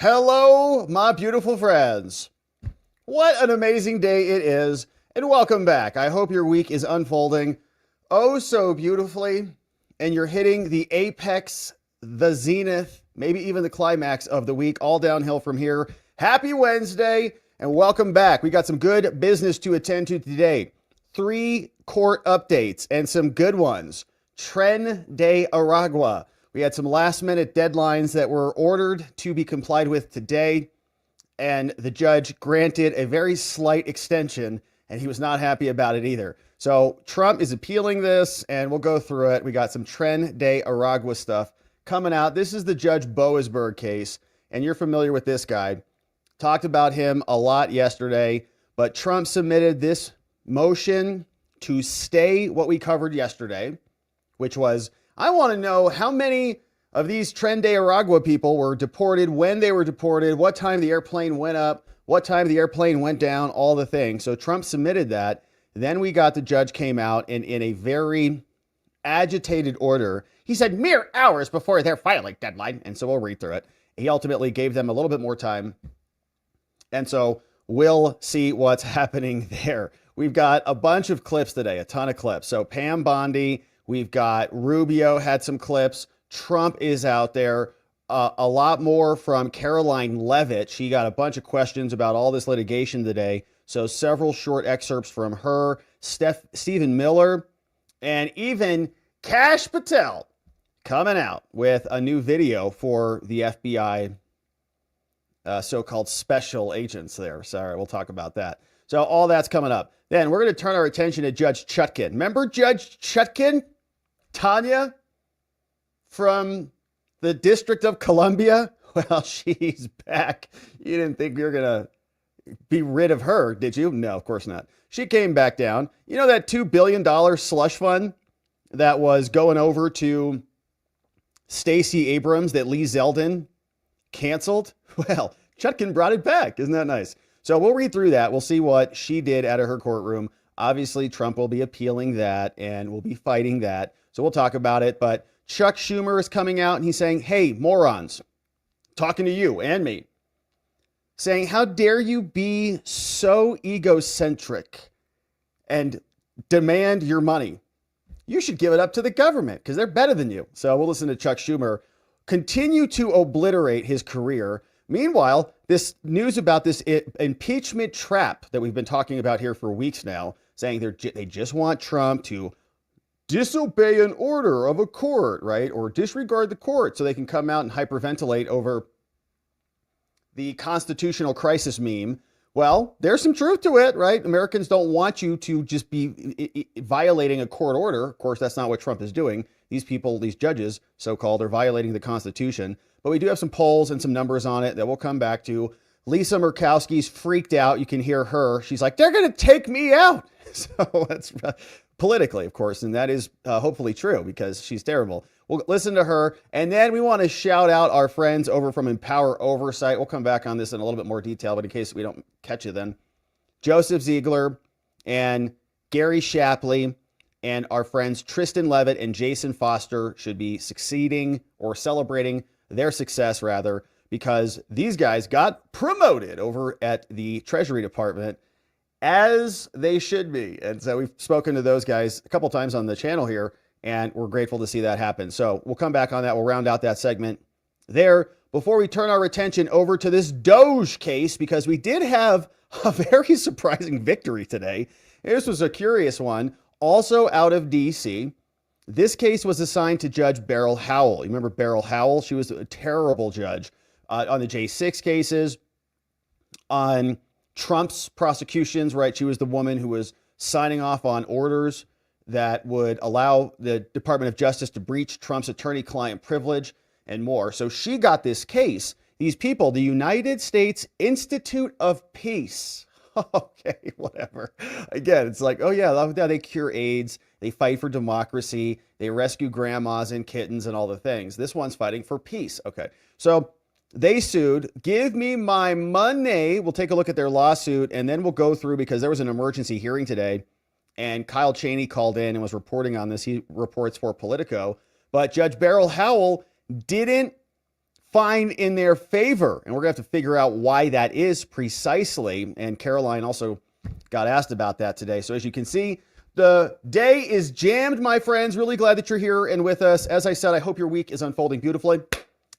Hello, my beautiful friends. What an amazing day it is, and welcome back. I hope your week is unfolding oh so beautifully, and you're hitting the apex, the zenith, maybe even the climax of the week, all downhill from here. Happy Wednesday, and welcome back. We got some good business to attend to today. 3 court updates and some good ones. Tren de Aragua. We had some last-minute deadlines that were ordered to be complied with today, and the judge granted a very slight extension, and he was not happy about it either. So Trump is appealing this, and we'll go through it. We got some Tren de Aragua stuff coming out. This is the Judge Boasberg case, and you're familiar with this guy. Talked about him a lot yesterday, but Trump submitted this motion to stay what we covered yesterday, which was, I want to know how many of these Tren de Aragua people were deported, when they were deported, what time the airplane went up, what time the airplane went down, all the things. So Trump submitted that. Then we got the judge came out and in a very agitated order, he said mere hours before their filing deadline. And so we'll read through it. He ultimately gave them a little bit more time. And so we'll see what's happening there. We've got a bunch of clips today, a ton of clips. So Pam Bondi, we've got Rubio had some clips. Trump is out there. A lot more from Caroline Leavitt. She got a bunch of questions about all this litigation today. So several short excerpts from her, Stephen Miller, and even Kash Patel coming out with a new video for the FBI so-called special agents there. Sorry, we'll talk about that. So all that's coming up. Then we're going to turn our attention to Judge Chutkin. Remember Judge Chutkin? Tanya from the District of Columbia? Well, she's back. You didn't think we were going to be rid of her, did you? No, of course not. She came back down. You know that $2 billion slush fund that was going over to Stacey Abrams that Lee Zeldin canceled? Well, Chutkin brought it back. Isn't that nice? So we'll read through that. We'll see what she did out of her courtroom. Obviously, Trump will be appealing that and we'll be fighting that. So we'll talk about it. But Chuck Schumer is coming out and he's saying, hey, morons, talking to you and me, saying, how dare you be so egocentric and demand your money? You should give it up to the government because they're better than you. So we'll listen to Chuck Schumer continue to obliterate his career. Meanwhile, this news about this impeachment trap that we've been talking about here for weeks now, saying they just want Trump to disobey an order of a court, right? Or disregard the court so they can come out and hyperventilate over the constitutional crisis meme. Well, there's some truth to it, right? Americans don't want you to just be violating a court order. Of course, that's not what Trump is doing. These people, these judges, so-called, are violating the Constitution. But we do have some polls and some numbers on it that we'll come back to. Lisa Murkowski's freaked out. You can hear her. She's like, they're going to take me out. So that's politically, of course, and that is hopefully true because she's terrible. We'll listen to her, and then we want to shout out our friends over from Empower Oversight. We'll come back on this in a little bit more detail, but in case we don't catch you then, Joseph Ziegler and Gary Shapley and our friends Tristan Levitt and Jason Foster should be succeeding or celebrating their success, rather, because these guys got promoted over at the Treasury Department, as they should be. And so we've spoken to those guys a couple times on the channel here, and we're grateful to see that happen. So we'll come back on that. We'll round out that segment there before we turn our attention over to this DOGE case, because we did have a very surprising victory today. This was a curious one, also out of D.C. This case was assigned to Judge Beryl Howell. You remember Beryl Howell? She was a terrible judge on the J6 cases, on Trump's prosecutions, right? She was the woman who was signing off on orders that would allow the Department of Justice to breach Trump's attorney-client privilege and more. So she got this case. These people, the United States Institute of Peace. Okay, whatever. Again, it's like, oh yeah, they cure AIDS. They fight for democracy. They rescue grandmas and kittens and all the things. This one's fighting for peace. Okay, so they sued. Give me my money. We'll take a look at their lawsuit, and then we'll go through, because there was an emergency hearing today, and Kyle Cheney called in and was reporting on this. He reports for Politico. But Judge Beryl Howell didn't find in their favor. And we're going to have to figure out why that is precisely. And Caroline also got asked about that today. So as you can see, the day is jammed, my friends. Really glad that you're here and with us. As I said, I hope your week is unfolding beautifully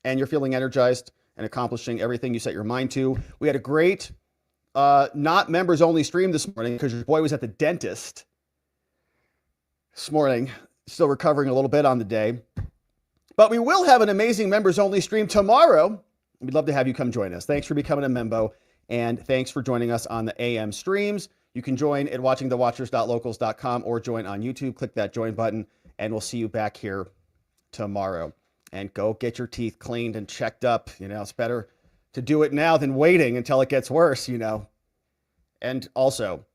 and you're feeling energized and accomplishing everything you set your mind to. We had a great, not members only stream this morning because your boy was at the dentist this morning, still recovering a little bit on the day. But we will have an amazing members only stream tomorrow. We'd love to have you come join us. Thanks for becoming a member, and thanks for joining us on the AM streams. You can join at watchingthewatchers.locals.com or join on YouTube. Click that join button, and we'll see you back here tomorrow. And go get your teeth cleaned and checked up. You know, it's better to do it now than waiting until it gets worse, you know. And also,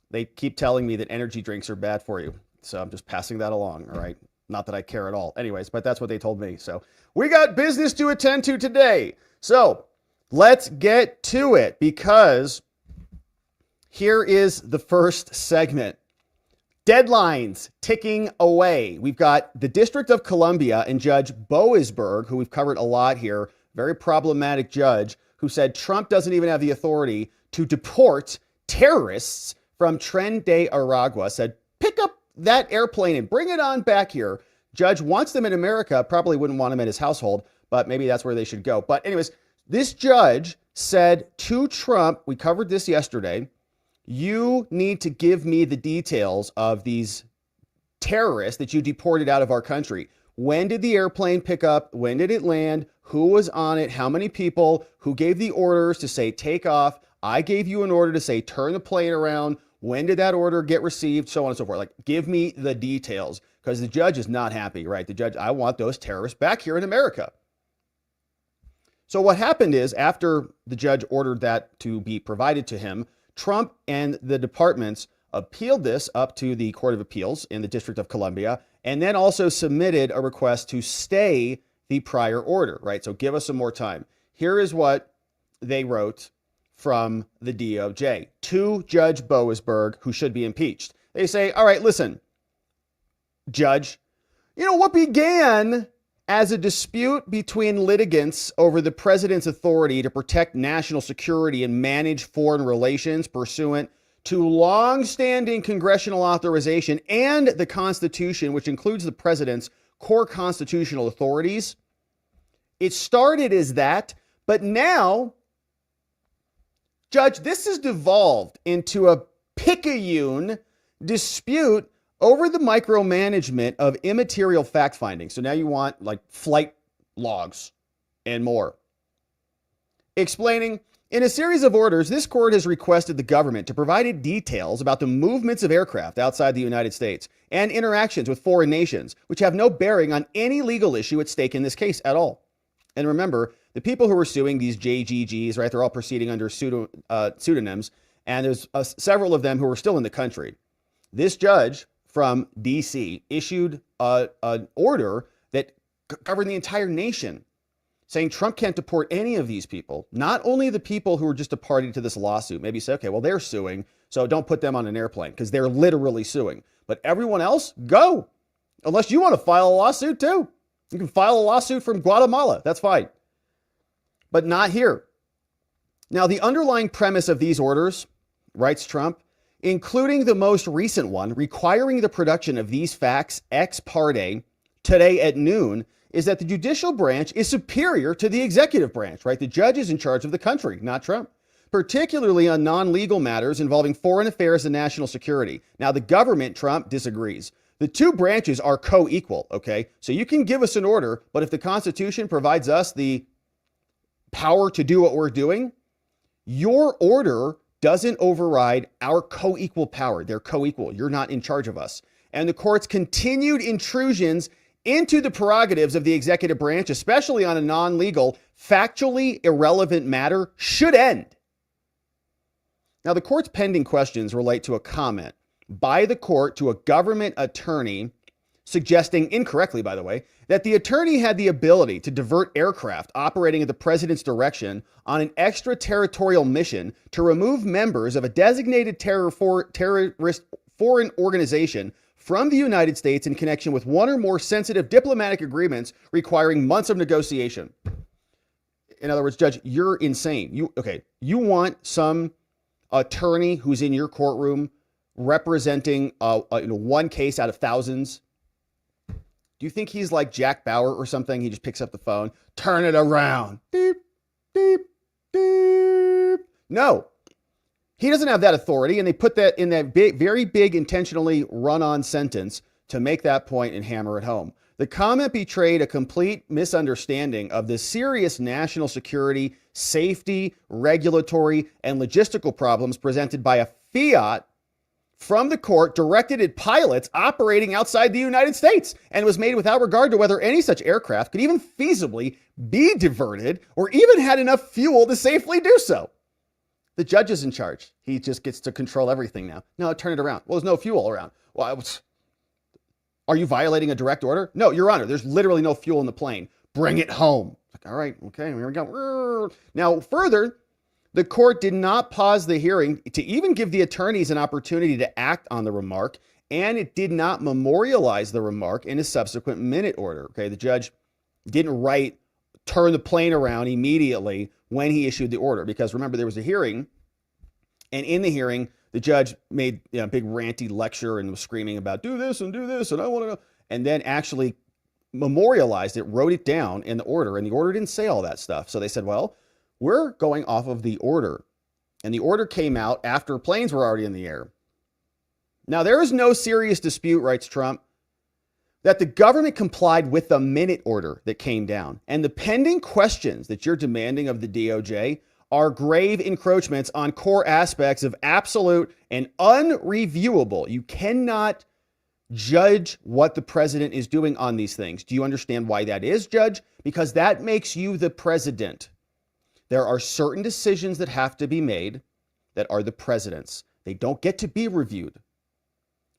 they keep telling me that energy drinks are bad for you. So I'm just passing that along, all right? Not that I care at all. Anyways, but that's what they told me. So we got business to attend to today. So let's get to it, because here is the first segment. Deadlines ticking away. We've got the District of Columbia and Judge Boasberg, who we've covered a lot here, very problematic judge, who said Trump doesn't even have the authority to deport terrorists from Tren de Aragua, said pick up that airplane and bring it on back here. Judge wants them in America, probably wouldn't want them in his household, but maybe that's where they should go. But anyways, this judge said to Trump, we covered this yesterday, you need to give me the details of these terrorists that you deported out of our country. When did the airplane pick up? When did it land? Who was on it? How many people? Who gave the orders to say take off? I gave you an order to say turn the plane around. When did that order get received? So on and so forth. Like, give me the details, because the judge is not happy, right? The judge, I want those terrorists back here in America. So what happened is, after the judge ordered that to be provided to him, Trump and the departments appealed this up to the Court of Appeals in the District of Columbia, and then also submitted a request to stay the prior order, right? So give us some more time. Here is what they wrote from the DOJ to Judge Boasberg, who should be impeached. They say, all right, listen, Judge, you know what began as a dispute between litigants over the president's authority to protect national security and manage foreign relations pursuant to long-standing congressional authorization and the Constitution, which includes the president's core constitutional authorities. It started as that, but now, Judge, this has devolved into a picayune dispute over the micromanagement of immaterial fact finding. So now you want like flight logs and more. Explaining, in a series of orders, this court has requested the government to provide details about the movements of aircraft outside the United States and interactions with foreign nations, which have no bearing on any legal issue at stake in this case at all. And remember, the people who were suing these JGGs, right, they're all proceeding under pseudonyms, and there's several of them who are still in the country. This judge from D.C. issued an order that covered the entire nation, saying Trump can't deport any of these people, not only the people who are just a party to this lawsuit. Maybe say, okay, well, they're suing, so don't put them on an airplane, because they're literally suing. But everyone else, go. Unless you want to file a lawsuit too. You can file a lawsuit from Guatemala. That's fine. But not here. Now, the underlying premise of these orders, writes Trump, including the most recent one requiring the production of these facts ex parte today at noon, is that the judicial branch is superior to the executive branch, right? The judge is in charge of the country, not Trump, particularly on non-legal matters involving foreign affairs and national security. Now, the government, Trump, disagrees. The two branches are co-equal, okay? So you can give us an order, but if the Constitution provides us the power to do what we're doing, your order doesn't override our co-equal power. They're co-equal. You're not in charge of us. And the court's continued intrusions into the prerogatives of the executive branch, especially on a non-legal, factually irrelevant matter, should end. Now, the court's pending questions relate to a comment by the court to a government attorney, suggesting, incorrectly by the way, that the attorney had the ability to divert aircraft operating at the president's direction on an extraterritorial mission to remove members of a designated terrorist foreign organization from the United States in connection with one or more sensitive diplomatic agreements requiring months of negotiation. in other words, Judge, you're insane. You want some attorney who's in your courtroom representing one case out of thousands? Do you think he's like Jack Bauer or something? He just picks up the phone, turn it around. Beep, beep, beep. No, he doesn't have that authority. And they put that in that very big, intentionally run-on sentence to make that point and hammer it home. The comment betrayed a complete misunderstanding of the serious national security, safety, regulatory, and logistical problems presented by a fiat from the court directed at pilots operating outside the United States, and was made without regard to whether any such aircraft could even feasibly be diverted or even had enough fuel to safely do so. The judge is in charge. He just gets to control everything now. No, turn it around. Well, there's no fuel around. Well, are you violating a direct order? No, Your Honor, there's literally no fuel in the plane. Bring it home. All right, okay, here we go. Now, further, the court did not pause the hearing to even give the attorneys an opportunity to act on the remark, and it did not memorialize the remark in a subsequent minute order. Okay, the judge didn't write, turn the plane around immediately when he issued the order, because remember, there was a hearing, and in the hearing, the judge made a big ranty lecture and was screaming about do this, and I want to know, and then actually memorialized it, wrote it down in the order, and the order didn't say all that stuff. So they said, well, we're going off of the order. And the order came out after planes were already in the air. Now, there is no serious dispute, writes Trump, that the government complied with the minute order that came down. And the pending questions that you're demanding of the DOJ are grave encroachments on core aspects of absolute and unreviewable. You cannot judge what the president is doing on these things. Do you understand why that is, Judge? Because that makes you the president. There are certain decisions that have to be made that are the president's. They don't get to be reviewed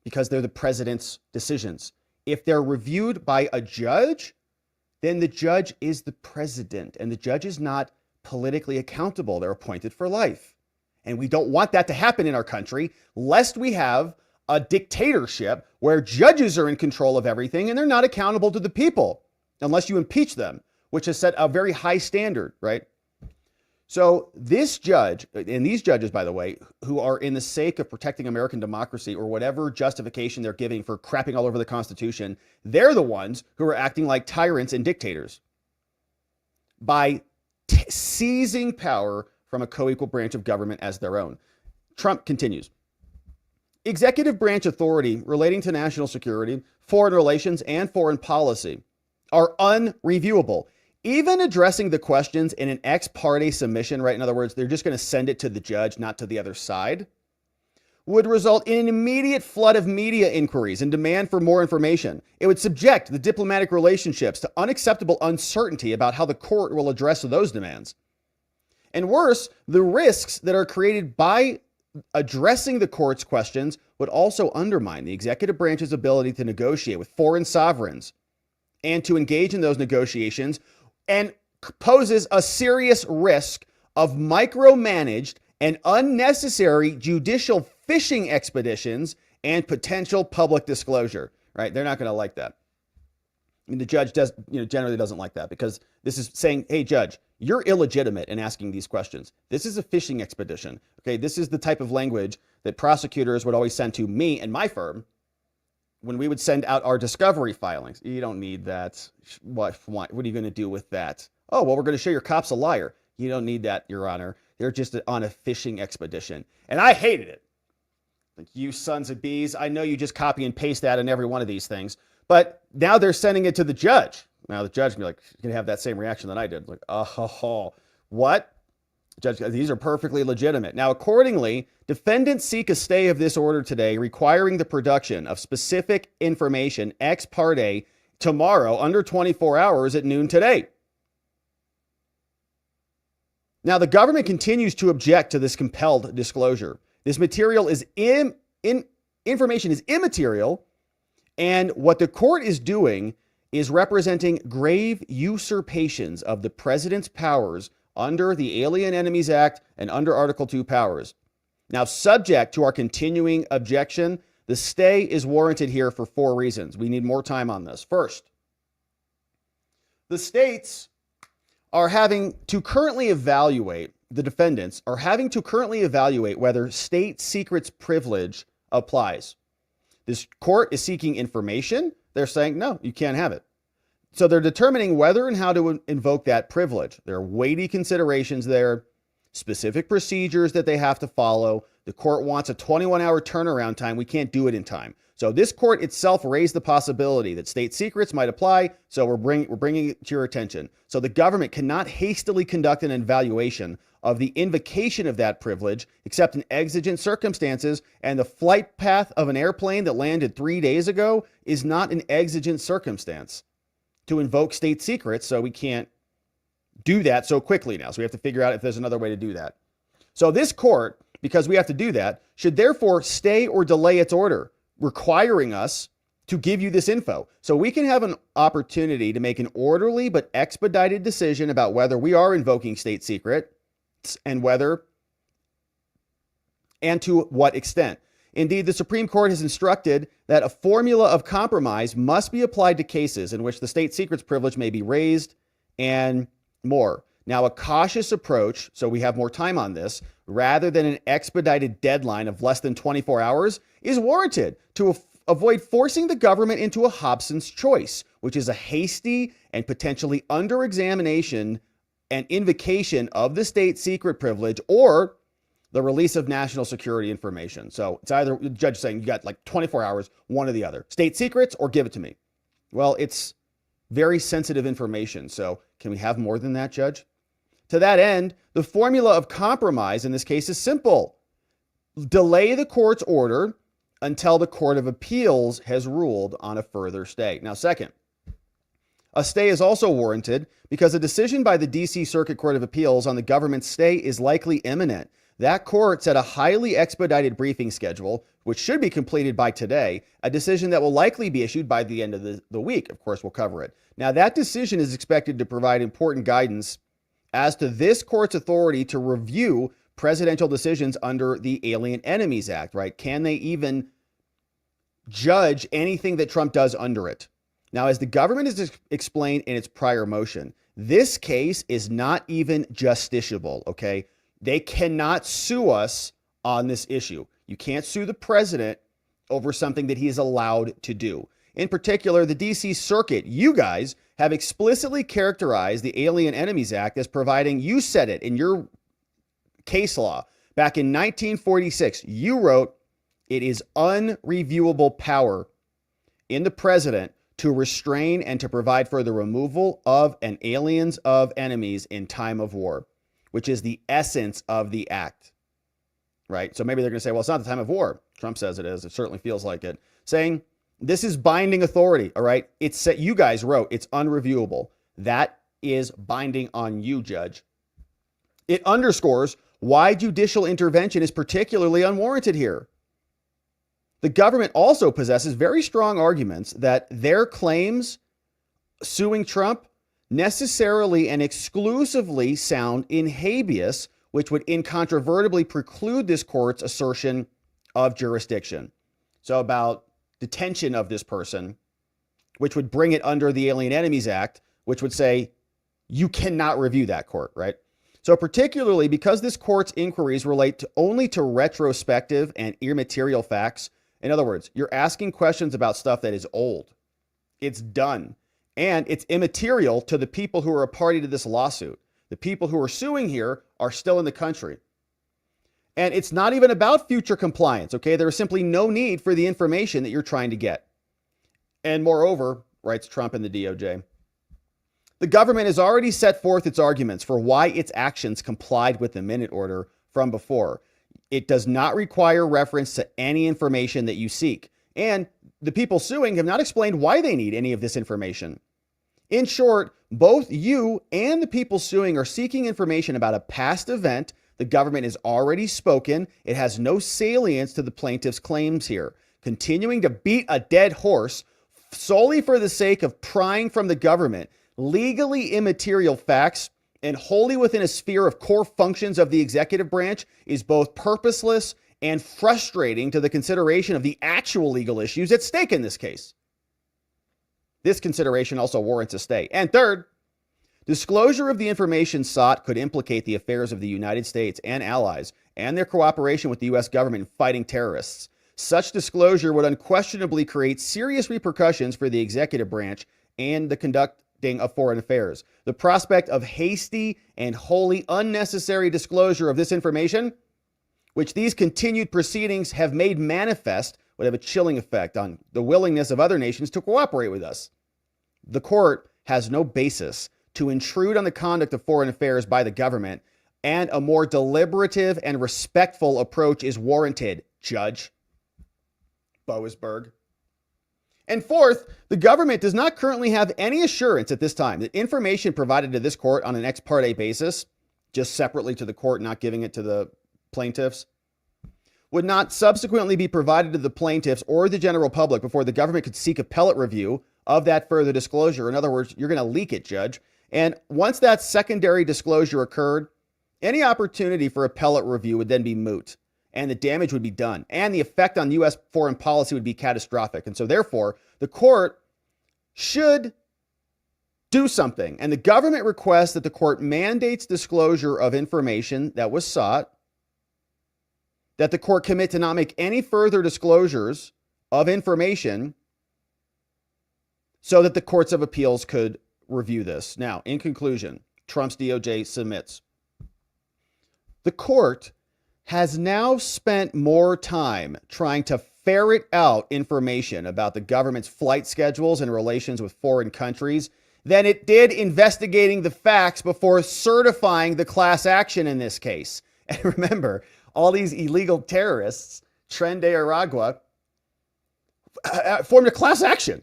because they're the president's decisions. If they're reviewed by a judge, then the judge is the president, and the judge is not politically accountable. They're appointed for life. And we don't want that to happen in our country, lest we have a dictatorship where judges are in control of everything and they're not accountable to the people unless you impeach them, which has set a very high standard, right? So this judge, and these judges, by the way, who are in the sake of protecting American democracy or whatever justification they're giving for crapping all over the Constitution, they're the ones who are acting like tyrants and dictators by seizing power from a co-equal branch of government as their own. Trump continues. Executive branch authority relating to national security, foreign relations, and foreign policy are unreviewable. Even addressing the questions in an ex parte submission, right? In other words, they're just going to send it to the judge, not to the other side, would result in an immediate flood of media inquiries and demand for more information. It would subject the diplomatic relationships to unacceptable uncertainty about how the court will address those demands. And worse, the risks that are created by addressing the court's questions would also undermine the executive branch's ability to negotiate with foreign sovereigns and to engage in those negotiations, and poses a serious risk of micromanaged and unnecessary judicial fishing expeditions and potential public disclosure, right? They're not going to like that. I mean, the judge generally doesn't like that, because this is saying, hey, judge, you're illegitimate in asking these questions. This is a fishing expedition. Okay, this is the type of language that prosecutors would always send to me and my firm when we would send out our discovery filings. You don't need that. What are you going to do with that? Oh, well, we're going to show your cop's a liar. You don't need that, Your Honor. They're just on a fishing expedition. And I hated it. Like, you sons of bees, I know you just copy and paste that in every one of these things. But now they're sending it to the judge. Now the judge can be like, you're going to have that same reaction that I did. Like, oh, what? Judge, these are perfectly legitimate. Now, accordingly, defendants seek a stay of this order today, requiring the production of specific information ex parte tomorrow under 24 hours at noon today. Now, the government continues to object to this compelled disclosure. This material is information is immaterial, and what the court is doing is representing grave usurpations of the president's powers under the Alien Enemies Act and under Article 2 powers. Now, subject to our continuing objection, the stay is warranted here for 4 reasons. We need more time on this. First, the states are having to currently evaluate, the defendants are having to currently evaluate whether state secrets privilege applies. This court is seeking information. They're saying, no, you can't have it. So they're determining whether and how to invoke that privilege. There are weighty considerations there, specific procedures that they have to follow. The court wants a 21-hour turnaround time. We can't do it in time. So this court itself raised the possibility that state secrets might apply. So we're bringing it to your attention. So the government cannot hastily conduct an evaluation of the invocation of that privilege, except in exigent circumstances. And the flight path of an airplane that landed 3 days ago is not an exigent circumstance to invoke state secrets. So we can't do that so quickly now. So we have to figure out if there's another way to do that. So this court, because we have to do that, should therefore stay or delay its order, requiring us to give you this info. So we can have an opportunity to make an orderly but expedited decision about whether we are invoking state secrets and whether and to what extent. Indeed, the Supreme Court has instructed that a formula of compromise must be applied to cases in which the state secrets privilege may be raised and more. Now, a cautious approach, so we have more time on this, rather than an expedited deadline of less than 24 hours, is warranted to avoid forcing the government into a Hobson's choice, which is a hasty and potentially under-examination and invocation of the state secret privilege or the release of national security information. So it's either the judge saying you got like 24 hours, one or the other. State secrets or give it to me. Well, it's very sensitive information. So can we have more than that, Judge? To that end, the formula of compromise in this case is simple. Delay the court's order until the Court of Appeals has ruled on a further stay. Now, second, a stay is also warranted because a decision by the D.C. Circuit Court of Appeals on the government's stay is likely imminent. That court set a highly expedited briefing schedule, which should be completed by today, a decision that will likely be issued by the end of the week. Of course, we'll cover it. Now, that decision is expected to provide important guidance as to this court's authority to review presidential decisions under the Alien Enemies Act, right? Can they even judge anything that Trump does under it? Now, as the government has explained in its prior motion, this case is not even justiciable, okay? They cannot sue us on this issue. You can't sue the president over something that he is allowed to do. In particular, the D.C. Circuit, you guys have explicitly characterized the Alien Enemies Act as providing, you said it in your case law back in 1946, you wrote, it is unreviewable power in the president to restrain and to provide for the removal of and aliens of enemies in time of war, which is the essence of the act, right? So maybe they're going to say, well, it's not the time of war. Trump says it is. It certainly feels like it. Saying this is binding authority, all right? It's you guys wrote it's unreviewable. That is binding on you, Judge. It underscores why judicial intervention is particularly unwarranted here. The government also possesses very strong arguments that their claims suing Trump necessarily and exclusively sound in habeas, which would incontrovertibly preclude this court's assertion of jurisdiction. So about detention of this person, which would bring it under the Alien Enemies Act, which would say you cannot review that court, right? So particularly because this court's inquiries relate only to retrospective and immaterial facts. In other words, you're asking questions about stuff that is old. It's done. And it's immaterial to the people who are a party to this lawsuit. The people who are suing here are still in the country. And it's not even about future compliance, okay? There is simply no need for the information that you're trying to get. And moreover, writes Trump in the DOJ, the government has already set forth its arguments for why its actions complied with the minute order from before. It does not require reference to any information that you seek. And the people suing have not explained why they need any of this information. In short, both you and the people suing are seeking information about a past event. The government has already spoken. It has no salience to the plaintiff's claims here. Continuing to beat a dead horse solely for the sake of prying from the government legally immaterial facts and wholly within a sphere of core functions of the executive branch is both purposeless and frustrating to the consideration of the actual legal issues at stake in this case. This consideration also warrants a stay. And third, Disclosure of the information sought could implicate the affairs of the United States and allies and their cooperation with the U.S. government in fighting terrorists. Such disclosure would unquestionably create serious repercussions for the executive branch and the conducting of foreign affairs. The prospect of hasty and wholly unnecessary disclosure of this information, which these continued proceedings have made manifest, would have a chilling effect on the willingness of other nations to cooperate with us. The court has no basis to intrude on the conduct of foreign affairs by the government, and a more deliberative and respectful approach is warranted, Judge Boasberg. And fourth, the government does not currently have any assurance at this time that information provided to this court on an ex parte basis, just separately to the court, not giving it to the plaintiffs, would not subsequently be provided to the plaintiffs or the general public before the government could seek appellate review of that further disclosure. In other words, you're going to leak it, Judge. And once that secondary disclosure occurred, any opportunity for appellate review would then be moot, and the damage would be done, and the effect on U.S. foreign policy would be catastrophic. And so therefore, the court should do something. And the government requests that the court mandates disclosure of information that was sought, that the court commit to not make any further disclosures of information so that the courts of appeals could review this. Now, in conclusion, Trump's DOJ submits. The court has now spent more time trying to ferret out information about the government's flight schedules and relations with foreign countries than it did investigating the facts before certifying the class action in this case. And remember, all these illegal terrorists, Tren de Aragua, formed a class action.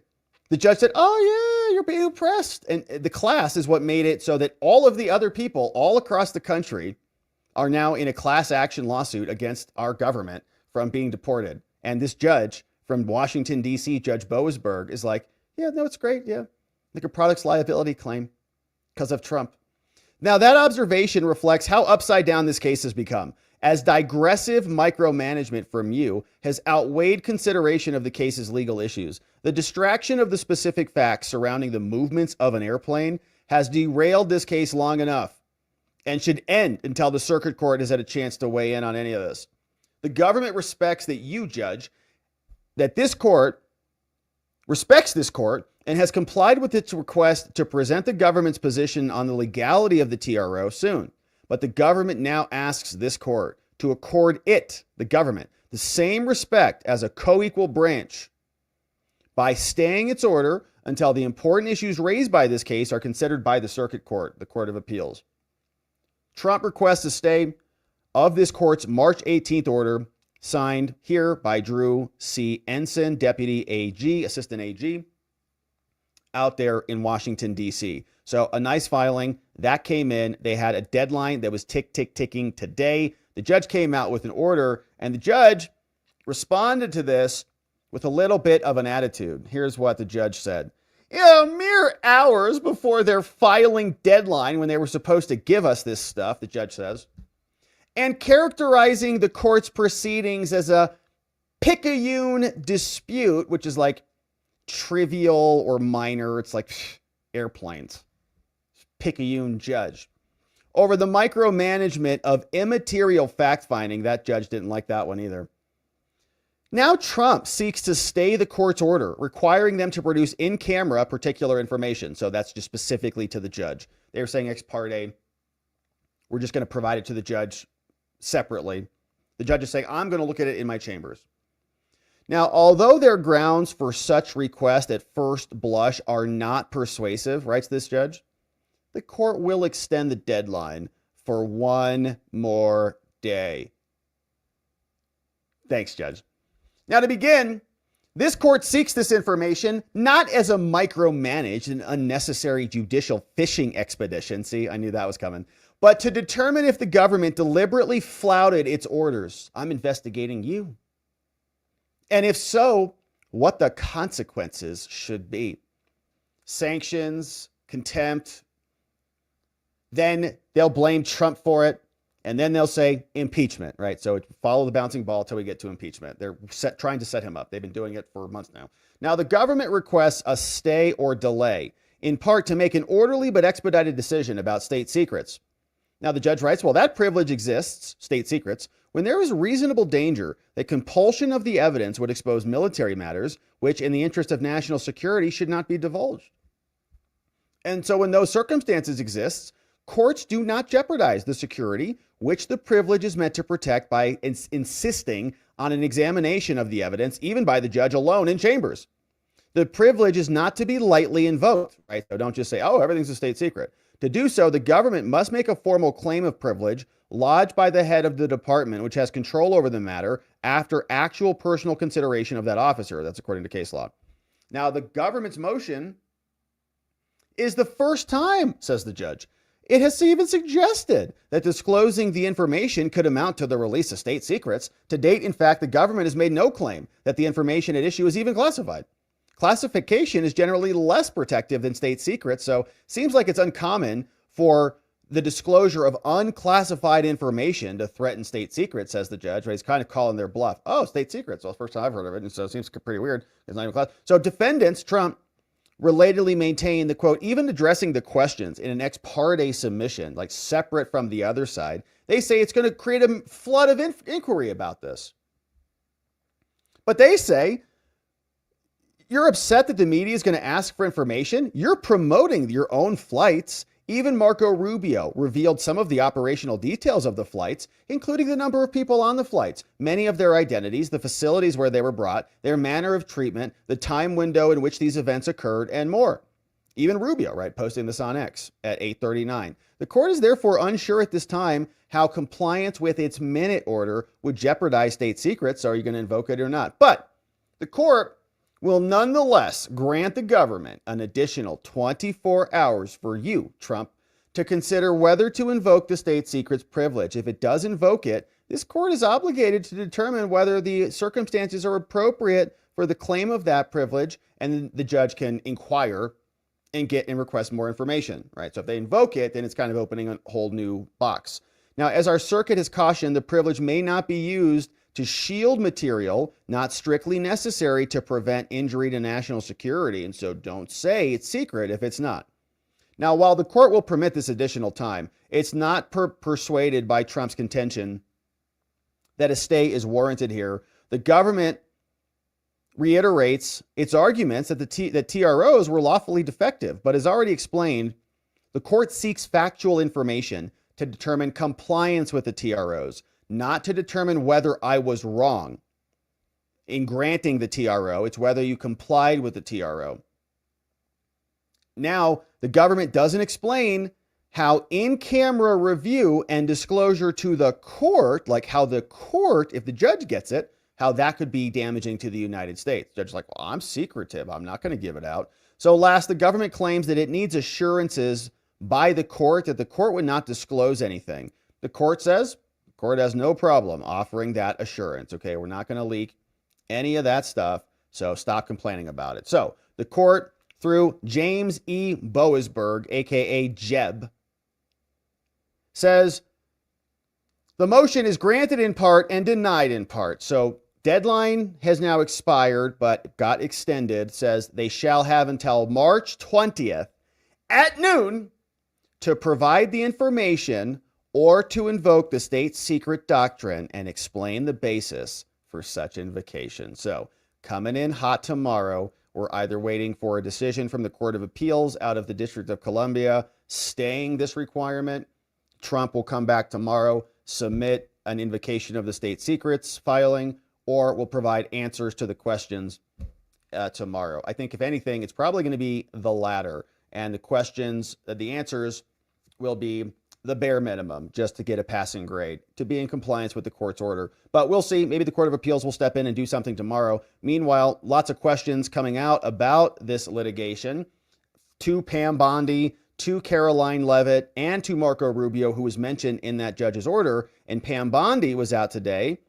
The judge said, oh yeah, you're being oppressed. And the class is what made it so that all of the other people all across the country are now in a class action lawsuit against our government from being deported. And this judge from Washington, D.C., Judge Boasberg, is like, yeah, no, it's great. Yeah. Like a products liability claim because of Trump. Now, that observation reflects how upside down this case has become, as digressive micromanagement from you has outweighed consideration of the case's legal issues. The distraction of the specific facts surrounding the movements of an airplane has derailed this case long enough and should end until the circuit court has had a chance to weigh in on any of this. The government respects that you, Judge, that this court respects this court and has complied with its request to present the government's position on the legality of the TRO soon. But the government now asks this court to accord it, the government, the same respect as a co-equal branch by staying its order until the important issues raised by this case are considered by the circuit court, the Court of Appeals. Trump requests a stay of this court's March 18th order, signed here by Drew C. Ensign, Deputy AG, Assistant AG, out there in Washington, D.C. So a nice filing that came in. They had a deadline that was ticking today. The judge came out with an order, and the judge responded to this with a little bit of an attitude. Here's what the judge said. Mere hours before their filing deadline, when they were supposed to give us this stuff, the judge says, and characterizing the court's proceedings as a picayune dispute, which is like trivial or minor. It's like airplanes. Picayune judge. Over the micromanagement of immaterial fact-finding, that judge didn't like that one either. Now Trump seeks to stay the court's order, requiring them to produce in camera particular information. So that's just specifically to the judge. They were saying ex parte. We're just going to provide it to the judge separately. The judge is saying, I'm going to look at it in my chambers. Now, although their grounds for such request at first blush are not persuasive, writes this judge, the court will extend the deadline for one more day. Thanks, Judge. Now, to begin, this court seeks this information not as a micromanaged and unnecessary judicial fishing expedition. See, I knew that was coming. But to determine if the government deliberately flouted its orders. I'm investigating you. And if so, what the consequences should be. Sanctions, contempt. Then they'll blame Trump for it. And then they'll say impeachment, right? So follow the bouncing ball until we get to impeachment. They're trying to set him up. They've been doing it for months now. Now, the government requests a stay or delay in part to make an orderly but expedited decision about state secrets. Now, the judge writes, well, that privilege exists, state secrets, when there is reasonable danger that compulsion of the evidence would expose military matters, which in the interest of national security should not be divulged. And so when those circumstances exist, courts do not jeopardize the security which the privilege is meant to protect by insisting on an examination of the evidence, even by the judge alone in chambers. The privilege is not to be lightly invoked, right? So don't just say, oh, everything's a state secret. To do so, the government must make a formal claim of privilege lodged by the head of the department, which has control over the matter after actual personal consideration of that officer. That's according to case law. Now, the government's motion is the first time, says the judge, it has even suggested that disclosing the information could amount to the release of state secrets. To date, in fact, the government has made no claim that the information at issue is even classified. Classification is generally less protective than state secrets, so it seems like it's uncommon for the disclosure of unclassified information to threaten state secrets, says the judge. Right? He's kind of calling their bluff. Oh, state secrets. Well, first time I've heard of it, and so it seems pretty weird. It's not even class. So defendants, Trump, relatedly maintain the quote, even addressing the questions in an ex parte submission, like separate from the other side, they say it's going to create a flood of inquiry about this. But they say, you're upset that the media is going to ask for information? You're promoting your own flights. Even Marco Rubio revealed some of the operational details of the flights, including the number of people on the flights, many of their identities, the facilities where they were brought, their manner of treatment, the time window in which these events occurred, and more. Even Rubio, right, posting this on X at 8:39. The court is therefore unsure at this time how compliance with its minute order would jeopardize state secrets. So are you going to invoke it or not? But the court will nonetheless grant the government an additional 24 hours for you, Trump, to consider whether to invoke the state secrets privilege. If it does invoke it, this court is obligated to determine whether the circumstances are appropriate for the claim of that privilege, and the judge can inquire and get and request more information, right? So if they invoke it, then it's kind of opening a whole new box. Now, as our circuit has cautioned, the privilege may not be used to shield material not strictly necessary to prevent injury to national security. And so don't say it's secret if it's not. Now, while the court will permit this additional time, it's not persuaded by Trump's contention that a stay is warranted here. The government reiterates its arguments that that TROs were lawfully defective, but as already explained, the court seeks factual information to determine compliance with the TROs, not to determine whether I was wrong in granting the TRO. It's whether you complied with the TRO. Now, the government doesn't explain how in-camera review and disclosure to the court, like how the court, if the judge gets it, how that could be damaging to the United States. The judge is like, well, I'm secretive. I'm not going to give it out. So last, the government claims that it needs assurances by the court that the court would not disclose anything. The court says, court has no problem offering that assurance. Okay, we're not going to leak any of that stuff, so stop complaining about it. So the court, through James E. Boasberg, aka Jeb, says the motion is granted in part and denied in part. So deadline has now expired, but got extended. Says they shall have until March 20th at noon to provide the information or to invoke the state secret doctrine and explain the basis for such invocation. So coming in hot tomorrow, we're either waiting for a decision from the Court of Appeals out of the District of Columbia staying this requirement. Trump will come back tomorrow, submit an invocation of the state secrets filing, or will provide answers to the questions tomorrow. I think if anything, it's probably going to be the latter. And the questions, the answers will be the bare minimum just to get a passing grade, to be in compliance with the court's order. But we'll see. Maybe the Court of Appeals will step in and do something tomorrow. Meanwhile, lots of questions coming out about this litigation to Pam Bondi, to Caroline Leavitt, and to Marco Rubio, who was mentioned in that judge's order. And Pam Bondi was out today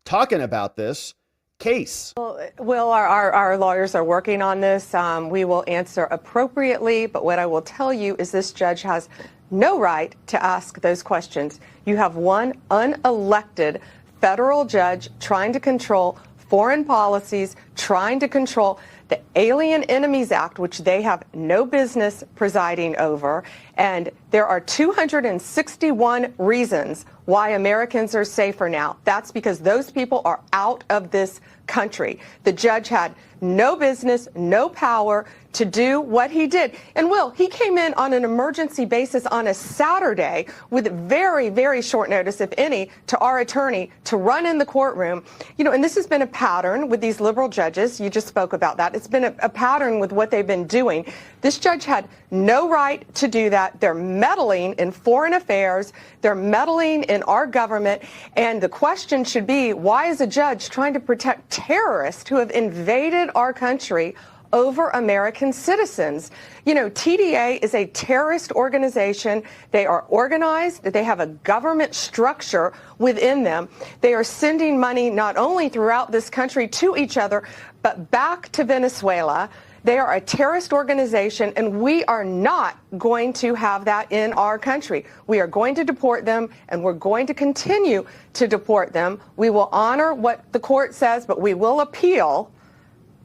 talking about this case. Well, our lawyers are working on this. We will answer appropriately. But what I will tell you is this judge has no right to ask those questions. You have one unelected federal judge trying to control foreign policies, trying to control the Alien Enemies Act, which they have no business presiding over. And there are 261 reasons why Americans are safer now. That's because those people are out of this country. The judge had no business, no power to do what he did. And he came in on an emergency basis on a Saturday with very, very short notice, if any, to our attorney to run in the courtroom. And this has been a pattern with these liberal judges. You just spoke about that. It's been a pattern with what they've been doing. This judge had no right to do that. They're meddling in foreign affairs. They're meddling in our government. And the question should be, why is a judge trying to protect terrorists who have invaded our country over American citizens? TDA is a terrorist organization. They are organized. They have a government structure within them. They are sending money not only throughout this country to each other, but back to Venezuela. They are a terrorist organization, and we are not going to have that in our country. We are going to deport them, and we're going to continue to deport them. We will honor what the court says, but we will appeal.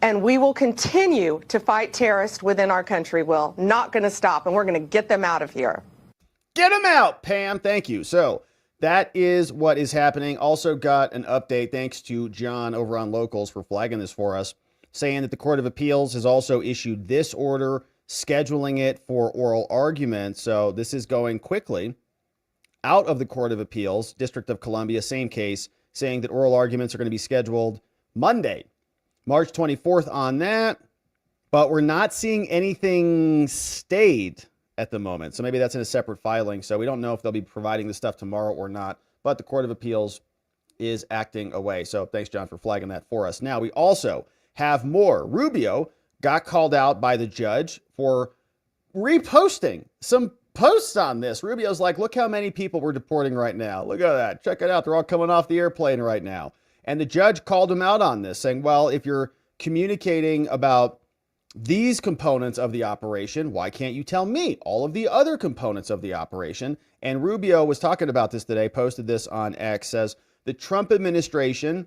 And we will continue to fight terrorists within our country, Will. Not going to stop, and we're going to get them out of here. Get them out, Pam. Thank you. So that is what is happening. Also got an update, thanks to John over on Locals for flagging this for us, saying that the Court of Appeals has also issued this order, scheduling it for oral argument. So this is going quickly out of the Court of Appeals, District of Columbia, same case, saying that oral arguments are going to be scheduled Monday, March 24th on that, but we're not seeing anything stayed at the moment. So maybe that's in a separate filing. So we don't know if they'll be providing the stuff tomorrow or not, but the Court of Appeals is acting away. So thanks, John, for flagging that for us. Now, we also have more. Rubio got called out by the judge for reposting some posts on this. Rubio's like, look how many people we're deporting right now. Look at that. Check it out. They're all coming off the airplane right now. And the judge called him out on this, saying, well, if you're communicating about these components of the operation, why can't you tell me all of the other components of the operation? And Rubio was talking about this today, posted this on X, says the Trump administration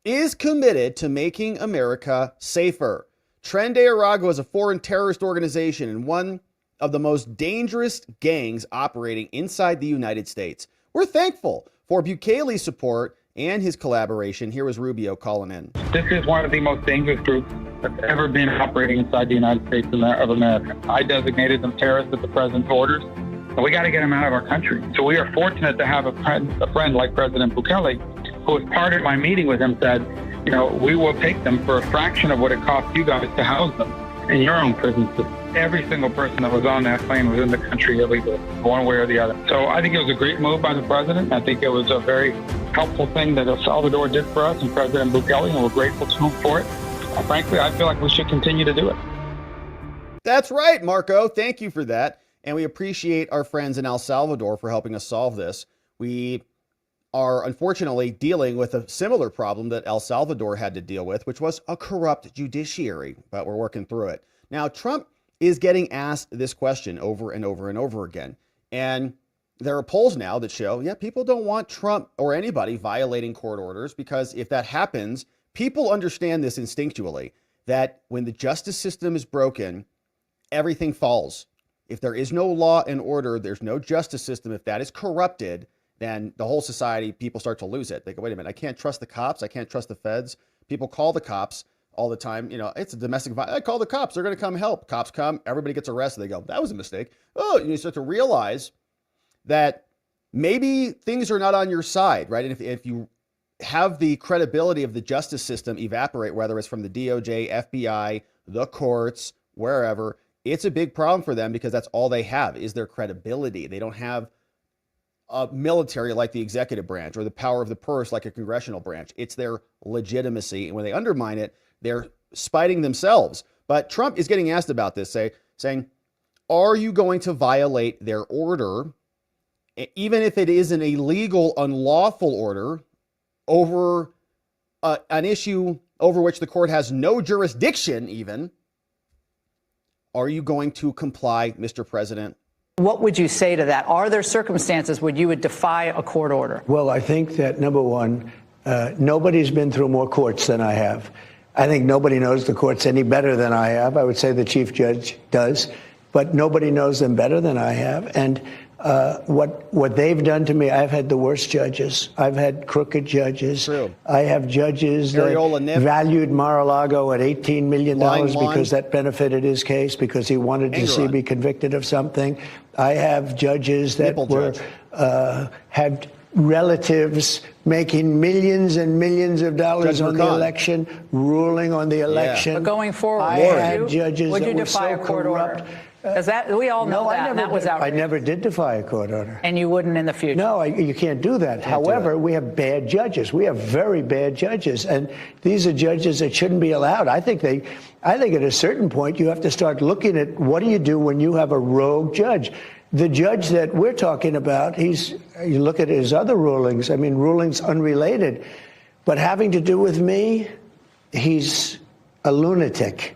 is committed to making America safer. Tren de Aragua is a foreign terrorist organization and one of the most dangerous gangs operating inside the United States. We're thankful for Bukele's support and his collaboration. Here was Rubio calling in. This is one of the most dangerous groups that's ever been operating inside the United States of America. I designated them terrorists at the president's orders, and we got to get them out of our country. So we are fortunate to have a friend like President Bukele, who, as part of my meeting with him, said, we will take them for a fraction of what it costs you guys to house them in your own prison system. Every single person that was on that plane was in the country illegally, one way or the other. So I think it was a great move by the president. I think it was a very helpful thing that El Salvador did for us and President Bukele, and we're grateful to him for it. Frankly, I feel like we should continue to do it. That's right, Marco. Thank you for that. And we appreciate our friends in El Salvador for helping us solve this. We are unfortunately dealing with a similar problem that El Salvador had to deal with, which was a corrupt judiciary, but we're working through it. Now, Trump is getting asked this question over and over and over again. And there are polls now that show, people don't want Trump or anybody violating court orders, because if that happens, people understand this instinctually, that when the justice system is broken, everything falls. If there is no law and order, there's no justice system. If that is corrupted, then the whole society, people start to lose it. They go, wait a minute, I can't trust the cops. I can't trust the feds. People call the cops all the time. It's a domestic violence. I call the cops. They're going to come help. Cops come. Everybody gets arrested. They go, that was a mistake. Oh, you start to realize that maybe things are not on your side, right? And if you have the credibility of the justice system evaporate, whether it's from the DOJ, FBI, the courts, wherever, it's a big problem for them, because that's all they have is their credibility. They don't have a military like the executive branch or the power of the purse like a congressional branch. It's their legitimacy. And when they undermine it, they're spiting themselves. But Trump is getting asked about this, saying, are you going to violate their order, even if it is an illegal, unlawful order, over an issue over which the court has no jurisdiction even? Are you going to comply, Mr. President? What would you say to that? Are there circumstances where you would defy a court order? Well, I think that, number one, Nobody's been through more courts than I have. I think nobody knows the courts any better than I have. I would say the chief judge does, but nobody knows them better than I have. And what they've done to me, I've had the worst judges. I've had crooked judges. True. I have judges that valued Mar-a-Lago at $18 million because that benefited his case, because he wanted to see me convicted of something. I have judges that had relatives making millions and millions of dollars on the election, ruling on the election. But going forward, I had judges would that you were defy so a court corrupt. order? Because that we all know that was outrageous. I never did defy a court order. And you wouldn't in the future. No, you can't do that. However, we have bad judges. We have very bad judges, and these are judges that shouldn't be allowed. I think at a certain point you have to start looking at what do you do when you have a rogue judge. The judge that we're talking about, you look at his other rulings, I mean, rulings unrelated, but having to do with me, he's a lunatic.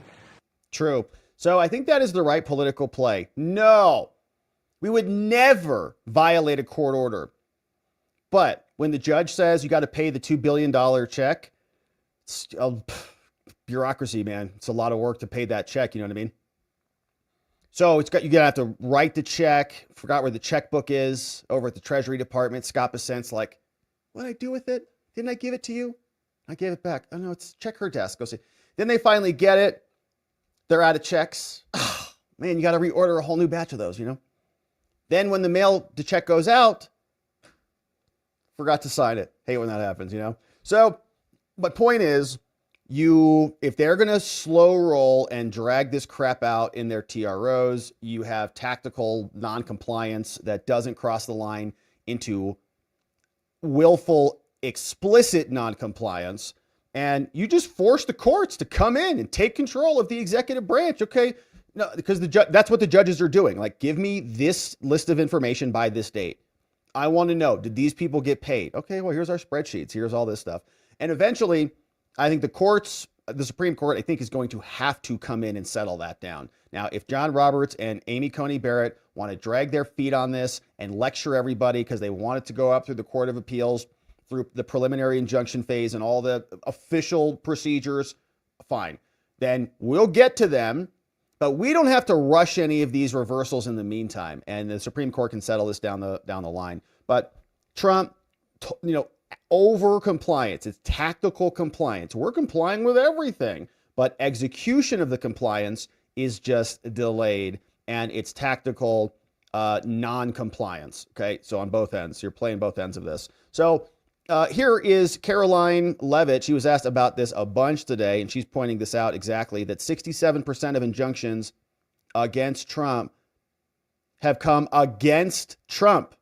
True. So I think that is the right political play. No, we would never violate a court order. But when the judge says you got to pay the $2 billion check, it's bureaucracy, man. It's a lot of work to pay that check. You know what I mean? So you're going to have to write the check. Forgot where the checkbook is over at the Treasury Department. Scott Bessent's like, what did I do with it? Didn't I give it to you? I gave it back. Oh, no, check her desk. Go see. Then they finally get it. They're out of checks. Oh, man, you got to reorder a whole new batch of those, you know? Then when the check goes out, forgot to sign it. Hate when that happens, you know? So, but point is, if they're going to slow roll and drag this crap out in their TROs, you have tactical non-compliance that doesn't cross the line into willful, explicit non-compliance. And you just force the courts to come in and take control of the executive branch. Okay. No, because that's what the judges are doing. Like, give me this list of information by this date. I want to know, did these people get paid? Okay, well, here's our spreadsheets. Here's all this stuff. And eventually, I think the Supreme Court, I think, is going to have to come in and settle that down. Now, if John Roberts and Amy Coney Barrett want to drag their feet on this and lecture everybody because they want it to go up through the Court of Appeals, through the preliminary injunction phase and all the official procedures, fine. Then we'll get to them, but we don't have to rush any of these reversals in the meantime. And the Supreme Court can settle this down the line. But Trump, over compliance. It's tactical compliance. We're complying with everything, but execution of the compliance is just delayed, and it's tactical non-compliance. Okay, so on both ends, you're playing both ends of this. So here is Caroline Levitt. She was asked about this a bunch today, and she's pointing this out exactly, that 67% of injunctions against Trump have come against Trump.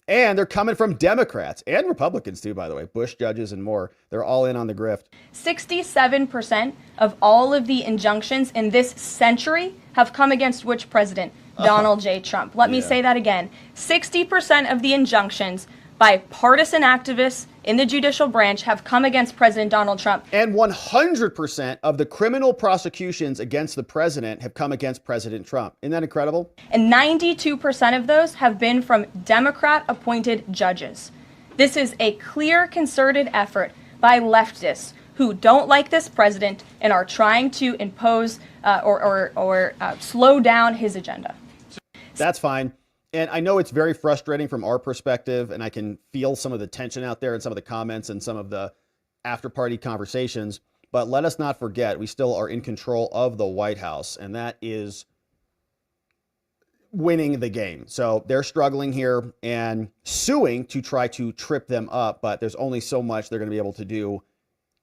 And they're coming from Democrats and Republicans too, by the way. Bush judges and more. They're all in on the grift. 67% of all of the injunctions in this century have come against which president? Donald J. Trump. Let me say that again. 60% of the injunctions by partisan activists in the judicial branch have come against President Donald Trump. And 100% of the criminal prosecutions against the president have come against President Trump. Isn't that incredible? And 92% of those have been from Democrat-appointed judges. This is a clear, concerted effort by leftists who don't like this president and are trying to impose or slow down his agenda. That's fine. And I know it's very frustrating from our perspective, and I can feel some of the tension out there and some of the comments and some of the after-party conversations. But let us not forget, we still are in control of the White House, and that is winning the game. So they're struggling here and suing to try to trip them up, but there's only so much they're going to be able to do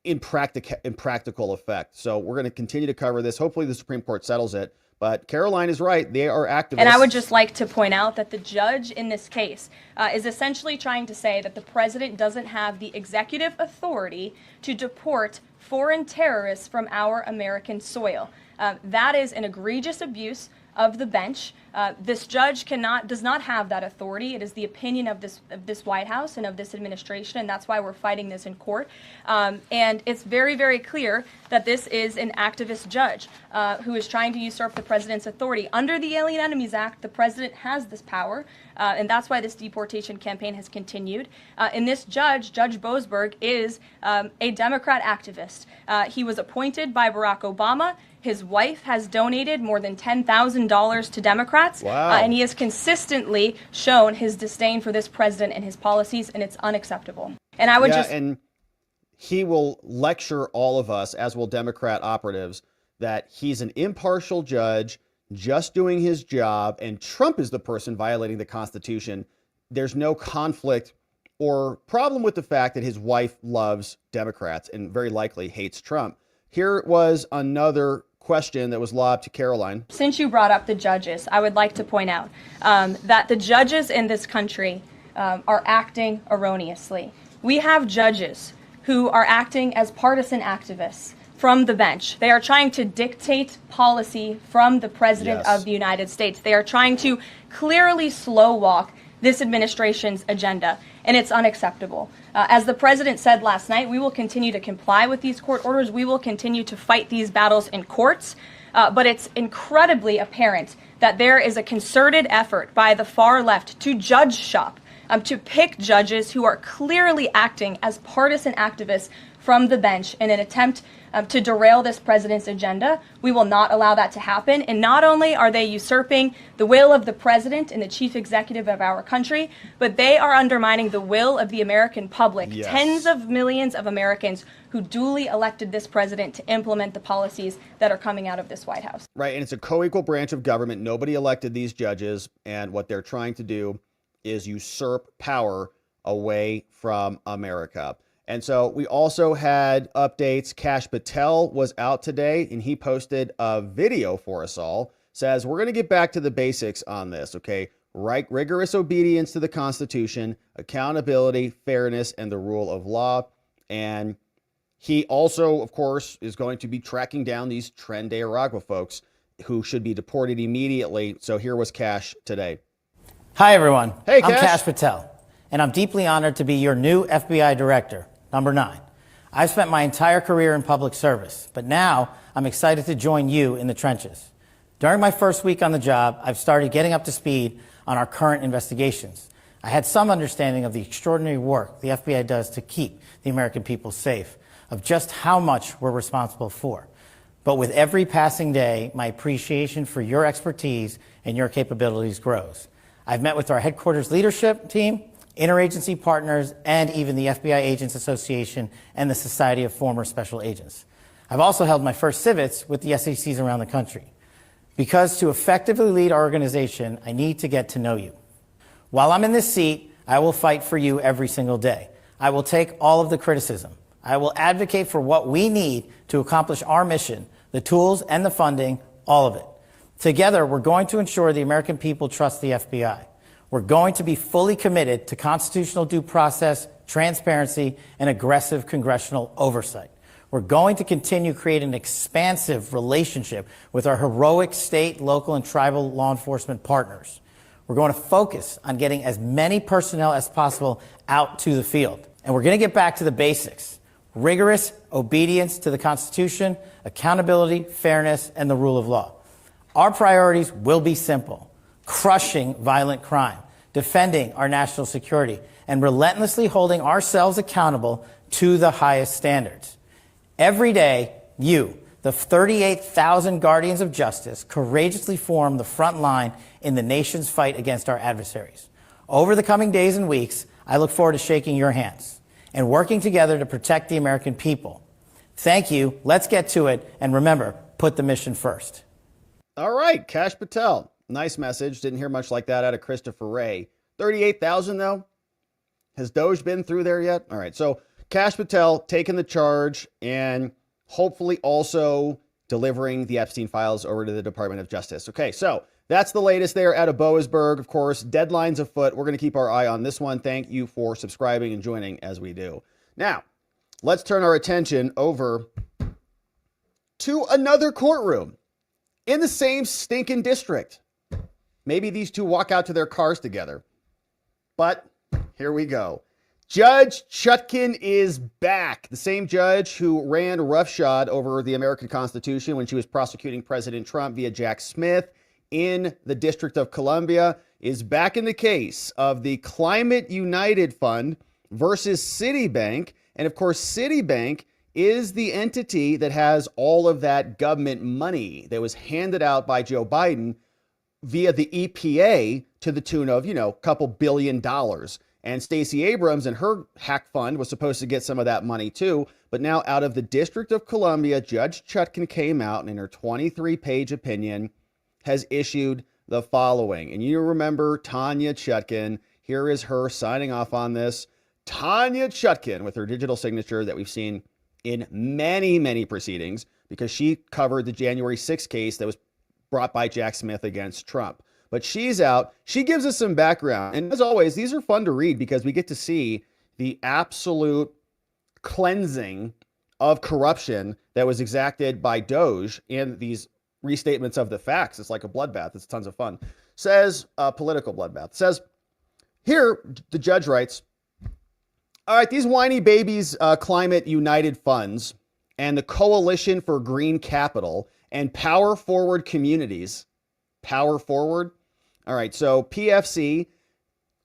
in practical effect. So we're going to continue to cover this. Hopefully the Supreme Court settles it. But Caroline is right. They are activists. And I would just like to point out that the judge in this case is essentially trying to say that the president doesn't have the executive authority to deport foreign terrorists from our American soil. That is an egregious abuse of the bench. This judge does not have that authority. It is the opinion of this White House and of this administration, and that's why we're fighting this in court. And it's very, very clear that this is an activist judge who is trying to usurp the president's authority. Under the Alien Enemies Act, the president has this power, and that's why this deportation campaign has continued. And this judge, Judge Boasberg, is a Democrat activist. He was appointed by Barack Obama. His wife has donated more than $10,000 to Democrats, wow. And he has consistently shown his disdain for this president and his policies, and it's unacceptable. And I would and he will lecture all of us, as will Democrat operatives, that he's an impartial judge just doing his job, and Trump is the person violating the Constitution. There's no conflict or problem with the fact that his wife loves Democrats and very likely hates Trump. Here was another question that was lobbed to Caroline. Since you brought up the judges, I would like to point out that the judges in this country are acting erroneously. We have judges who are acting as partisan activists from the bench. They are trying to dictate policy from the President of the United States. They are trying to clearly slow walk this administration's agenda, and it's unacceptable. As the president said last night, we will continue to comply with these court orders. We will continue to fight these battles in courts, but it's incredibly apparent that there is a concerted effort by the far left to judge shop, to pick judges who are clearly acting as partisan activists from the bench in an attempt to derail this president's agenda. We will not allow that to happen. And not only are they usurping the will of the president and the chief executive of our country, but they are undermining the will of the American public, tens of millions of Americans who duly elected this president to implement the policies that are coming out of this White House. Right, and it's a co-equal branch of government. Nobody elected these judges, and what they're trying to do is usurp power away from America. And so we also had updates. Kash Patel was out today, and he posted a video for us all. Says, we're going to get back to the basics on this, okay? Right, rigorous obedience to the Constitution, accountability, fairness, and the rule of law. And he also, of course, is going to be tracking down these Tren de Aragua folks who should be deported immediately. So here was Kash today. Hi, everyone. Hey, I'm Kash. Kash Patel, and I'm deeply honored to be your new FBI director, number 9. I've spent my entire career in public service, but now I'm excited to join you in the trenches. During my first week on the job, I've started getting up to speed on our current investigations. I had some understanding of the extraordinary work the FBI does to keep the American people safe, of just how much we're responsible for. But with every passing day, my appreciation for your expertise and your capabilities grows. I've met with our headquarters leadership team, interagency partners, and even the FBI Agents Association and the Society of Former Special Agents. I've also held my first civets with the SACs around the country. Because to effectively lead our organization, I need to get to know you. While I'm in this seat, I will fight for you every single day. I will take all of the criticism. I will advocate for what we need to accomplish our mission, the tools and the funding, all of it. Together, we're going to ensure the American people trust the FBI. We're going to be fully committed to constitutional due process, transparency, and aggressive congressional oversight. We're going to continue creating an expansive relationship with our heroic state, local, and tribal law enforcement partners. We're going to focus on getting as many personnel as possible out to the field. And we're going to get back to the basics: rigorous obedience to the Constitution, accountability, fairness, and the rule of law. Our priorities will be simple: crushing violent crime, defending our national security, and relentlessly holding ourselves accountable to the highest standards. Every day, you, the 38,000 guardians of justice, courageously form the front line in the nation's fight against our adversaries. Over the coming days and weeks, I look forward to shaking your hands and working together to protect the American people. Thank you. Let's get to it. And remember, put the mission first. All right, Kash Patel. Nice message. Didn't hear much like that out of Christopher Wray. 38,000 though? Has DOGE been through there yet? All right, so Kash Patel taking the charge and hopefully also delivering the Epstein files over to the Department of Justice. Okay, so that's the latest there out of Boasberg. Of course, deadlines afoot. We're going to keep our eye on this one. Thank you for subscribing and joining as we do. Now, let's turn our attention over to another courtroom in the same stinking district. Maybe these two walk out to their cars together. But here we go. Judge Chutkin is back. The same judge who ran roughshod over the American Constitution when she was prosecuting President Trump via Jack Smith in the District of Columbia is back in the case of the Climate United Fund versus Citibank. And of course, Citibank is the entity that has all of that government money that was handed out by Joe Biden via the EPA to the tune of, a couple $1 billion. And Stacey Abrams and her hack fund was supposed to get some of that money too. But now out of the District of Columbia, Judge Chutkin came out and in her 23-page opinion has issued the following. And you remember Tanya Chutkin. Here is her signing off on this. Tanya Chutkin with her digital signature that we've seen in many, many proceedings because she covered the January 6th case that was brought by Jack Smith against Trump. But she's out. She gives us some background. And as always, these are fun to read because we get to see the absolute cleansing of corruption that was exacted by DOGE in these restatements of the facts. It's like a bloodbath. It's tons of fun. Says, political bloodbath. Says, here, the judge writes, all right, these whiny babies, Climate United Funds and the Coalition for Green Capital and Power Forward Communities. Power Forward? All right, so PFC,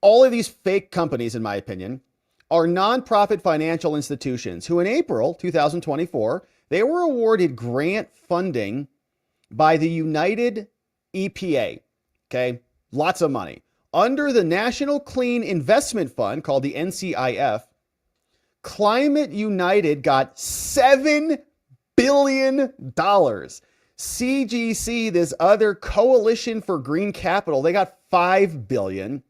all of these fake companies, in my opinion, are nonprofit financial institutions who in April 2024, they were awarded grant funding by the United EPA, okay? Lots of money. Under the National Clean Investment Fund, called the NCIF, Climate United got $7 billion. CGC, this other Coalition for Green Capital, they got $5 billion,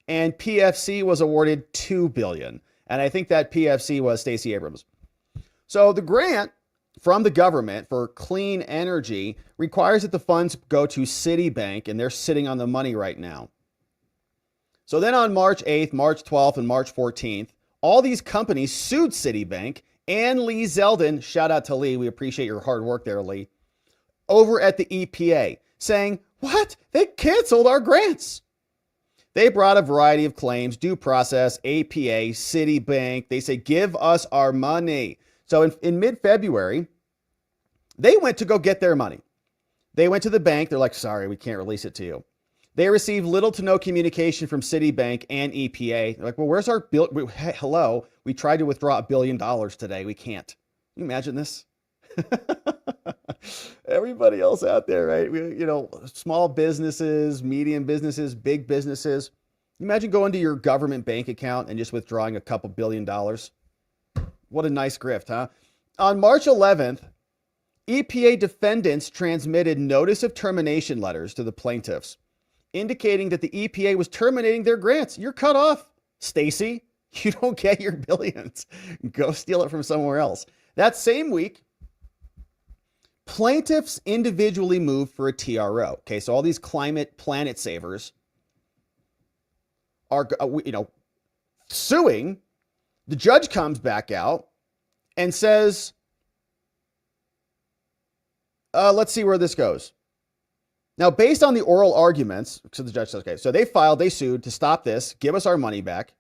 and PFC was awarded $2 billion. And I think that PFC was Stacey Abrams. So the grant from the government for clean energy requires that the funds go to Citibank, and they're sitting on the money right now. So then on March 8th, March 12th, and March 14th, all these companies sued Citibank and Lee Zeldin. Shout out to Lee. We appreciate your hard work there, Lee. Over at the EPA, saying, what? They canceled our grants. They brought a variety of claims, due process, APA, Citibank. They say, give us our money. So in mid-February, they went to go get their money. They went to the bank. They're like, sorry, we can't release it to you. They received little to no communication from Citibank and EPA. They're like, well, where's our bill? Hello, we tried to withdraw $1 billion today. We can't. Can you imagine this? Everybody else out there, right? Small businesses, medium businesses, big businesses. Imagine going to your government bank account and just withdrawing a couple $1 billion. What a nice grift, huh? On March 11th, EPA defendants transmitted notice of termination letters to the plaintiffs, indicating that the EPA was terminating their grants. You're cut off, Stacey. You don't get your billions. Go steal it from somewhere else. That same week, plaintiffs individually moved for a TRO. Okay, so all these climate planet savers are, suing. The judge comes back out and says, let's see where this goes. Now, based on the oral arguments, so the judge says, okay, so they sued to stop this, give us our money back.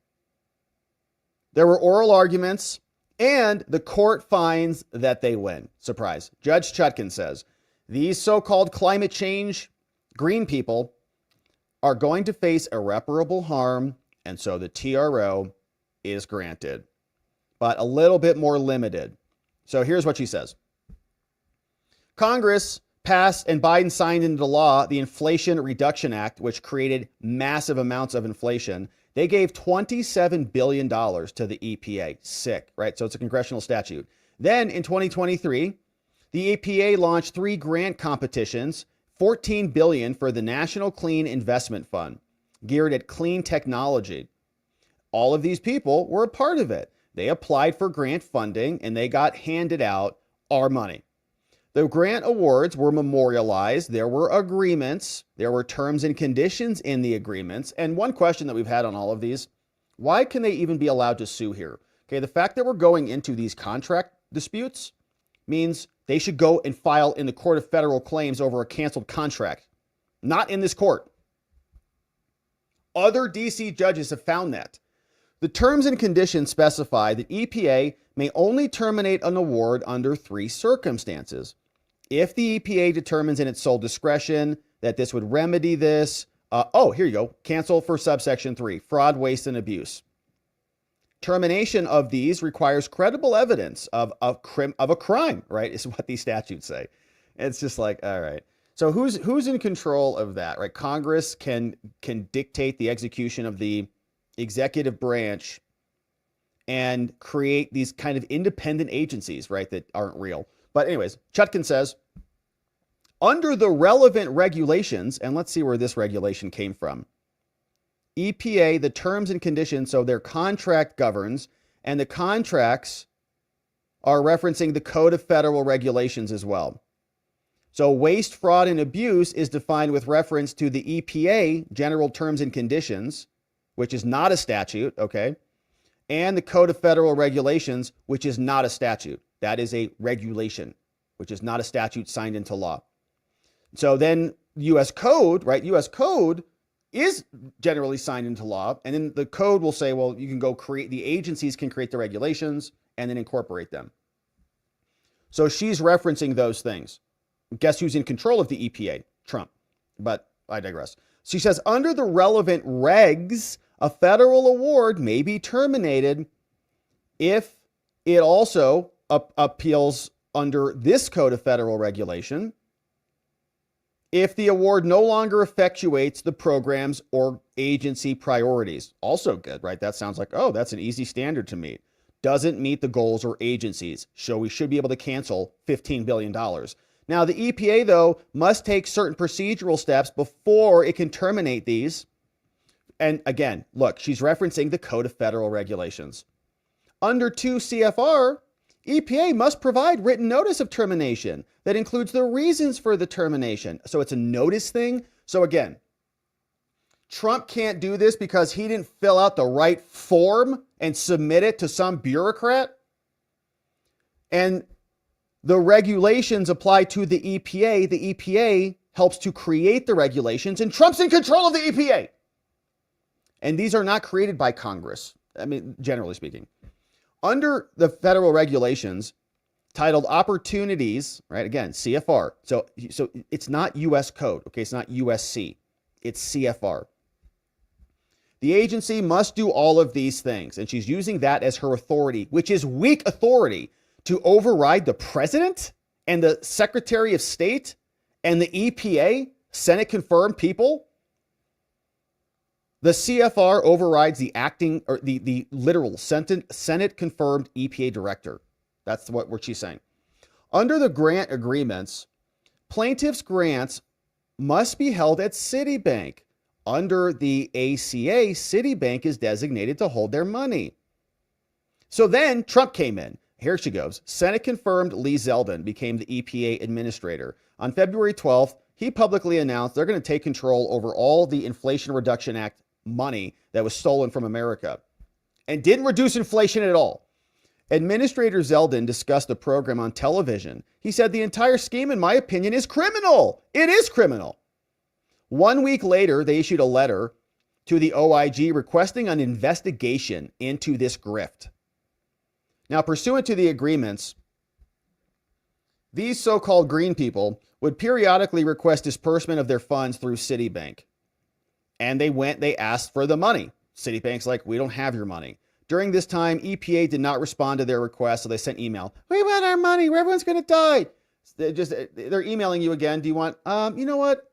There were oral arguments, and the court finds that they win. Surprise. Judge Chutkin says, these so-called climate change green people are going to face irreparable harm, and so the TRO is granted, but a little bit more limited. So here's what she says. Congress passed and Biden signed into law the Inflation Reduction Act, which created massive amounts of inflation. They gave $27 billion to the EPA. Sick, right? So it's a congressional statute. Then in 2023, the EPA launched 3 grant competitions, $14 billion for the National Clean Investment Fund, geared at clean technology. All of these people were a part of it. They applied for grant funding and they got handed out our money. The grant awards were memorialized. There were agreements. There were terms and conditions in the agreements. And one question that we've had on all of these, why can they even be allowed to sue here? Okay, the fact that we're going into these contract disputes means They should go and file in the Court of Federal Claims over a canceled contract, not in this court. Other DC judges have found that. The terms and conditions specify that EPA may only terminate an award under 3 circumstances. If the EPA determines in its sole discretion that this would remedy this, here you go, cancel for subsection 3, fraud, waste, and abuse. Termination of these requires credible evidence of a crime, right, is what these statutes say. It's just like, all right. So who's in control of that, right? Congress can dictate the execution of the executive branch and create these kind of independent agencies, right, that aren't real. But anyways, Chutkin says, under the relevant regulations, and let's see where this regulation came from. EPA, the terms and conditions, so their contract governs, and the contracts are referencing the Code of Federal Regulations as well. So waste, fraud, and abuse is defined with reference to the EPA general terms and conditions, which is not a statute, okay? And the Code of Federal Regulations, which is not a statute. That is a regulation, which is not a statute signed into law. So then U.S. Code, right? U.S. Code is generally signed into law. And then the code will say, well, you can go create, the agencies can create the regulations and then incorporate them. So she's referencing those things. Guess who's in control of the EPA? Trump. But I digress. She says, under the relevant regs, a federal award may be terminated if it also appeals under this Code of Federal Regulation, if the award no longer effectuates the program's or agency priorities. Also good, right? That sounds like, oh, that's an easy standard to meet. Doesn't meet the goals or agencies. So we should be able to cancel $15 billion. Now, the EPA, though, must take certain procedural steps before it can terminate these. And again, look, she's referencing the Code of Federal Regulations. Under 2 CFR, EPA must provide written notice of termination that includes the reasons for the termination. So it's a notice thing. So again, Trump can't do this because he didn't fill out the right form and submit it to some bureaucrat. And the regulations apply to the EPA. The EPA helps to create the regulations, and Trump's in control of the EPA. And these are not created by Congress. I mean, generally speaking. Under the federal regulations titled Opportunities, right? Again, CFR. So it's not U.S. code, okay? It's not USC. It's CFR. The agency must do all of these things, and she's using that as her authority, which is weak authority, to override the president and the Secretary of State and the EPA, Senate-confirmed people. The CFR overrides the acting or the literal Senate-confirmed EPA director. That's what she's saying. Under the grant agreements, plaintiffs' grants must be held at Citibank. Under the ACA, Citibank is designated to hold their money. So then Trump came in. Here she goes. Senate-confirmed Lee Zeldin became the EPA administrator. On February 12th, he publicly announced they're going to take control over all the Inflation Reduction Act money that was stolen from America and didn't reduce inflation at all. Administrator Zeldin discussed the program on television. He said the entire scheme, in my opinion, is criminal. It is criminal. 1 week later, they issued a letter to the OIG requesting an investigation into this grift. Now, pursuant to the agreements, these so-called green people would periodically request disbursement of their funds through Citibank. And they asked for the money. Citibank's like, we don't have your money. During this time, EPA did not respond to their request, so they sent email. We want our money. Everyone's going to die. They're emailing you again. Do you want, you know what?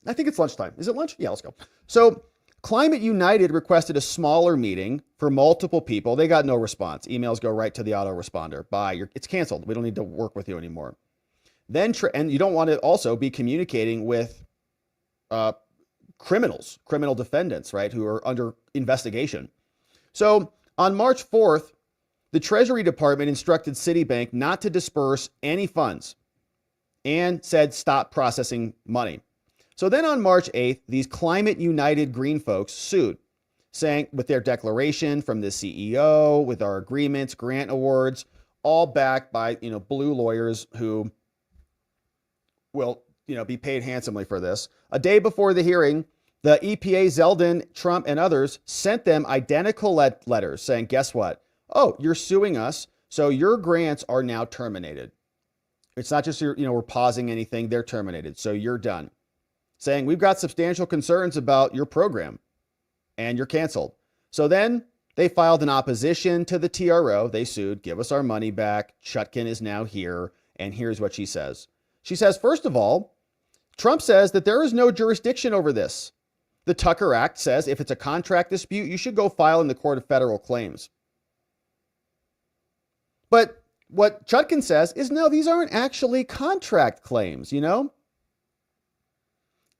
I think it's lunchtime. Is it lunch? Yeah, let's go. So Climate United requested a smaller meeting for multiple people. They got no response. Emails go right to the autoresponder. Bye. It's canceled. We don't need to work with you anymore. Then, and you don't want to also be communicating with criminal defendants, right, who are under investigation. So on March 4th, the Treasury Department instructed Citibank not to disperse any funds and said stop processing money. So then on March 8th, these Climate United green folks sued, saying with their declaration from the CEO, with our agreements, grant awards, all backed by, blue lawyers who will, be paid handsomely for this. A day before the hearing, the EPA, Zeldin, Trump, and others sent them identical letters saying, guess what? Oh, you're suing us, so your grants are now terminated. It's not just, we're pausing anything, they're terminated, so you're done. Saying, we've got substantial concerns about your program, and you're canceled. So then they filed an opposition to the TRO. They sued, give us our money back. Chutkin is now here, and here's what she says. She says, first of all, Trump says that there is no jurisdiction over this. The Tucker Act says if it's a contract dispute, you should go file in the Court of Federal Claims. But what Chutkin says is, no, these aren't actually contract claims,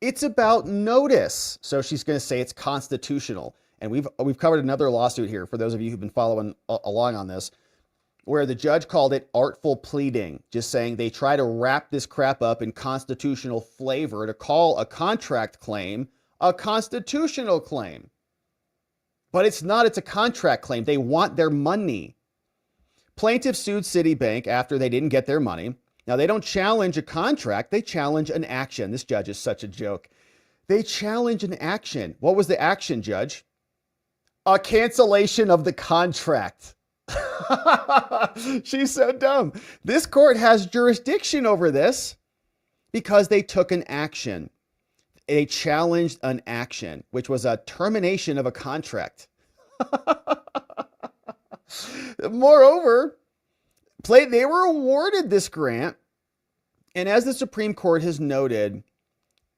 It's about notice. So she's going to say it's constitutional. And we've covered another lawsuit here, for those of you who've been following along on this, where the judge called it artful pleading, just saying they try to wrap this crap up in constitutional flavor to call a contract claim a constitutional claim. But it's not, it's a contract claim. They want their money. Plaintiffs sued Citibank after they didn't get their money. Now, they don't challenge a contract, they challenge an action. This judge is such a joke. They challenge an action. What was the action, Judge? A cancellation of the contract. She's so dumb. This court has jurisdiction over this because they took an action. They challenged an action, which was a termination of a contract. Moreover, they were awarded this grant, and as the Supreme Court has noted,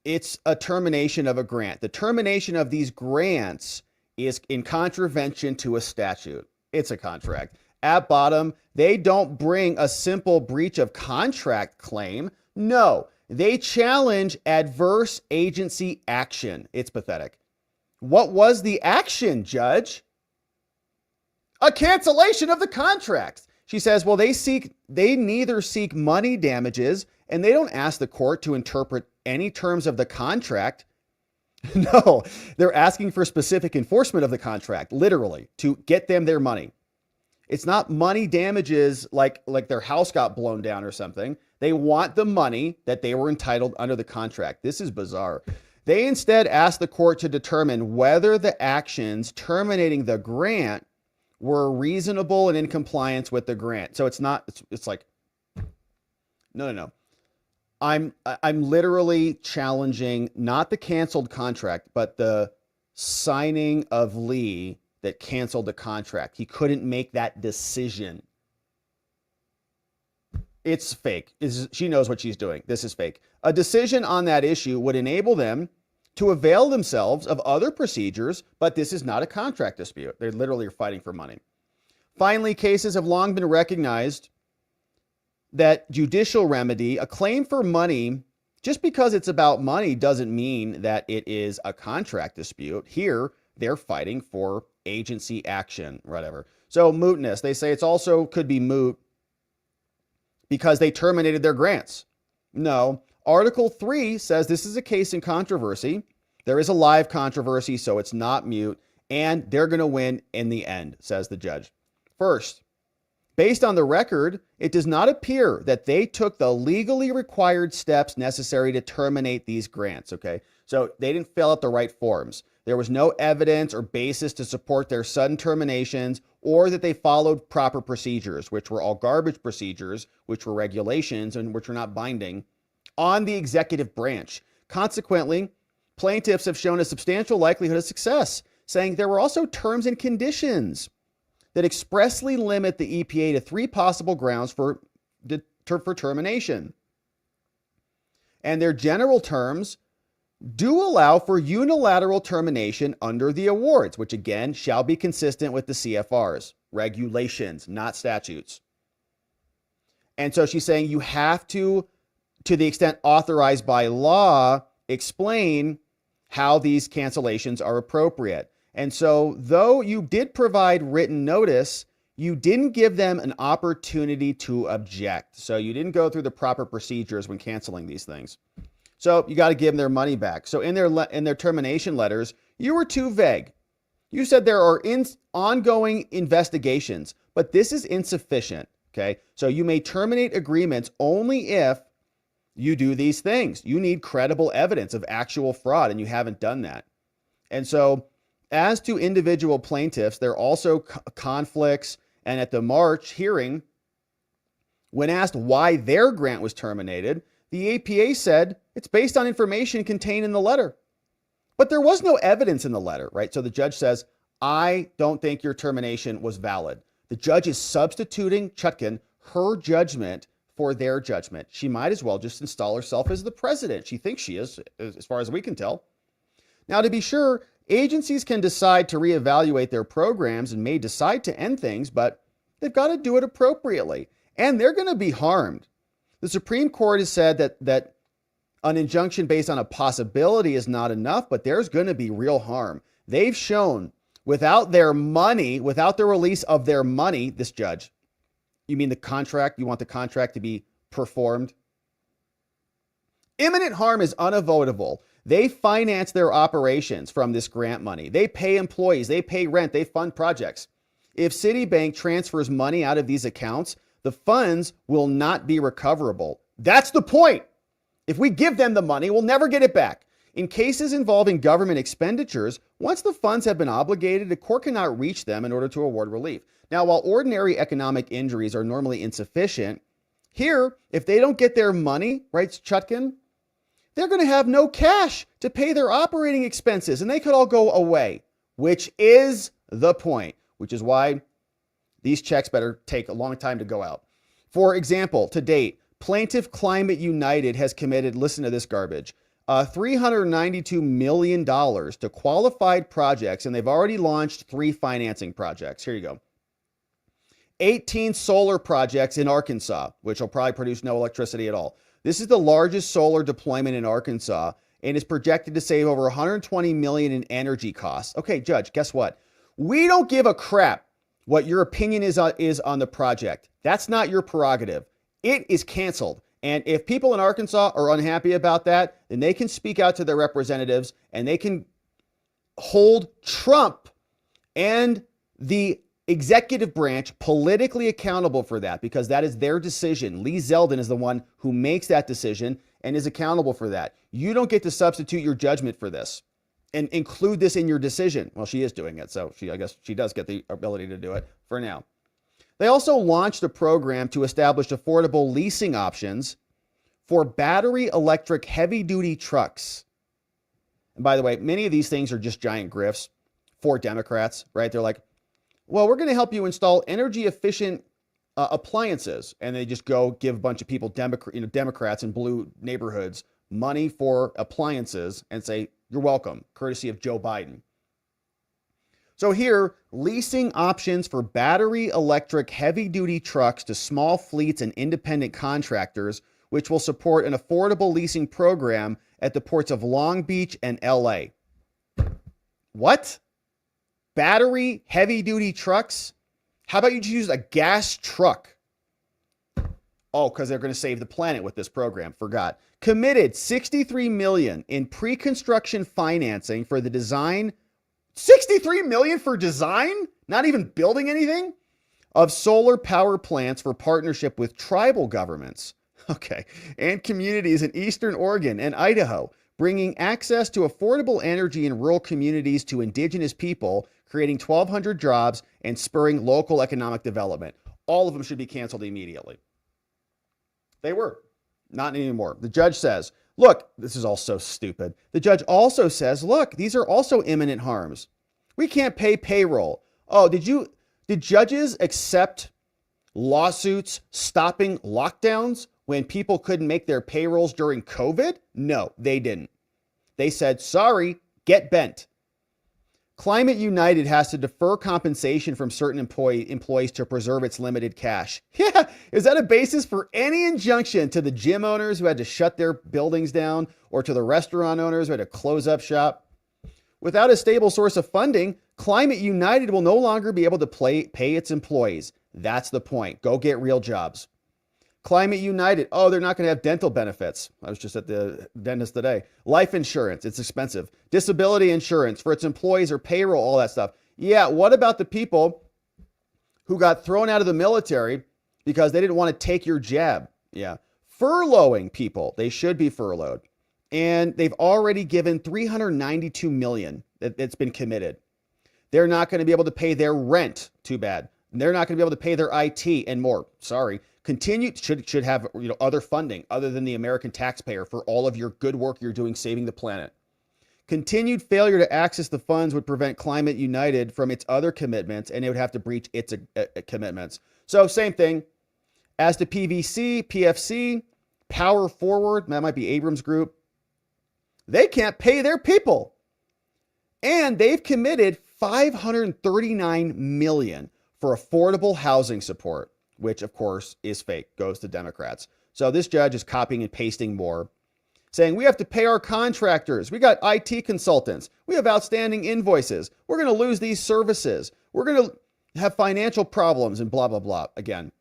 it's a termination of a grant. The termination of these grants is in contravention to a statute. It's a contract. At bottom, they don't bring a simple breach of contract claim. No, they challenge adverse agency action. It's pathetic. What was the action, Judge? A cancellation of the contracts. She says, well, they neither seek money damages and they don't ask the court to interpret any terms of the contract. No, they're asking for specific enforcement of the contract, literally, to get them their money. It's not money damages like their house got blown down or something. They want the money that they were entitled under the contract. This is bizarre. They instead ask the court to determine whether the actions terminating the grant were reasonable and in compliance with the grant. So it's like, no. I'm literally challenging not the canceled contract, but the signing of Lee that canceled the contract. He couldn't make that decision. It's fake. She knows what she's doing. This is fake. A decision on that issue would enable them to avail themselves of other procedures, but this is not a contract dispute. They literally are fighting for money. Finally, cases have long been recognized that judicial remedy, a claim for money, just because it's about money doesn't mean that it is a contract dispute. Here, they're fighting for agency action, whatever. So mootness, they say it's also could be moot because they terminated their grants. No, Article 3 says this is a case in controversy. There is a live controversy, so it's not moot, and they're going to win in the end, says the judge. First, based on the record, it does not appear that they took the legally required steps necessary to terminate these grants, okay? So they didn't fill out the right forms. There was no evidence or basis to support their sudden terminations or that they followed proper procedures, which were all garbage procedures, which were regulations and which were not binding on the executive branch. Consequently, plaintiffs have shown a substantial likelihood of success, saying there were also terms and conditions that expressly limit the EPA to 3 possible grounds for termination. And their general terms do allow for unilateral termination under the awards, which again shall be consistent with the CFRs, regulations, not statutes. And so she's saying you have to the extent authorized by law, explain how these cancellations are appropriate. And so though you did provide written notice, you didn't give them an opportunity to object. So you didn't go through the proper procedures when canceling these things. So you got to give them their money back. So in their termination letters, you were too vague. You said there are ongoing investigations, but this is insufficient. Okay. So you may terminate agreements only if you do these things. You need credible evidence of actual fraud, and you haven't done that. And so as to individual plaintiffs, there are also conflicts. And at the March hearing, when asked why their grant was terminated, the APA said it's based on information contained in the letter. But there was no evidence in the letter, right? So the judge says, I don't think your termination was valid. The judge is substituting Chutkin, her judgment, for their judgment. She might as well just install herself as the president. She thinks she is, as far as we can tell. Now, to be sure, agencies can decide to reevaluate their programs and may decide to end things, but they've got to do it appropriately. And they're going to be harmed. The Supreme Court has said that an injunction based on a possibility is not enough, but there's going to be real harm. They've shown without their money, without the release of their money, this judge, you mean the contract? You want the contract to be performed? Imminent harm is unavoidable. They finance their operations from this grant money. They pay employees, they pay rent, they fund projects. If Citibank transfers money out of these accounts, the funds will not be recoverable. That's the point. If we give them the money, we'll never get it back. In cases involving government expenditures, once the funds have been obligated, the court cannot reach them in order to award relief. Now, while ordinary economic injuries are normally insufficient, here, if they don't get their money, writes Chutkin, they're going to have no cash to pay their operating expenses, and they could all go away, which is the point, which is why these checks better take a long time to go out. For example, to date, Plaintiff Climate United has committed, listen to this garbage, $392 million to qualified projects, and they've already launched 3 financing projects. Here you go. 18 solar projects in Arkansas, which will probably produce no electricity at all. This is the largest solar deployment in Arkansas and is projected to save over $120 million in energy costs. Okay, Judge, guess what? We don't give a crap what your opinion is on the project. That's not your prerogative. It is canceled. And if people in Arkansas are unhappy about that, then they can speak out to their representatives and they can hold Trump and the executive branch politically accountable for that, because that is their decision. Lee Zeldin is the one who makes that decision and is accountable for that. You don't get to substitute your judgment for this and include this in your decision. Well, she is doing it, so I guess she does get the ability to do it for now. They also launched a program to establish affordable leasing options for battery electric heavy-duty trucks. And by the way, many of these things are just giant grifts for Democrats, right? They're like, well, we're going to help you install energy-efficient appliances. And they just go give a bunch of people, Democrats in blue neighborhoods, money for appliances and say, you're welcome, courtesy of Joe Biden. So here, leasing options for battery electric heavy-duty trucks to small fleets and independent contractors, which will support an affordable leasing program at the ports of Long Beach and LA. What? Battery heavy-duty trucks? How about you just use a gas truck? Oh, because they're going to save the planet with this program. Forgot. Committed $63 million in pre-construction financing for the design. $63 million for design? Not even building anything? Of solar power plants for partnership with tribal governments. Okay. And communities in Eastern Oregon and Idaho, bringing access to affordable energy in rural communities to indigenous people, creating 1,200 jobs and spurring local economic development. All of them should be canceled immediately. They were. Not anymore. The judge says, look, this is all so stupid. The judge also says, look, these are also imminent harms. We can't pay payroll. Oh, did judges accept lawsuits stopping lockdowns when people couldn't make their payrolls during COVID? No, they didn't. They said, sorry, get bent. Climate United has to defer compensation from certain employees to preserve its limited cash. Yeah, is that a basis for any injunction to the gym owners who had to shut their buildings down or to the restaurant owners who had to close up shop? Without a stable source of funding, Climate United will no longer be able to pay its employees. That's the point. Go get real jobs. Climate United, oh, they're not going to have dental benefits. I was just at the dentist today. Life insurance, it's expensive. Disability insurance for its employees or payroll, all that stuff. Yeah, what about the people who got thrown out of the military because they didn't want to take your jab. Yeah. Furloughing people. They should be furloughed. And they've already given $392 million that's been committed. They're not going to be able to pay their rent. Too bad. They're not going to be able to pay their IT and more. Sorry. Should have other funding other than the American taxpayer for all of your good work you're doing saving the planet. Continued failure to access the funds would prevent Climate United from its other commitments, and it would have to breach its commitments. So same thing. As to PFC, Power Forward, that might be Abrams Group, they can't pay their people. And they've committed $539 million for affordable housing support, which of course is fake, goes to Democrats. So this judge is copying and pasting more, saying we have to pay our contractors. We got IT consultants. We have outstanding invoices. We're going to lose these services. We're going to have financial problems and blah, blah, blah. Again,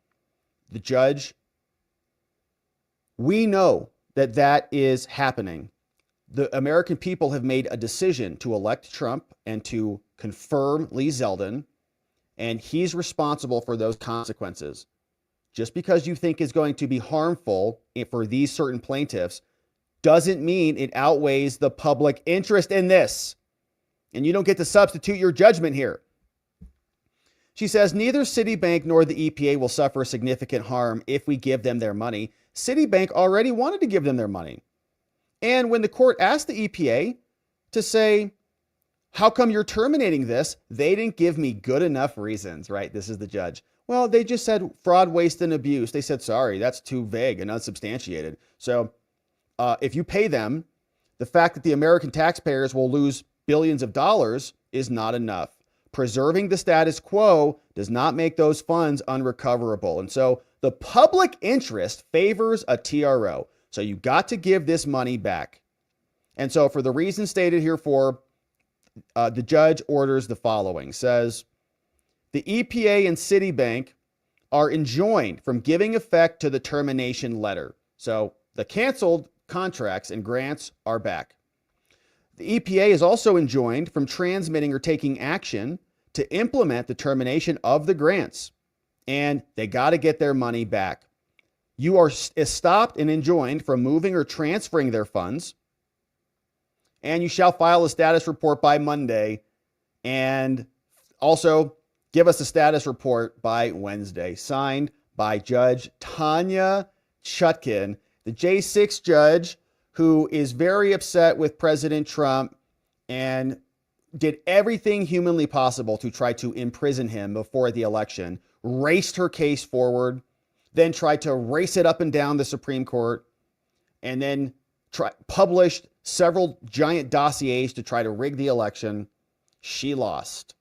the judge, we know that that is happening. The American people have made a decision to elect Trump and to confirm Lee Zeldin, and he's responsible for those consequences. Just because you think is going to be harmful for these certain plaintiffs doesn't mean it outweighs the public interest in this. And you don't get to substitute your judgment here. She says neither Citibank nor the EPA will suffer significant harm if we give them their money. Citibank already wanted to give them their money. And when the court asked the EPA to say, how come you're terminating this? They didn't give me good enough reasons, right? This is the judge. Well, they just said fraud, waste, and abuse. They said, sorry, that's too vague and unsubstantiated. So if you pay them, the fact that the American taxpayers will lose billions of dollars is not enough. Preserving the status quo does not make those funds unrecoverable. And so the public interest favors a TRO. So you got to give this money back. And so for the reasons stated herefore, the judge orders the following, says the EPA and Citibank are enjoined from giving effect to the termination letter. So the canceled contracts and grants are back. The EPA is also enjoined from transmitting or taking action to implement the termination of the grants, and they got to get their money back. You are stopped and enjoined from moving or transferring their funds, and you shall file a status report by Monday, and also give us a status report by Wednesday. Signed by Judge Tanya Chutkin, the J6 judge who is very upset with President Trump and did everything humanly possible to try to imprison him before the election, raced her case forward, then tried to race it up and down the Supreme Court, and then published several giant dossiers to try to rig the election. She lost.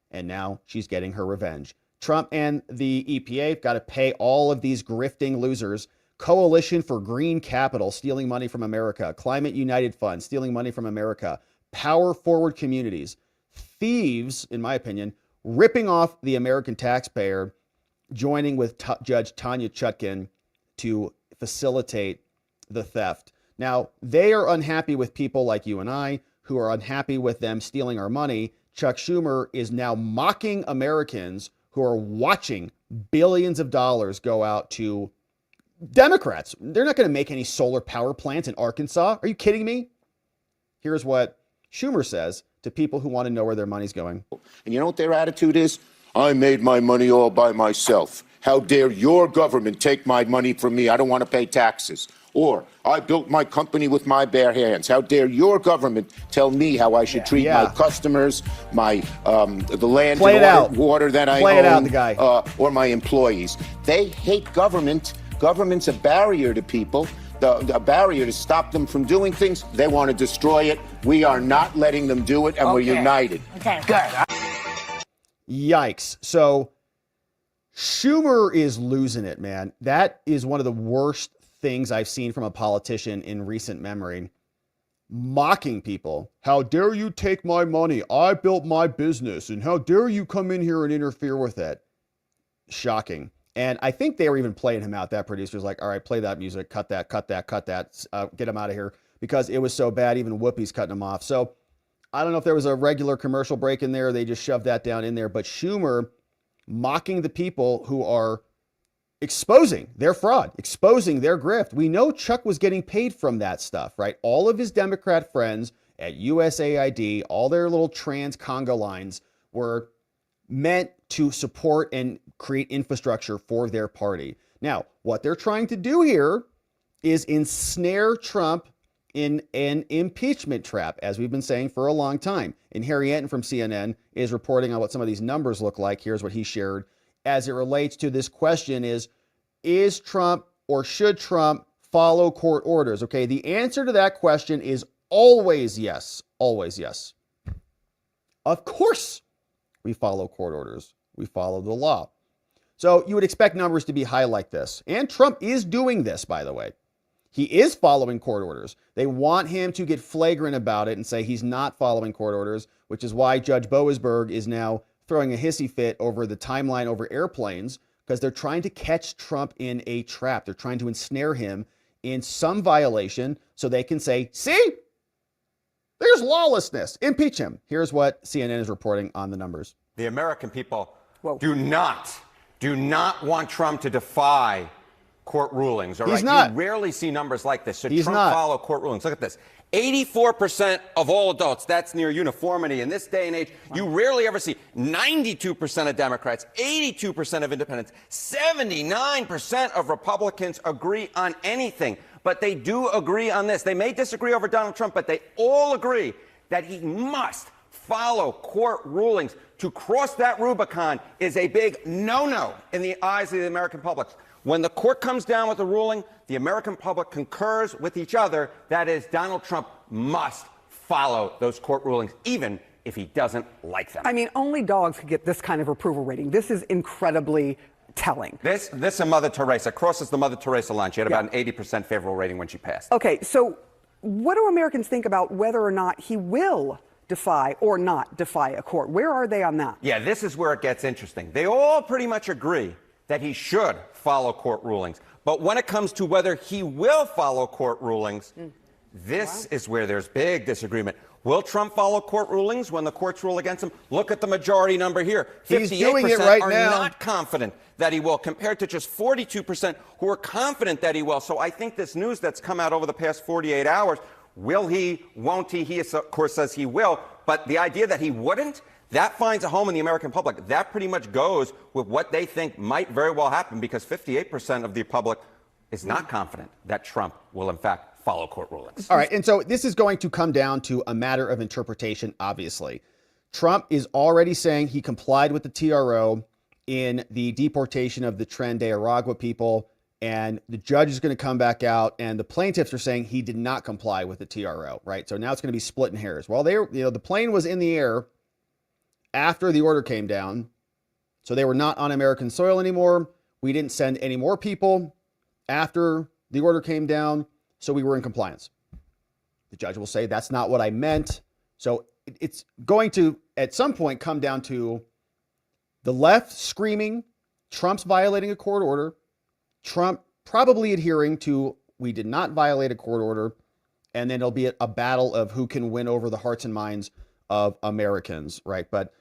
And now she's getting her revenge. Trump and the EPA have got to pay all of these grifting losers. Coalition for Green Capital, stealing money from America. Climate United Fund, stealing money from America. Power Forward Communities. Thieves, in my opinion, ripping off the American taxpayer, joining with Judge Tanya Chutkin to facilitate the theft. Now, they are unhappy with people like you and I who are unhappy with them stealing our money. Chuck Schumer is now mocking Americans who are watching billions of dollars go out to Democrats. They're not going to make any solar power plants in Arkansas. Are you kidding me? Here's what Schumer says to people who want to know where their money's going. And you know what their attitude is? I made my money all by myself. How dare your government take my money from me? I don't want to pay taxes. Or I built my company with my bare hands. How dare your government tell me how I should treat my customers, my the land and water that I own, or my employees. They hate government. Government's a barrier to people, a barrier to stop them from doing things. They want to destroy it. We are not letting them do it, and we're united. Okay, good. Yikes. So Schumer is losing it, man. That is one of the worst things I've seen from a politician in recent memory. Mocking people. How dare you take my money? I built my business, and how dare you come in here and interfere with it? Shocking. And I think they were even playing him out. That producer's like, all right, play that music, cut that, get him out of here, because it was so bad, even Whoopi's cutting him off. So I don't know if there was a regular commercial break in there. They just shoved that down in there. But Schumer mocking the people who are exposing their fraud, exposing their grift. We know Chuck was getting paid from that stuff, right? All of his Democrat friends at USAID, all their little trans Congo lines were meant to support and create infrastructure for their party. Now, what they're trying to do here is ensnare Trump in an impeachment trap, as we've been saying for a long time. And Harry Enton from CNN is reporting on what some of these numbers look like. Here's what he shared as it relates to this question is Trump or should Trump follow court orders? Okay, the answer to that question is always yes. Always yes. Of course, we follow court orders. We follow the law. So you would expect numbers to be high like this. And Trump is doing this, by the way. He is following court orders. They want him to get flagrant about it and say he's not following court orders, which is why Judge Boasberg is now throwing a hissy fit over the timeline over airplanes, because they're trying to catch Trump in a trap. They're trying to ensnare him in some violation so they can say, see, there's lawlessness. Impeach him. Here's what CNN is reporting on the numbers. The American people do not want Trump to defy court rulings. All right? Not. You rarely see numbers like this. Should He's Trump not. follow court rulings? Look at this. 84% of all adults, that's near uniformity in this day and age. Wow. You rarely ever see 92% of Democrats, 82% of independents, 79% of Republicans agree on anything. But they do agree on this. They may disagree over Donald Trump, but they all agree that he must follow court rulings. To cross that Rubicon is a big no-no in the eyes of the American public. When the court comes down with a ruling, the American public concurs with each other. That is, Donald Trump must follow those court rulings, even if he doesn't like them. I mean, only dogs could get this kind of approval rating. This is incredibly telling. This and Mother Teresa crosses the Mother Teresa line. She had about an 80% favorable rating when she passed. Okay, so what do Americans think about whether or not he will defy or not defy a court? Where are they on that? Yeah, this is where it gets interesting. They all pretty much agree that he should follow court rulings. But when it comes to whether he will follow court rulings, this is where there's big disagreement. Will Trump follow court rulings when the courts rule against him? Look at the majority number here. 58% are not confident that he will, compared to just 42% who are confident that he will. So I think this news that's come out over the past 48 hours, will he, won't he? He, of course, says he will. But the idea that he wouldn't, that finds a home in the American public. That pretty much goes with what they think might very well happen, because 58% of the public is not confident that Trump will, in fact, follow court rulings. All right. And so this is going to come down to a matter of interpretation, obviously. Trump is already saying he complied with the TRO in the deportation of the Tren de Aragua people. And the judge is going to come back out, and the plaintiffs are saying he did not comply with the TRO, right? So now it's going to be splitting hairs. Well, the plane was in the air after the order came down, so they were not on American soil anymore. We didn't send any more people after the order came down, so we were in compliance. The judge will say, that's not what I meant. So it's going to, at some point, come down to the left screaming, Trump's violating a court order, Trump probably adhering to, we did not violate a court order, and then it'll be a battle of who can win over the hearts and minds of Americans, right? But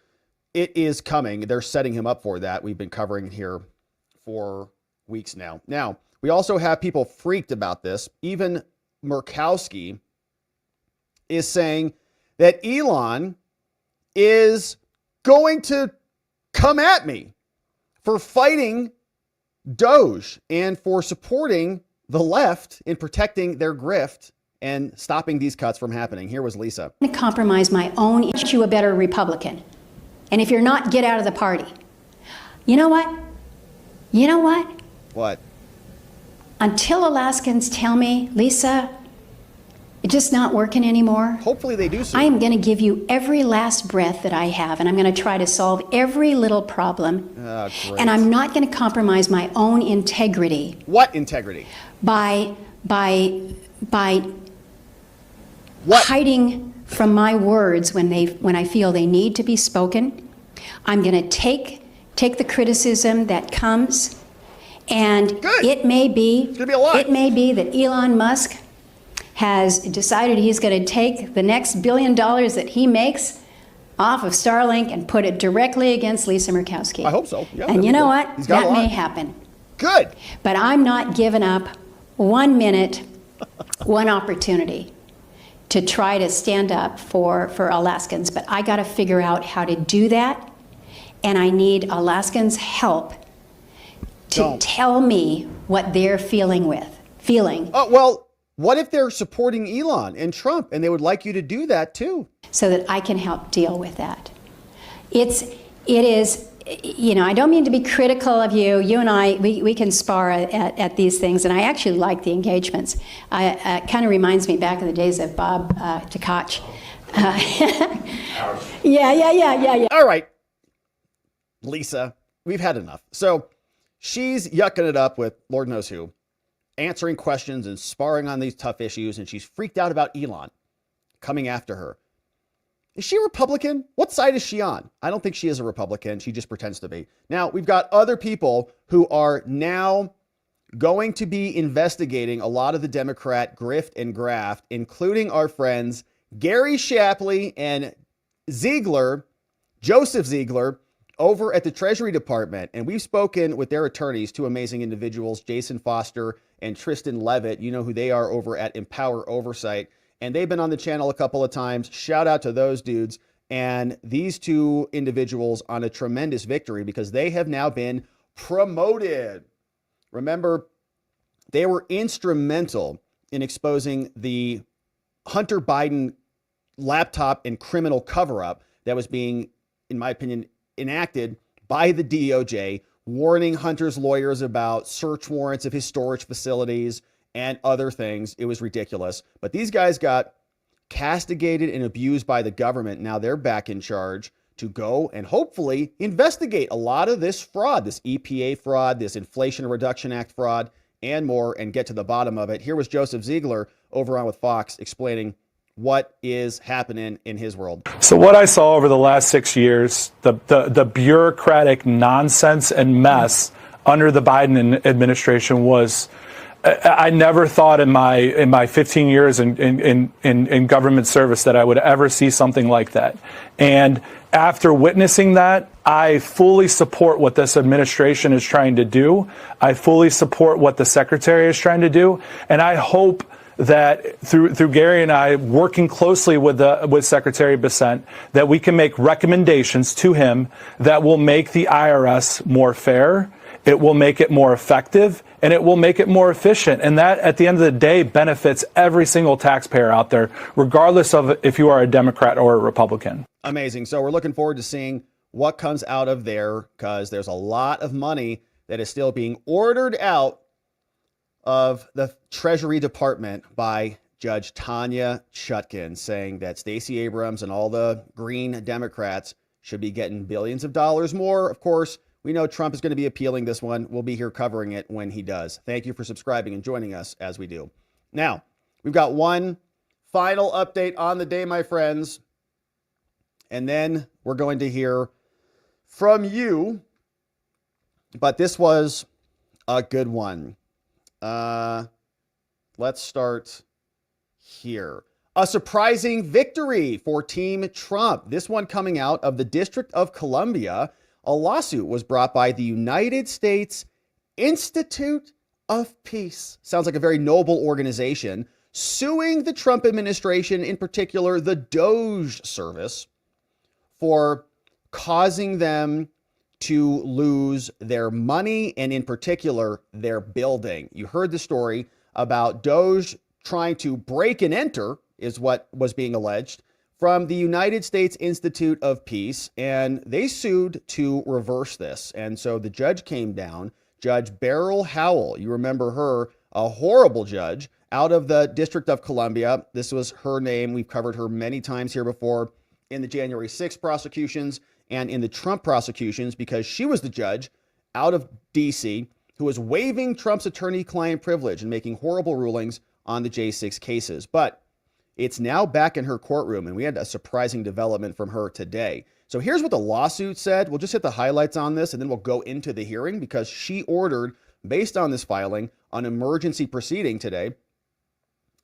it is coming. They're setting him up for that. We've been covering it here for weeks now. Now, we also have people freaked about this. Even Murkowski is saying that Elon is going to come at me for fighting DOGE and for supporting the left in protecting their grift and stopping these cuts from happening. Here was Lisa. I'm going to compromise my own issue, a better Republican. And if you're not, get out of the party. You know what? You know what? What? Until Alaskans tell me, Lisa, it's just not working anymore. Hopefully they do soon. I am going to give you every last breath that I have, and I'm going to try to solve every little problem. And I'm not going to compromise my own integrity. What integrity? By what? Hiding from my words when I feel they need to be spoken. I'm going to take the criticism that comes, and it may be that Elon Musk has decided he's going to take the next $1 billion that he makes off of Starlink and put it directly against Lisa Murkowski. I hope so. Yeah, and you know what? That may happen. Good. But I'm not giving up 1 minute, one opportunity to try to stand up for Alaskans. But I got to figure out how to do that. And I need Alaskans' help to tell me what they're feeling. Oh, well, what if they're supporting Elon and Trump and they would like you to do that too? So that I can help deal with that. It is, I don't mean to be critical of you. You and I, we can spar at these things, and I actually like the engagements. It kind of reminds me back in the days of Bob Tkach. Yeah. All right, Lisa, we've had enough. So she's yucking it up with Lord knows who, answering questions and sparring on these tough issues, and she's freaked out about Elon coming after her. Is she a Republican? What side is she on? I don't think she is a Republican. She just pretends to be. Now, we've got other people who are now going to be investigating a lot of the Democrat grift and graft, including our friends Gary Shapley and Joseph Ziegler, over at the Treasury Department. And we've spoken with their attorneys, two amazing individuals, Jason Foster and Tristan Levitt. You know who they are over at Empower Oversight. And they've been on the channel a couple of times. Shout out to those dudes. And these two individuals on a tremendous victory because they have now been promoted. Remember, they were instrumental in exposing the Hunter Biden laptop and criminal cover-up that was being, in my opinion, enacted by the DOJ, warning Hunter's lawyers about search warrants of his storage facilities and other things. It was ridiculous. But these guys got castigated and abused by the government. Now they're back in charge to go and hopefully investigate a lot of this fraud, this EPA fraud, this Inflation Reduction Act fraud, and more, and get to the bottom of it. Here was Joseph Ziegler over on with Fox explaining what is happening in his world. So what I saw over the last 6 years, the bureaucratic nonsense and mess under the Biden administration was, I never thought in my 15 years in government service that I would ever see something like that. And after witnessing that, I fully support what this administration is trying to do. I fully support what the secretary is trying to do. And I hope that through Gary and I working closely with Secretary Bessent, that we can make recommendations to him that will make the IRS more fair, it will make it more effective, and it will make it more efficient. And that, at the end of the day, benefits every single taxpayer out there, regardless of if you are a Democrat or a Republican. Amazing. So we're looking forward to seeing what comes out of there, because there's a lot of money that is still being ordered out of the Treasury Department by Judge Tanya Chutkin, saying that Stacey Abrams and all the Green Democrats should be getting billions of dollars more. Of course, we know Trump is going to be appealing this one. We'll be here covering it when he does. Thank you for subscribing and joining us as we do. Now, we've got one final update on the day, my friends, and then we're going to hear from you. But this was a good one. Let's start here. A surprising victory for Team Trump. This one coming out of the District of Columbia. A lawsuit was brought by the United States Institute of Peace. Sounds like a very noble organization, suing the Trump administration, in particular the DOGE service, for causing them to lose their money and, in particular, their building. You heard the story about DOGE trying to break and enter, is what was being alleged, from the United States Institute of Peace, and they sued to reverse this. And so the judge came down, Judge Beryl Howell. You remember her, a horrible judge out of the District of Columbia. This was her name. We've covered her many times here before in the January 6th prosecutions and in the Trump prosecutions, because she was the judge out of D.C. who was waiving Trump's attorney-client privilege and making horrible rulings on the J6 cases. But it's now back in her courtroom, and we had a surprising development from her today. So here's what the lawsuit said. We'll just hit the highlights on this, and then we'll go into the hearing, because she ordered, based on this filing, an emergency proceeding today.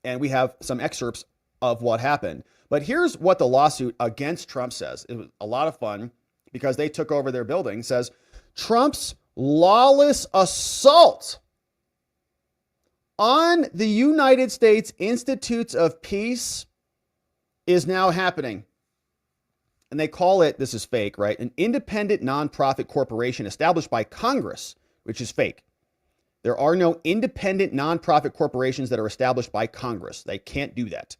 And we have some excerpts of what happened. But here's what the lawsuit against Trump says. It was a lot of fun because they took over their building. It says, Trump's lawless assault on the United States Institutes of Peace is now happening. And they call it, this is fake, right? An independent nonprofit corporation established by Congress, which is fake. There are no independent nonprofit corporations that are established by Congress. They can't do that.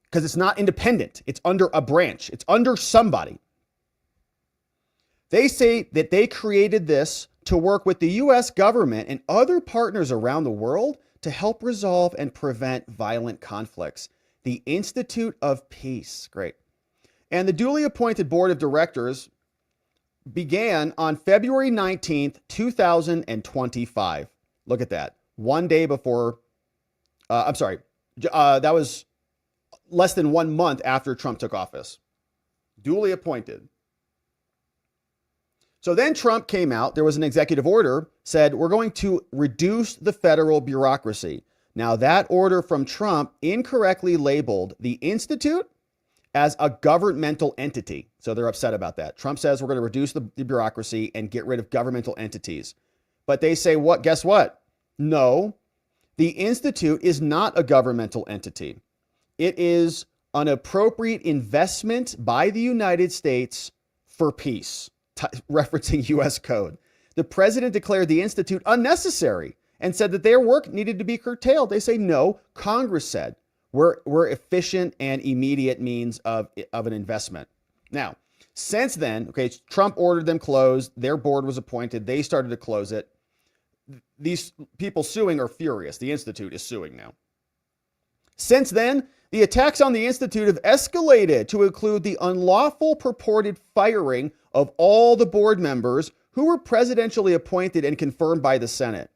Because it's not independent. It's under a branch. It's under somebody. They say that they created this to work with the U.S. government and other partners around the world to help resolve and prevent violent conflicts. The Institute of Peace. Great. And the duly appointed board of directors began on February 19th, 2025. Look at that. One day before, that was less than 1 month after Trump took office. Duly appointed. So then Trump came out, there was an executive order, said we're going to reduce the federal bureaucracy. Now that order from Trump incorrectly labeled the Institute as a governmental entity. So they're upset about that. Trump says we're going to reduce the bureaucracy and get rid of governmental entities. But they say, what? Guess what? No, the Institute is not a governmental entity. It is an appropriate investment by the United States for peace, referencing U.S. code. The president declared the Institute unnecessary and said that their work needed to be curtailed. They say, no, Congress said we're efficient and immediate means of an investment. Now, since then, okay, Trump ordered them closed. Their board was appointed. They started to close it. These people suing are furious. The Institute is suing now. Since then, the attacks on the Institute have escalated to include the unlawful purported firing of all the board members who were presidentially appointed and confirmed by the Senate.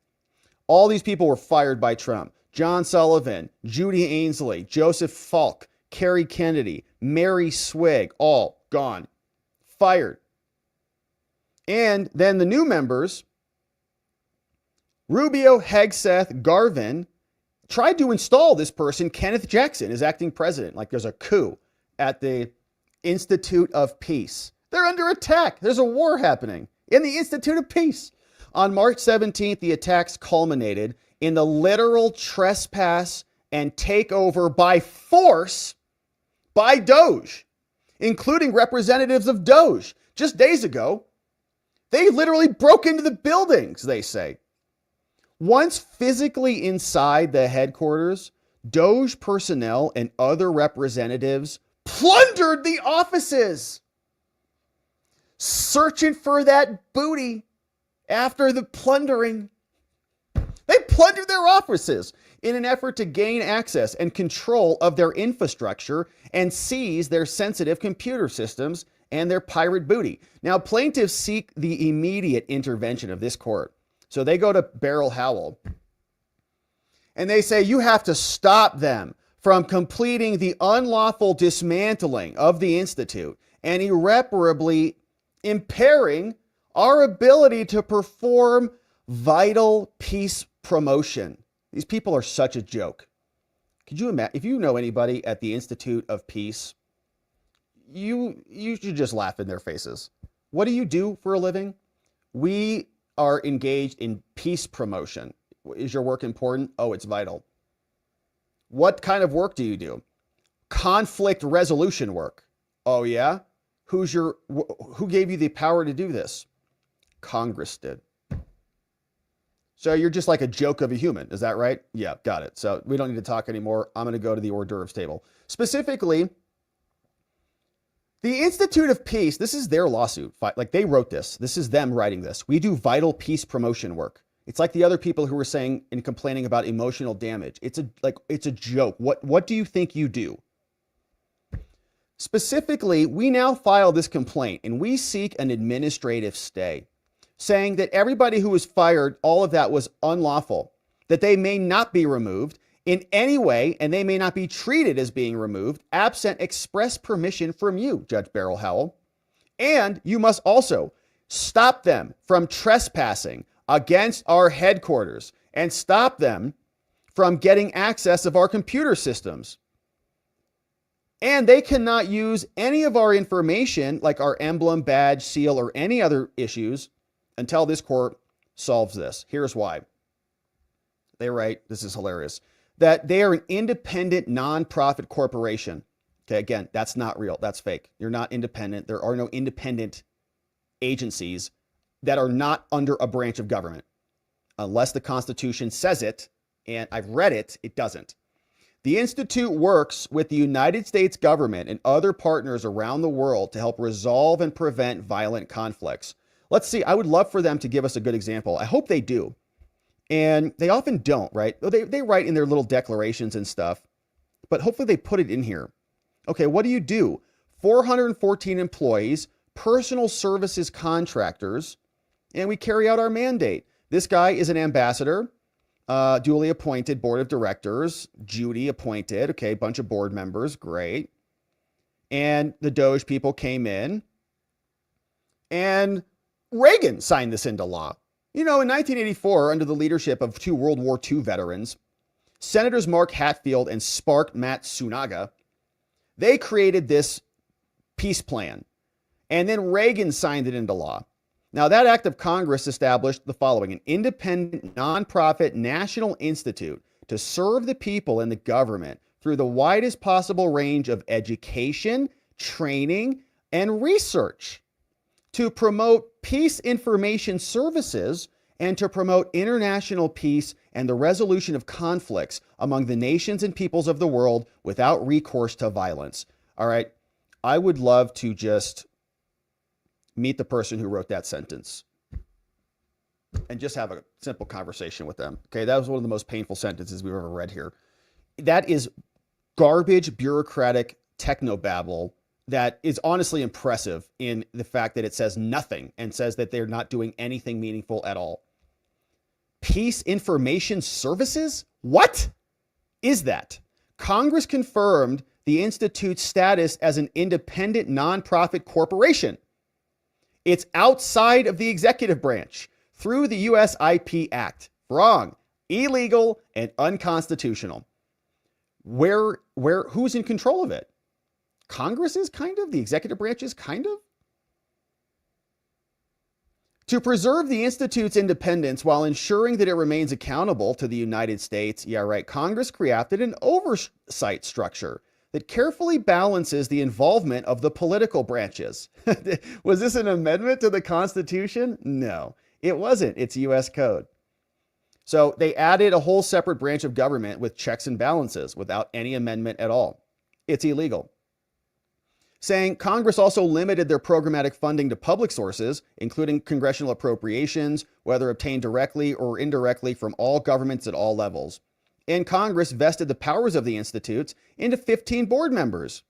All these people were fired by Trump. John Sullivan, Judy Ainsley, Joseph Falk, Kerry Kennedy, Mary Swig, all gone. Fired. And then the new members, Rubio, Hegseth, Garvin, tried to install this person, Kenneth Jackson, as acting president. Like there's a coup at the Institute of Peace. They're under attack. There's a war happening in the Institute of Peace. On March 17th, the attacks culminated in the literal trespass and takeover by force by DOGE, including representatives of DOGE. Just days ago, they literally broke into the buildings, they say. Once physically inside the headquarters, DOGE personnel and other representatives plundered the offices, searching for that booty after the plundering. They plundered their offices in an effort to gain access and control of their infrastructure and seize their sensitive computer systems and their pirate booty. Now, plaintiffs seek the immediate intervention of this court. So they go to Beryl Howell and they say, you have to stop them from completing the unlawful dismantling of the Institute and irreparably impairing our ability to perform vital peace promotion. These people are such a joke. Could you imagine, if you know anybody at the Institute of Peace, you should just laugh in their faces. What do you do for a living? We are engaged in peace promotion. Is your work important? Oh, it's vital. What kind of work do you do? Conflict resolution work. Oh yeah? Who gave you the power to do this? Congress did. So you're just like a joke of a human. Is that right? Yeah, got it. So we don't need to talk anymore. I'm going to go to the hors d'oeuvres table. Specifically, the Institute of Peace, this is their lawsuit. Like they wrote this. This is them writing this. We do vital peace promotion work. It's like the other people who were saying and complaining about emotional damage. It's a joke. What do you think you do? Specifically, we now file this complaint and we seek an administrative stay, saying that everybody who was fired, all of that was unlawful, that they may not be removed in any way, and they may not be treated as being removed, absent express permission from you, Judge Beryl Howell. And you must also stop them from trespassing against our headquarters and stop them from getting access of our computer systems. And they cannot use any of our information, like our emblem, badge, seal, or any other issues, until this court solves this. Here's why. They write, this is hilarious, that they are an independent nonprofit corporation. Okay, again, that's not real. That's fake. You're not independent. There are no independent agencies that are not under a branch of government, unless the Constitution says it, and I've read it, it doesn't. The Institute works with the United States government and other partners around the world to help resolve and prevent violent conflicts. Let's see, I would love for them to give us a good example. I hope they do. And they often don't, right? They write in their little declarations and stuff, but hopefully they put it in here. Okay, what do you do? 414 employees, personal services contractors, and we carry out our mandate. This guy is an ambassador, duly appointed board of directors, Judy appointed, okay, bunch of board members, great. And the DOGE people came in, and Reagan signed this into law. You know, in 1984, under the leadership of two World War II veterans, Senators Mark Hatfield and Spark Matsunaga, they created this peace plan. And then Reagan signed it into law. Now, that act of Congress established the following: an independent, nonprofit national institute to serve the people and the government through the widest possible range of education, training, and research, to promote peace information services and to promote international peace and the resolution of conflicts among the nations and peoples of the world without recourse to violence. All right. I would love to just meet the person who wrote that sentence and just have a simple conversation with them. Okay. That was one of the most painful sentences we've ever read here. That is garbage, bureaucratic technobabble that is honestly impressive in the fact that it says nothing and says that they're not doing anything meaningful at all. Peace information services? What is that? Congress confirmed the Institute's status as an independent nonprofit corporation. It's outside of the executive branch through the U.S. IP Act. Wrong, illegal, and unconstitutional. Who's in control of it? Congress is kind of, the executive branch is kind of. To preserve the Institute's independence while ensuring that it remains accountable to the United States, yeah, right, Congress created an oversight structure that carefully balances the involvement of the political branches. Was this an amendment to the Constitution? No, it wasn't. It's U.S. code. So they added a whole separate branch of government with checks and balances without any amendment at all. It's illegal. Saying Congress also limited their programmatic funding to public sources, including congressional appropriations, whether obtained directly or indirectly from all governments at all levels. And Congress vested the powers of the institutes into 15 board members.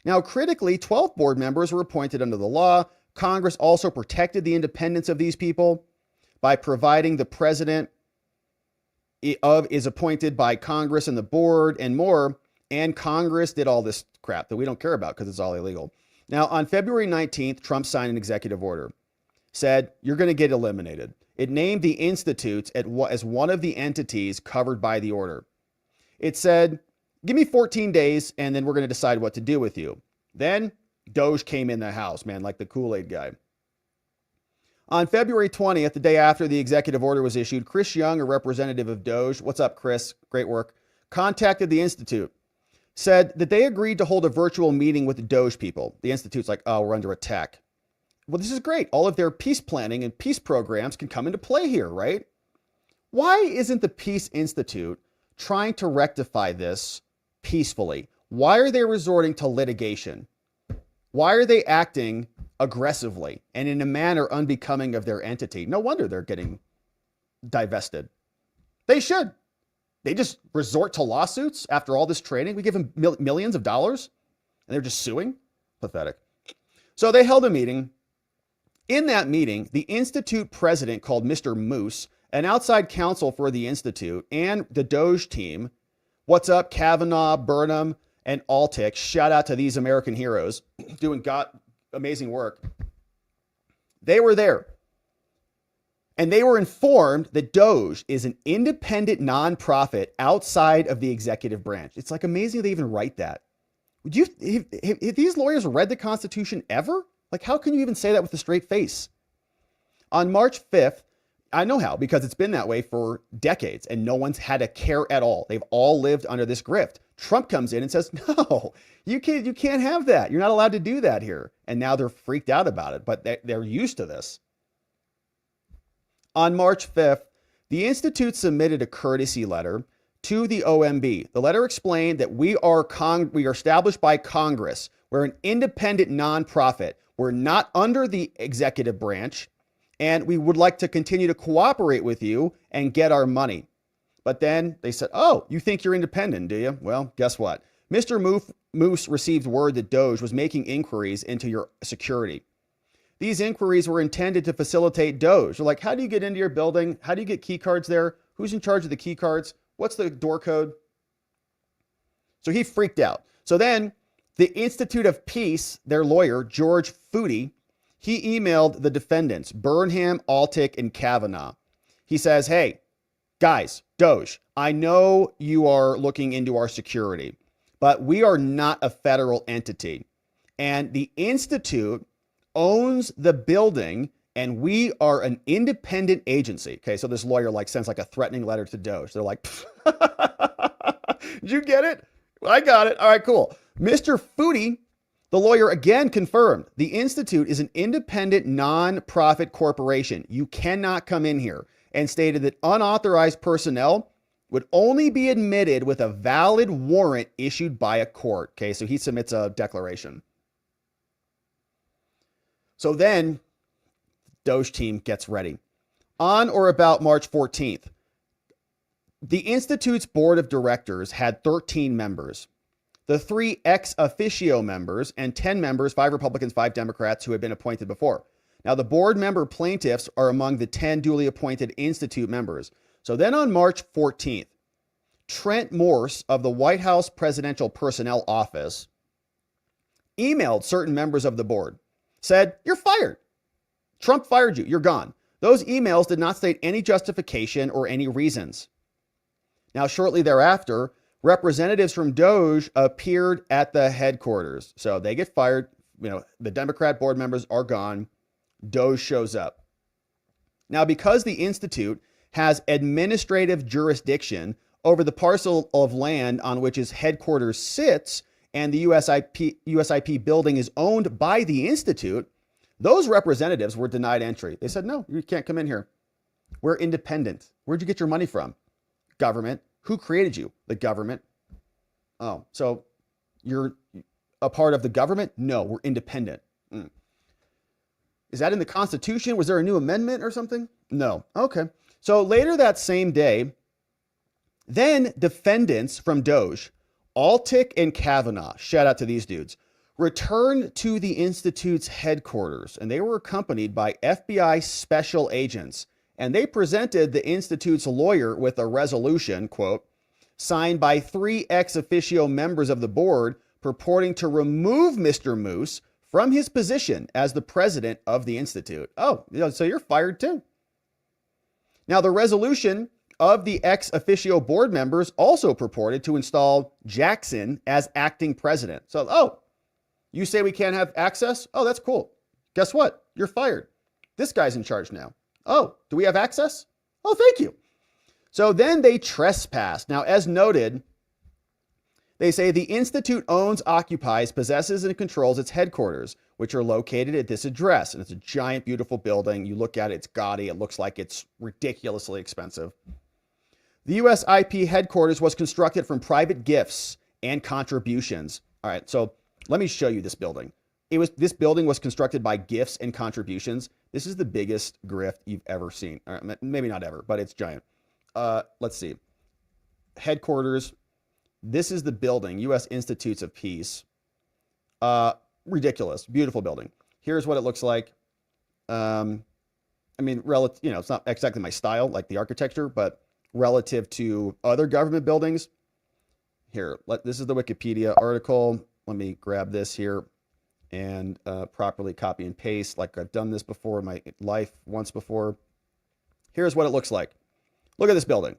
Now, critically, 12 board members were appointed under the law. Congress also protected the independence of these people by providing the president is appointed by Congress and the board and more. And Congress did all this crap that we don't care about because it's all illegal. Now, on February 19th, Trump signed an executive order. Said, you're going to get eliminated. It named the institutes as one of the entities covered by the order. It said, give me 14 days and then we're going to decide what to do with you. Then DOGE came in the house, man, like the Kool-Aid guy. On February 20th, the day after the executive order was issued, Chris Young, a representative of DOGE, what's up, Chris? Great work, contacted the institute. Said that they agreed to hold a virtual meeting with the DOGE people. The institute's like, oh, we're under attack. Well, this is great. All of their peace planning and peace programs can come into play here, right? Why isn't the Peace Institute trying to rectify this peacefully? Why are they resorting to litigation? Why are they acting aggressively and in a manner unbecoming of their entity? No wonder they're getting divested. They should. They just resort to lawsuits after all this training. We give them millions of dollars and they're just suing. Pathetic. So they held a meeting. In that meeting, the Institute president called Mr. Moose, an outside counsel for the Institute, and the DOGE team. What's up, Kavanaugh, Burnham, and Altick? Shout out to these American heroes doing amazing work. They were there. And they were informed that DOGE is an independent nonprofit outside of the executive branch. It's like amazing they even write that. Have these lawyers read the Constitution ever? Like, how can you even say that with a straight face? On March 5th, I know how, because it's been that way for decades and no one's had a care at all. They've all lived under this grift. Trump comes in and says, no, you can't have that. You're not allowed to do that here. And now they're freaked out about it, but they're used to this. On March 5th, the Institute submitted a courtesy letter to the OMB. The letter explained that we are established by Congress. We're an independent nonprofit. We're not under the executive branch, and we would like to continue to cooperate with you and get our money. But then they said, oh, you think you're independent, do you? Well, guess what? Mr. Moose received word that DOGE was making inquiries into your security. These inquiries were intended to facilitate DOGE. They're like, how do you get into your building? How do you get key cards there? Who's in charge of the key cards? What's the door code? So he freaked out. So then the Institute of Peace, their lawyer, George Footy, he emailed the defendants, Burnham, Altick, and Kavanaugh. He says, hey, guys, DOGE, I know you are looking into our security, but we are not a federal entity. And the Institute owns the building, and we are an independent agency. Okay, so this lawyer sends a threatening letter to DOGE. They're like, did you get it? I got it. All right, cool. Mr. Footy, the lawyer, again confirmed the Institute is an independent non-profit corporation. You cannot come in here, and stated that unauthorized personnel would only be admitted with a valid warrant issued by a court. Okay, so he submits a declaration. So then DOGE team gets ready. On or about March 14th, the Institute's board of directors had 13 members. The 3 ex officio members and 10 members, 5 Republicans, 5 Democrats, who had been appointed before. Now, the board member plaintiffs are among the 10 duly appointed Institute members. So then on March 14th, Trent Morse of the White House Presidential Personnel Office emailed certain members of the board, said, you're fired. Trump fired you. You're gone. Those emails did not state any justification or any reasons. Now, shortly thereafter, representatives from DOGE appeared at the headquarters. So they get fired. The Democrat board members are gone. DOGE shows up. Now, because the Institute has administrative jurisdiction over the parcel of land on which its headquarters sits, and the USIP building is owned by the Institute, those representatives were denied entry. They said, no, you can't come in here. We're independent. Where'd you get your money from? Government. Who created you? The government. Oh, so you're a part of the government? No, we're independent. Is that in the Constitution? Was there a new amendment or something? No. Okay. So later that same day, then defendants from DOGE, Altick and Kavanaugh, shout out to these dudes, returned to the Institute's headquarters, and they were accompanied by FBI special agents. And they presented the Institute's lawyer with a resolution, quote, signed by 3 ex officio members of the board purporting to remove Mr. Moose from his position as the president of the Institute. Oh, so you're fired too. Now, the resolution of the ex officio board members also purported to install Jackson as acting president. So, oh, you say we can't have access? Oh, that's cool. Guess what? You're fired. This guy's in charge now. Oh, do we have access? Oh, thank you. So then they trespassed. Now, as noted, they say the Institute owns, occupies, possesses, and controls its headquarters, which are located at this address. And it's a giant, beautiful building. You look at it, it's gaudy. It looks like it's ridiculously expensive. The USIP headquarters was constructed from private gifts and contributions. All right, so let me show you this building. This building was constructed by gifts and contributions. This is the biggest grift you've ever seen. All right, maybe not ever, but it's giant. Let's see. Headquarters. This is the building, U.S. Institutes of Peace. Ridiculous. Beautiful building. Here's what it looks like. I mean, it's not exactly my style, like the architecture, but relative to other government buildings. Here, this is the Wikipedia article. Let me grab this here and properly copy and paste, like I've done this before in my life once before. Here's what it looks like. Look at this building.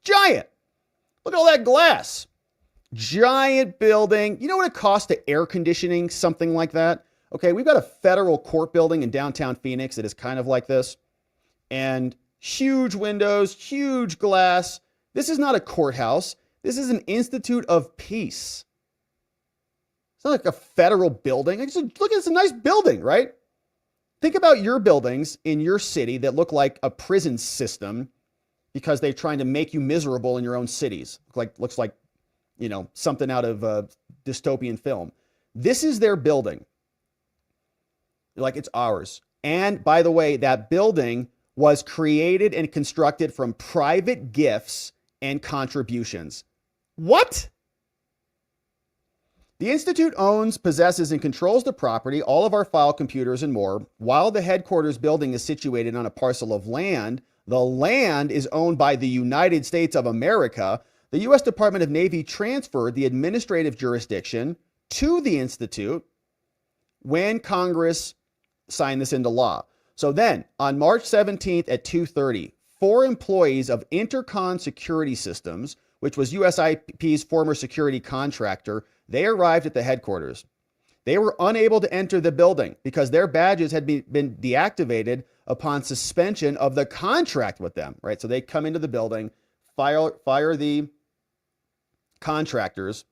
Giant. Look at all that glass. Giant building. You know what it costs to air conditioning something like that? Okay, we've got a federal court building in downtown Phoenix that is kind of like this. And huge windows, huge glass. This is not a courthouse. This is an Institute of Peace. It's not like a federal building. Look, it's a nice building, right? Think about your buildings in your city that look like a prison system because they're trying to make you miserable in your own cities. Looks like, you know, something out of a dystopian film. This is their building. Like, it's ours. And by the way, that building was created and constructed from private gifts and contributions. What? The Institute owns, possesses, and controls the property, all of our file computers, and more. While the headquarters building is situated on a parcel of land, the land is owned by the United States of America. The U.S. Department of Navy transferred the administrative jurisdiction to the Institute when Congress signed this into law. So then, on March 17th at 2:30, 4 employees of Intercon Security Systems, which was USIP's former security contractor, they arrived at the headquarters. They were unable to enter the building because their badges had been deactivated upon suspension of the contract with them, right? So they come into the building, fire the contractors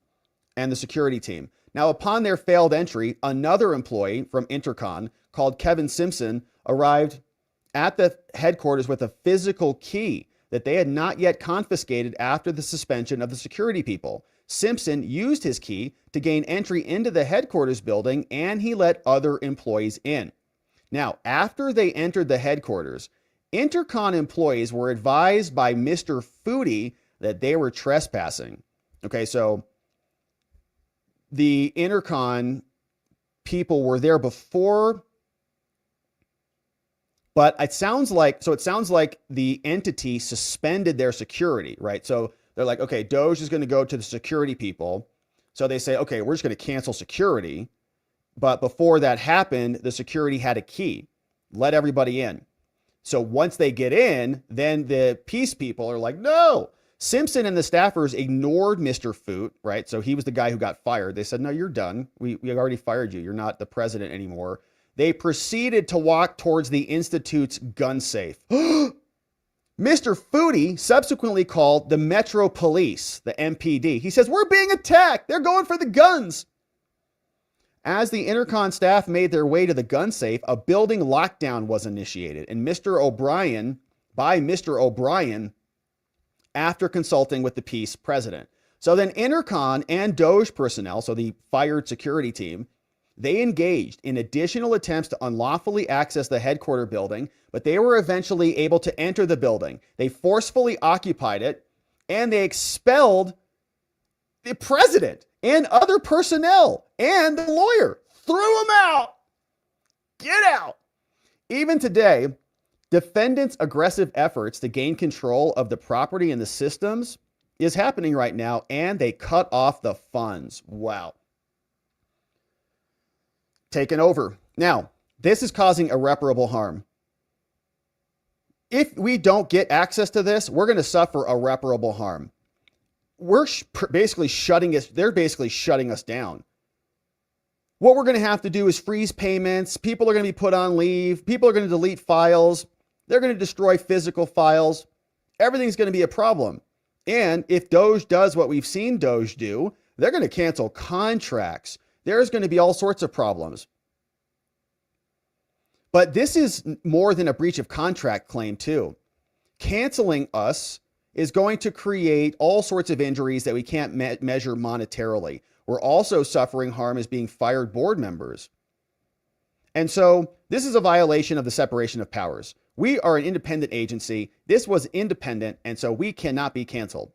and the security team. Now, upon their failed entry, another employee from Intercon called Kevin Simpson arrived at the headquarters with a physical key that they had not yet confiscated after the suspension of the security people. Simpson used his key to gain entry into the headquarters building, and he let other employees in. Now, after they entered the headquarters, Intercon employees were advised by Mr. Foodie that they were trespassing. Okay, so the Intercon people were there before, but it sounds like the entity suspended their security, right? So they're like, okay, DOGE is going to go to the security people. So they say, okay, we're just going to cancel security. But before that happened, the security had a key, let everybody in. So once they get in, then the peace people are like, no. Simpson and the staffers ignored Mr. Foot, right? So he was the guy who got fired. They said, no, you're done. We already fired you. You're not the president anymore. They proceeded to walk towards the Institute's gun safe. Mr. Foodie subsequently called the Metro Police, the MPD. He says, we're being attacked. They're going for the guns. As the Intercon staff made their way to the gun safe, a building lockdown was initiated. And Mr. O'Brien, after consulting with the peace president. So then Intercon and DOGE personnel, so the fired security team, they engaged in additional attempts to unlawfully access the headquarter building, but they were eventually able to enter the building. They forcefully occupied it, and they expelled the president and other personnel and the lawyer. Threw them out. Get out. Even today, defendants' aggressive efforts to gain control of the property and the systems is happening right now, and they cut off the funds. Wow. Taken over. Now, this is causing irreparable harm. If we don't get access to this, we're going to suffer irreparable harm. They're basically shutting us down. What we're going to have to do is freeze payments. People are going to be put on leave. People are going to delete files. They're going to destroy physical files. Everything's going to be a problem. And if DOGE does what we've seen DOGE do, they're going to cancel contracts. There's going to be all sorts of problems. But this is more than a breach of contract claim, too. Canceling us is going to create all sorts of injuries that we can't measure monetarily. We're also suffering harm as being fired board members. And so this is a violation of the separation of powers. We are an independent agency. This was independent, and so we cannot be canceled.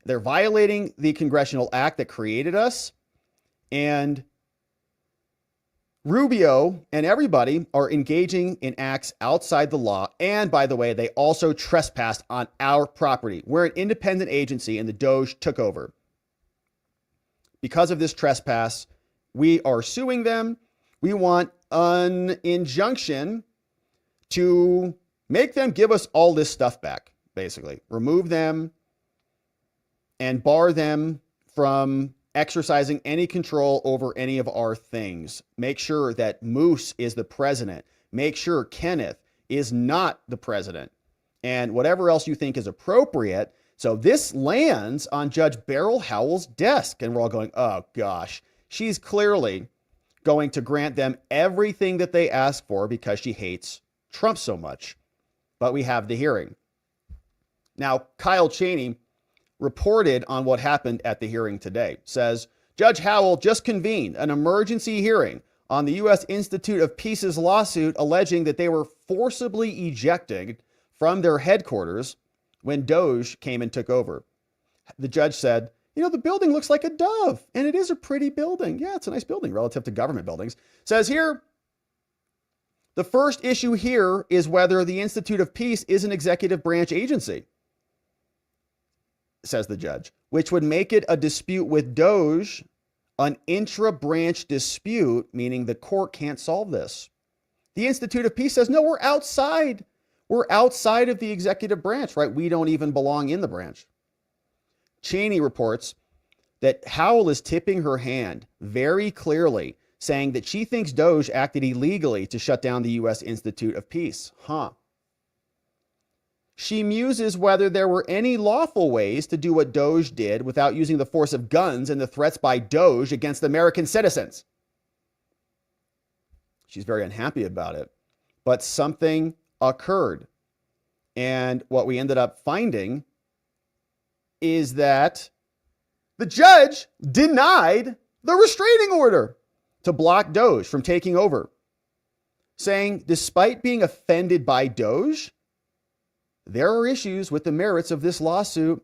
They're violating the congressional act that created us, and Rubio and everybody are engaging in acts outside the law. And by the way, they also trespassed on our property. We're an independent agency, and the DOGE took over. Because of this trespass, we are suing them. We want an injunction to make them give us all this stuff back, basically. Remove them and bar them from exercising any control over any of our things. Make sure that Moose is the president. Make sure Kenneth is not the president. And whatever else you think is appropriate. So this lands on Judge Beryl Howell's desk. And we're all going, oh gosh, she's clearly going to grant them everything that they ask for because she hates Trump so much. But we have the hearing. Now, Kyle Cheney reported on what happened at the hearing today. Says, Judge Howell just convened an emergency hearing on the U.S. Institute of Peace's lawsuit alleging that they were forcibly ejected from their headquarters when DOGE came and took over. The judge said, you know, the building looks like a dove, and it is a pretty building. Yeah, it's a nice building relative to government buildings. Says here, the first issue here is whether the Institute of Peace is an executive branch agency, says the judge, which would make it a dispute with DOGE, an intra-branch dispute, meaning the court can't solve this. The Institute of Peace says, no, we're outside. We're outside of the executive branch, right? We don't even belong in the branch. Cheney reports that Howell is tipping her hand very clearly, saying that she thinks DOGE acted illegally to shut down the U.S. Institute of Peace. She muses whether there were any lawful ways to do what DOGE did without using the force of guns and the threats by DOGE against American citizens. She's very unhappy about it. But something occurred. And what we ended up finding is that the judge denied the restraining order to block DOGE from taking over, saying despite being offended by DOGE, there are issues with the merits of this lawsuit.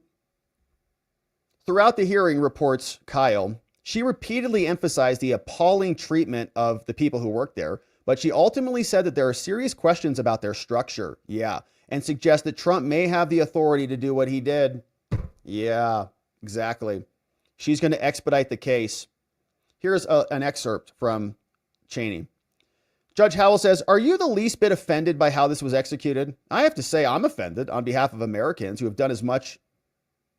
Throughout the hearing, reports Kyle, she repeatedly emphasized the appalling treatment of the people who work there, but she ultimately said that there are serious questions about their structure. Yeah. And suggests that Trump may have the authority to do what he did. Yeah, exactly. She's going to expedite the case. Here's an excerpt from Cheney. Judge Howell says, are you the least bit offended by how this was executed? I have to say I'm offended on behalf of Americans who have done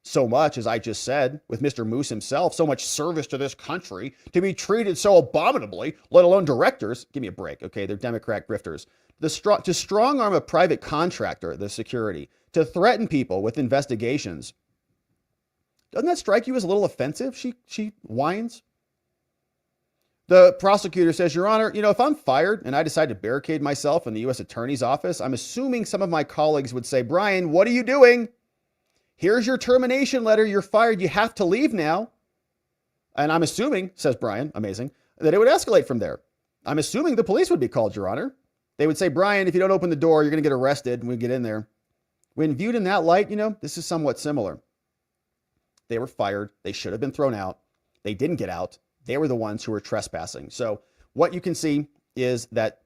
so much, as I just said, with Mr. Moose himself, so much service to this country, to be treated so abominably, let alone directors. Give me a break, okay? They're Democrat grifters. To strong arm a private contractor, the security, to threaten people with investigations. Doesn't that strike you as a little offensive? She whines. The prosecutor says, Your Honor, if I'm fired and I decide to barricade myself in the U.S. Attorney's office, I'm assuming some of my colleagues would say, Brian, what are you doing? Here's your termination letter. You're fired. You have to leave now. And I'm assuming, says Brian, amazing, that it would escalate from there. I'm assuming the police would be called, Your Honor. They would say, Brian, if you don't open the door, you're going to get arrested when we get in there. When viewed in that light, this is somewhat similar. They were fired. They should have been thrown out. They didn't get out. They were the ones who were trespassing. So what you can see is that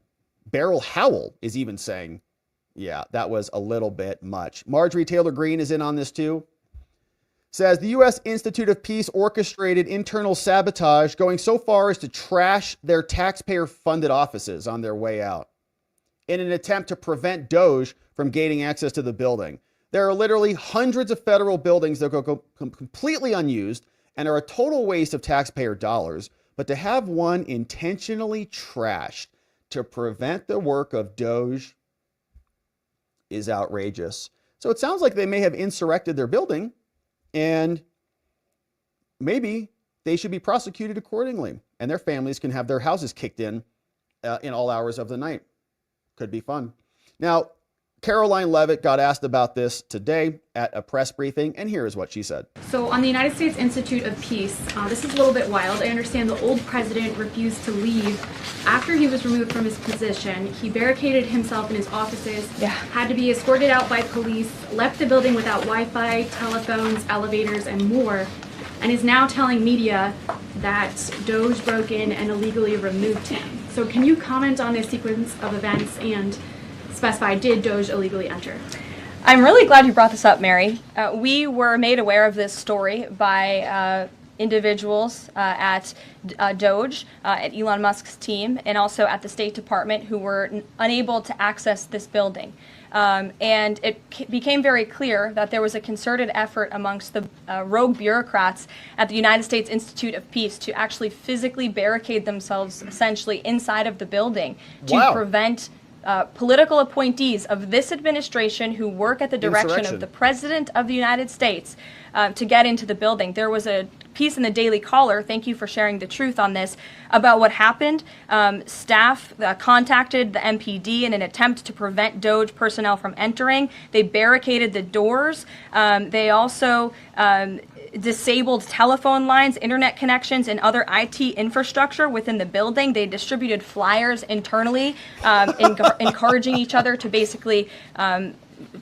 Beryl Howell is even saying, yeah, that was a little bit much. Marjorie Taylor Greene is in on this too. Says the U.S. Institute of Peace orchestrated internal sabotage, going so far as to trash their taxpayer-funded offices on their way out in an attempt to prevent DOGE from gaining access to the building. There are literally hundreds of federal buildings that go completely unused and are a total waste of taxpayer dollars, but to have one intentionally trashed to prevent the work of DOGE is outrageous. So it sounds like they may have insurrected their building, and maybe they should be prosecuted accordingly, and their families can have their houses kicked in all hours of the night. Could be fun. Now, Caroline Leavitt got asked about this today at a press briefing, and here is what she said. So on the United States Institute of Peace, this is a little bit wild. I understand the old president refused to leave after he was removed from his position. He barricaded himself in his offices, had to be escorted out by police, left the building without Wi-Fi, telephones, elevators, and more, and is now telling media that DOGE broke in and illegally removed him. So can you comment on this sequence of events and specify, did DOGE illegally enter? I'm really glad you brought this up, Mary. We were made aware of this story by individuals at DOGE, at Elon Musk's team, and also at the State Department who were unable to access this building. And it became very clear that there was a concerted effort amongst the rogue bureaucrats at the United States Institute of Peace to actually physically barricade themselves essentially inside of the building to prevent political appointees of this administration who work at the direction of the President of the United States to get into the building. There was a piece in the Daily Caller, thank you for sharing the truth on this, about what happened. Staff contacted the MPD in an attempt to prevent DOGE personnel from entering. They barricaded the doors. They also disabled telephone lines, internet connections, and other IT infrastructure within the building. They distributed flyers internally, encouraging each other to basically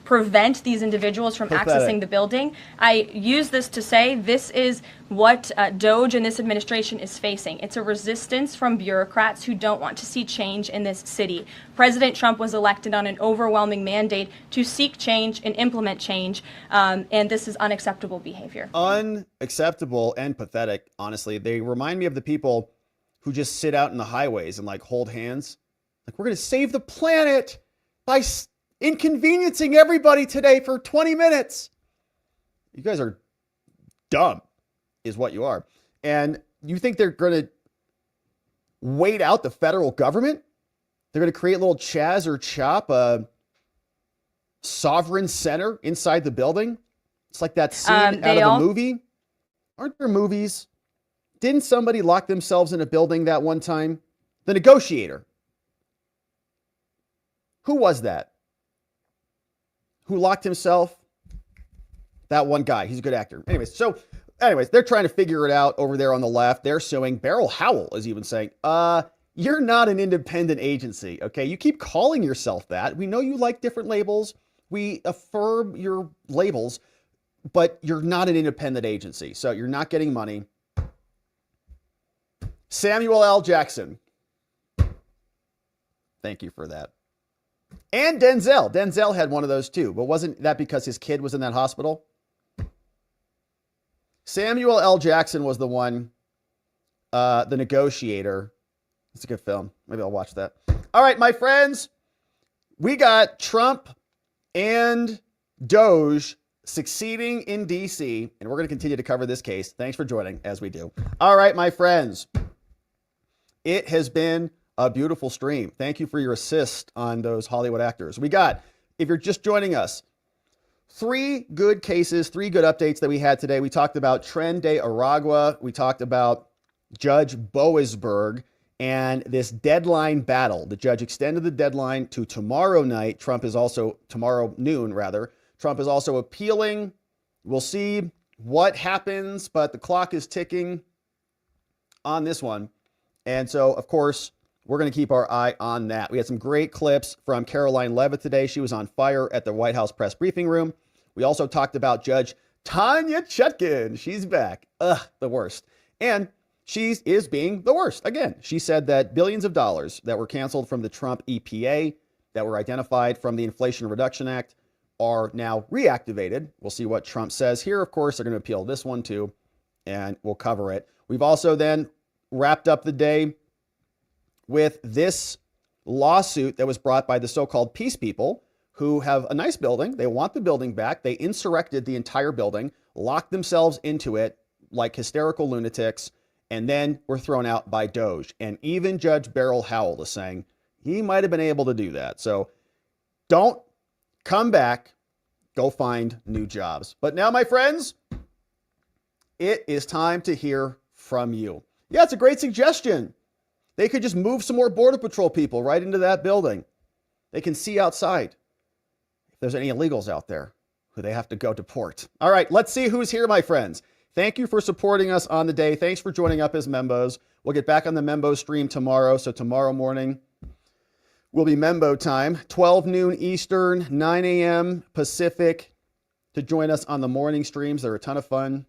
prevent these individuals from accessing the building. I use this to say this is what DOGE and this administration is facing. It's a resistance from bureaucrats who don't want to see change in this city. President Trump was elected on an overwhelming mandate to seek change and implement change, and this is unacceptable behavior. Unacceptable and pathetic, honestly. They remind me of the people who just sit out in the highways and like hold hands. Like, we're going to save the planet by inconveniencing everybody today for 20 minutes. You guys are dumb, is what you are. And you think they're going to wait out the federal government? They're going to create a little Chaz or Chop, a sovereign center inside the building? It's like that scene out of a movie. Aren't there movies? Didn't somebody lock themselves in a building that one time? The Negotiator. Who was that? Who locked himself? That one guy. He's a good actor. Anyways, they're trying to figure it out over there on the left. They're suing. Beryl Howell is even saying, you're not an independent agency, okay? You keep calling yourself that. We know you like different labels. We affirm your labels, but you're not an independent agency, so you're not getting money. Samuel L. Jackson. Thank you for that. And Denzel. Denzel had one of those too, but wasn't that because his kid was in that hospital? Samuel L. Jackson was the one, The Negotiator. It's a good film. Maybe I'll watch that. All right, my friends, we got Trump and DOGE succeeding in D.C., and we're going to continue to cover this case. Thanks for joining, as we do. All right, my friends, it has been a beautiful stream. Thank you for your assist on those Hollywood actors. We got, if you're just joining us, 3 good cases, 3 good updates that we had today. We talked about Tren de Aragua. We talked about Judge Boasberg and this deadline battle. The judge extended the deadline to tomorrow night. Tomorrow noon, rather. Trump is also appealing. We'll see what happens, but the clock is ticking on this one. And so, of course, we're going to keep our eye on that. We had some great clips from Caroline Leavitt today. She was on fire at the White House press briefing room. We also talked about Judge Tanya Chutkin. She's back. The worst. And she is being the worst. Again, she said that billions of dollars that were canceled from the Trump EPA that were identified from the Inflation Reduction Act are now reactivated. We'll see what Trump says here. Of course, they're going to appeal this one too, and we'll cover it. We've also then wrapped up the day with this lawsuit that was brought by the so-called peace people who have a nice building. They want the building back. They insurrected the entire building, locked themselves into it like hysterical lunatics, and then were thrown out by DOGE. And even Judge Beryl Howell is saying he might have been able to do that. So don't come back. Go find new jobs. But now, my friends, it is time to hear from you. Yeah, it's a great suggestion. They could just move some more Border Patrol people right into that building. They can see outside if there's any illegals out there who they have to go deport. All right, let's see who's here, my friends. Thank you for supporting us on the day. Thanks for joining up as members. We'll get back on the Membo stream tomorrow. So tomorrow morning will be Membo time, 12 noon Eastern, 9 a.m. Pacific, to join us on the morning streams. They're a ton of fun.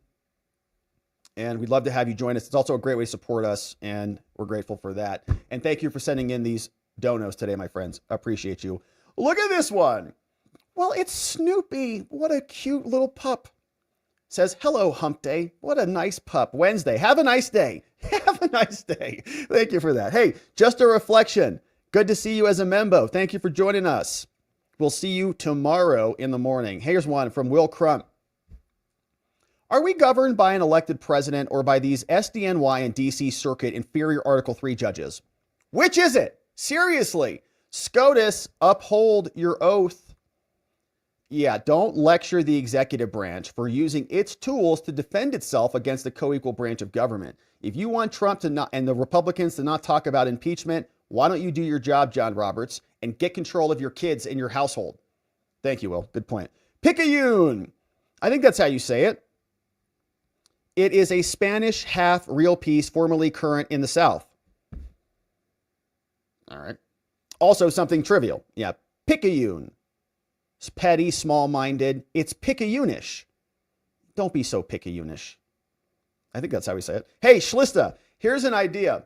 And we'd love to have you join us. It's also a great way to support us, and we're grateful for that. And thank you for sending in these donos today, my friends. I appreciate you. Look at this one. Well, it's Snoopy. What a cute little pup. says, hello, hump day. What a nice pup. Wednesday. Have a nice day. Have a nice day. Thank you for that. Hey, just a reflection. Good to see you as a member. Thank you for joining us. We'll see you tomorrow in the morning. Here's one from Will Crump. Are we governed by an elected president or by these SDNY and DC Circuit inferior Article 3 judges? Which is it? Seriously. SCOTUS, uphold your oath. Yeah, don't lecture the executive branch for using its tools to defend itself against the co-equal branch of government. If you want Trump to not, and the Republicans to not talk about impeachment, why don't you do your job, John Roberts, and get control of your kids and your household? Thank you, Will. Good point. Picayune. I think that's how you say it. It is a Spanish half real piece formerly current in the South. All right. Also something trivial. Yeah, Picayune. It's petty, small-minded. It's Picayune-ish. Don't be so Picayune-ish. I think that's how we say it. Hey, Schlista, here's an idea.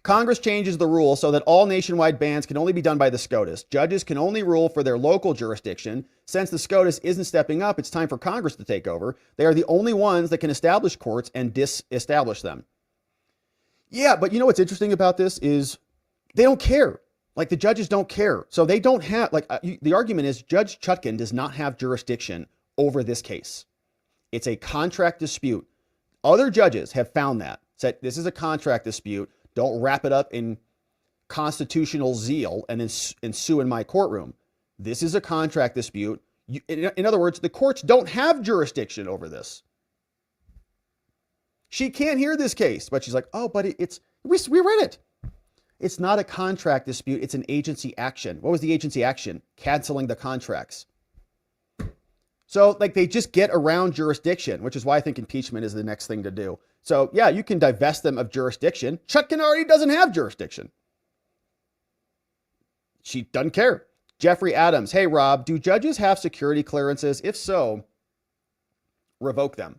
Congress changes the rule so that all nationwide bans can only be done by the SCOTUS. Judges can only rule for their local jurisdiction. Since the SCOTUS isn't stepping up, it's time for Congress to take over. They are the only ones that can establish courts and disestablish them. Yeah, but you know what's interesting about this is they don't care. Like, the judges don't care. So they don't have, the argument is Judge Chutkin does not have jurisdiction over this case. It's a contract dispute. Other judges have found that, said this is a contract dispute. Don't wrap it up in constitutional zeal and then sue in my courtroom. This is a contract dispute. In other words, the courts don't have jurisdiction over this. She can't hear this case, but she's like, oh, but we read it. It's not a contract dispute. It's an agency action. What was the agency action? Canceling the contracts. So they just get around jurisdiction, which is why I think impeachment is the next thing to do. So yeah, you can divest them of jurisdiction. Chutkin already doesn't have jurisdiction. She doesn't care. Jeffrey Adams. Hey, Rob, do judges have security clearances? If so, revoke them.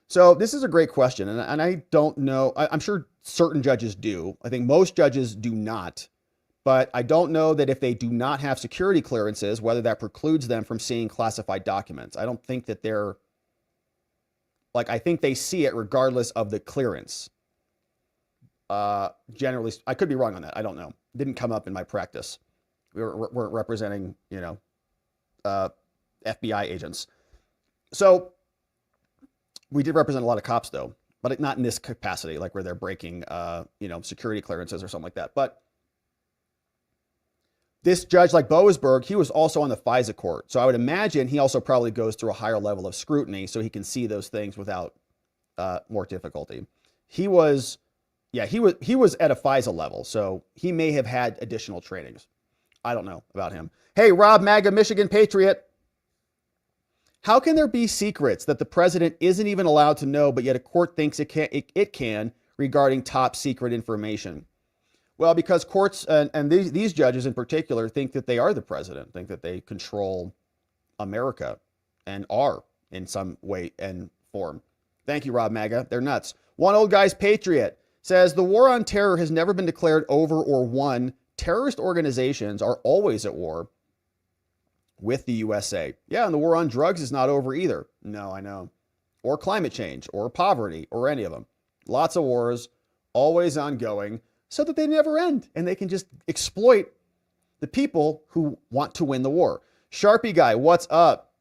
So this is a great question. And I don't know. I'm sure certain judges do. I think most judges do not. But I don't know that if they do not have security clearances, whether that precludes them from seeing classified documents. I don't think that they're I think they see it regardless of the clearance. Generally, I could be wrong on that. I don't know. Didn't come up in my practice. We're representing, FBI agents. So we did represent a lot of cops, though, but not in this capacity, where they're breaking, security clearances or something like that. But this judge, like Boasberg, he was also on the FISA court. So I would imagine he also probably goes through a higher level of scrutiny so he can see those things without more difficulty. He was at a FISA level, so he may have had additional trainings. I don't know about him. Hey, Rob, MAGA, Michigan Patriot. How can there be secrets that the president isn't even allowed to know, but yet a court thinks it can regarding top secret information? Well, because courts and these judges in particular think that they are the president, think that they control America and are in some way and form. Thank you, Rob MAGA. They're nuts. One Old Guy's Patriot says the war on terror has never been declared over or won. Terrorist organizations are always at war with the USA. Yeah, and the war on drugs is not over either. No, I know. Or climate change, or poverty, or any of them. Lots of wars, always ongoing, so that they never end, and they can just exploit the people who want to win the war. Sharpie Guy, what's up?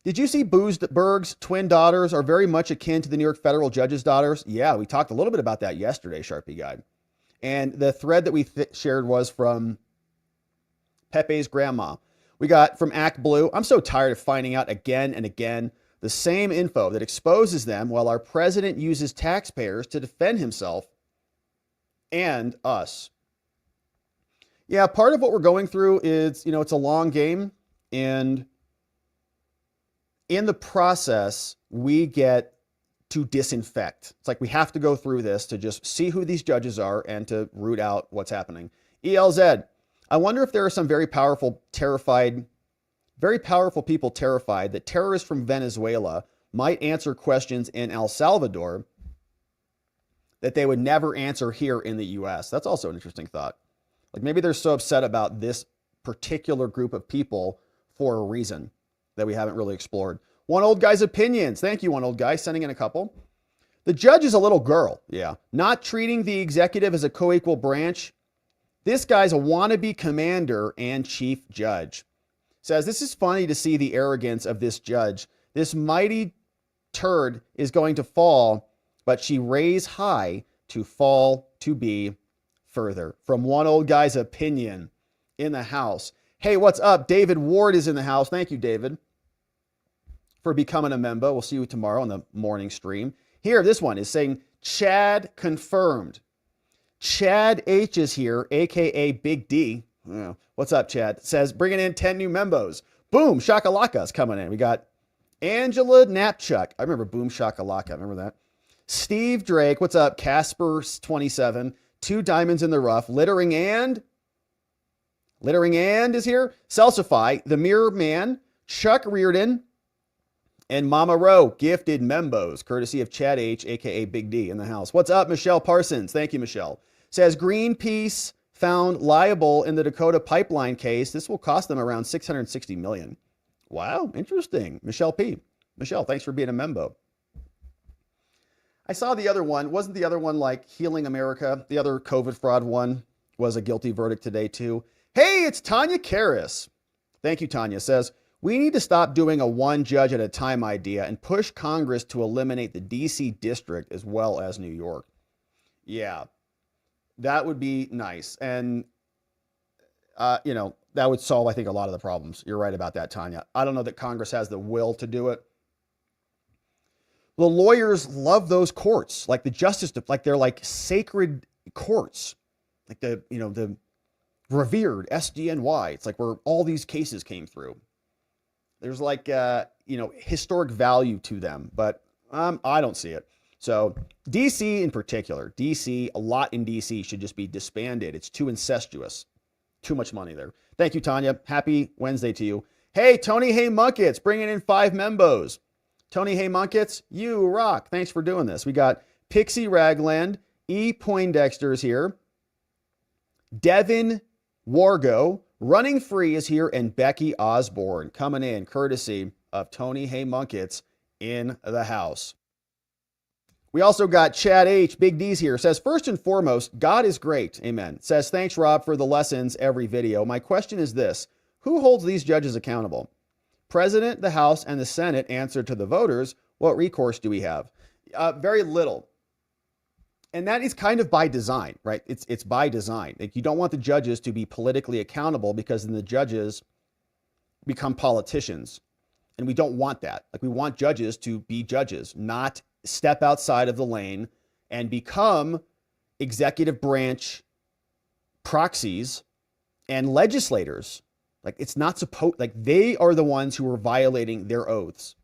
Did you see Berg's twin daughters are very much akin to the New York federal judge's daughters? Yeah, we talked a little bit about that yesterday, Sharpie Guy. And the thread that we shared was from Pepe's grandma. We got from Act Blue. I'm so tired of finding out again and again the same info that exposes them while our president uses taxpayers to defend himself and us. Yeah, part of what we're going through is, it's a long game. And in the process, we get to disinfect. It's like we have to go through this to just see who these judges are and to root out what's happening. ELZ, I wonder if there are some very powerful people terrified that terrorists from Venezuela might answer questions in El Salvador that they would never answer here in the US. That's also an interesting thought. Maybe they're so upset about this particular group of people for a reason that we haven't really explored. One Old Guy's opinions. Thank you, One Old Guy, sending in a couple. The judge is a little girl. Yeah. Not treating the executive as a co-equal branch. This guy's a wannabe commander and chief judge. Says, this is funny to see the arrogance of this judge. This mighty turd is going to fall, but she raise high to fall to be further. From One Old Guy's opinion in the house. Hey, what's up? David Ward is in the house. Thank you, David, for becoming a member. We'll see you tomorrow on the morning stream. Here, this one is saying, Chad confirmed. Chad H is here, a.k.a. Big D. Yeah. What's up, Chad? Says, bringing in 10 new membos. Boom, Shakalaka's coming in. We got Angela Napchuk. I remember Boom Shakalaka. I remember that. Steve Drake. What's up? Casper27. Two diamonds in the rough. Littering and is here. Celsify. The Mirror Man. Chuck Reardon. And Mama Rowe, gifted membos, courtesy of Chad H, a.k.a. Big D in the house. What's up, Michelle Parsons? Thank you, Michelle. Says Greenpeace found liable in the Dakota pipeline case. This will cost them around $660 million. Wow, interesting. Michelle P. Michelle, thanks for being a membo. I saw the other one. Wasn't the other one like Healing America? The other COVID fraud one was a guilty verdict today, too. Hey, it's Tanya Karras. Thank you, Tanya. Says, we need to stop doing a one judge at a time idea and push Congress to eliminate the DC district as well as New York. Yeah, that would be nice. And, that would solve, I think, a lot of the problems. You're right about that, Tanya. I don't know that Congress has the will to do it. The lawyers love those courts, like the justice, like they're like sacred courts, like the revered SDNY. It's like where all these cases came through. There's like, historic value to them, but I don't see it. So DC in particular, a lot in DC should just be disbanded. It's too incestuous. Too much money there. Thank you, Tanya. Happy Wednesday to you. Hey, Tony Hay Munkets, bringing in 5 membos. Tony Hay Munkets, you rock. Thanks for doing this. We got Pixie Ragland, E. Poindexter's here. Devin Wargo, Running Free is here, and Becky Osborne coming in courtesy of Tony Hay Munkets in the house. We also got Chad H. Big D's here. Says, first and foremost, God is great. Amen. Says, thanks, Rob, for the lessons every video. My question is this. Who holds these judges accountable? President, the House, and the Senate answer to the voters. What recourse do we have? Very little. And that is kind of by design, right? It's by design. Like, you don't want the judges to be politically accountable because then the judges become politicians. And we don't want that. Like, we want judges to be judges, not step outside of the lane and become executive branch proxies and legislators. Like, it's not supposed, like, they are the ones who are violating their oaths.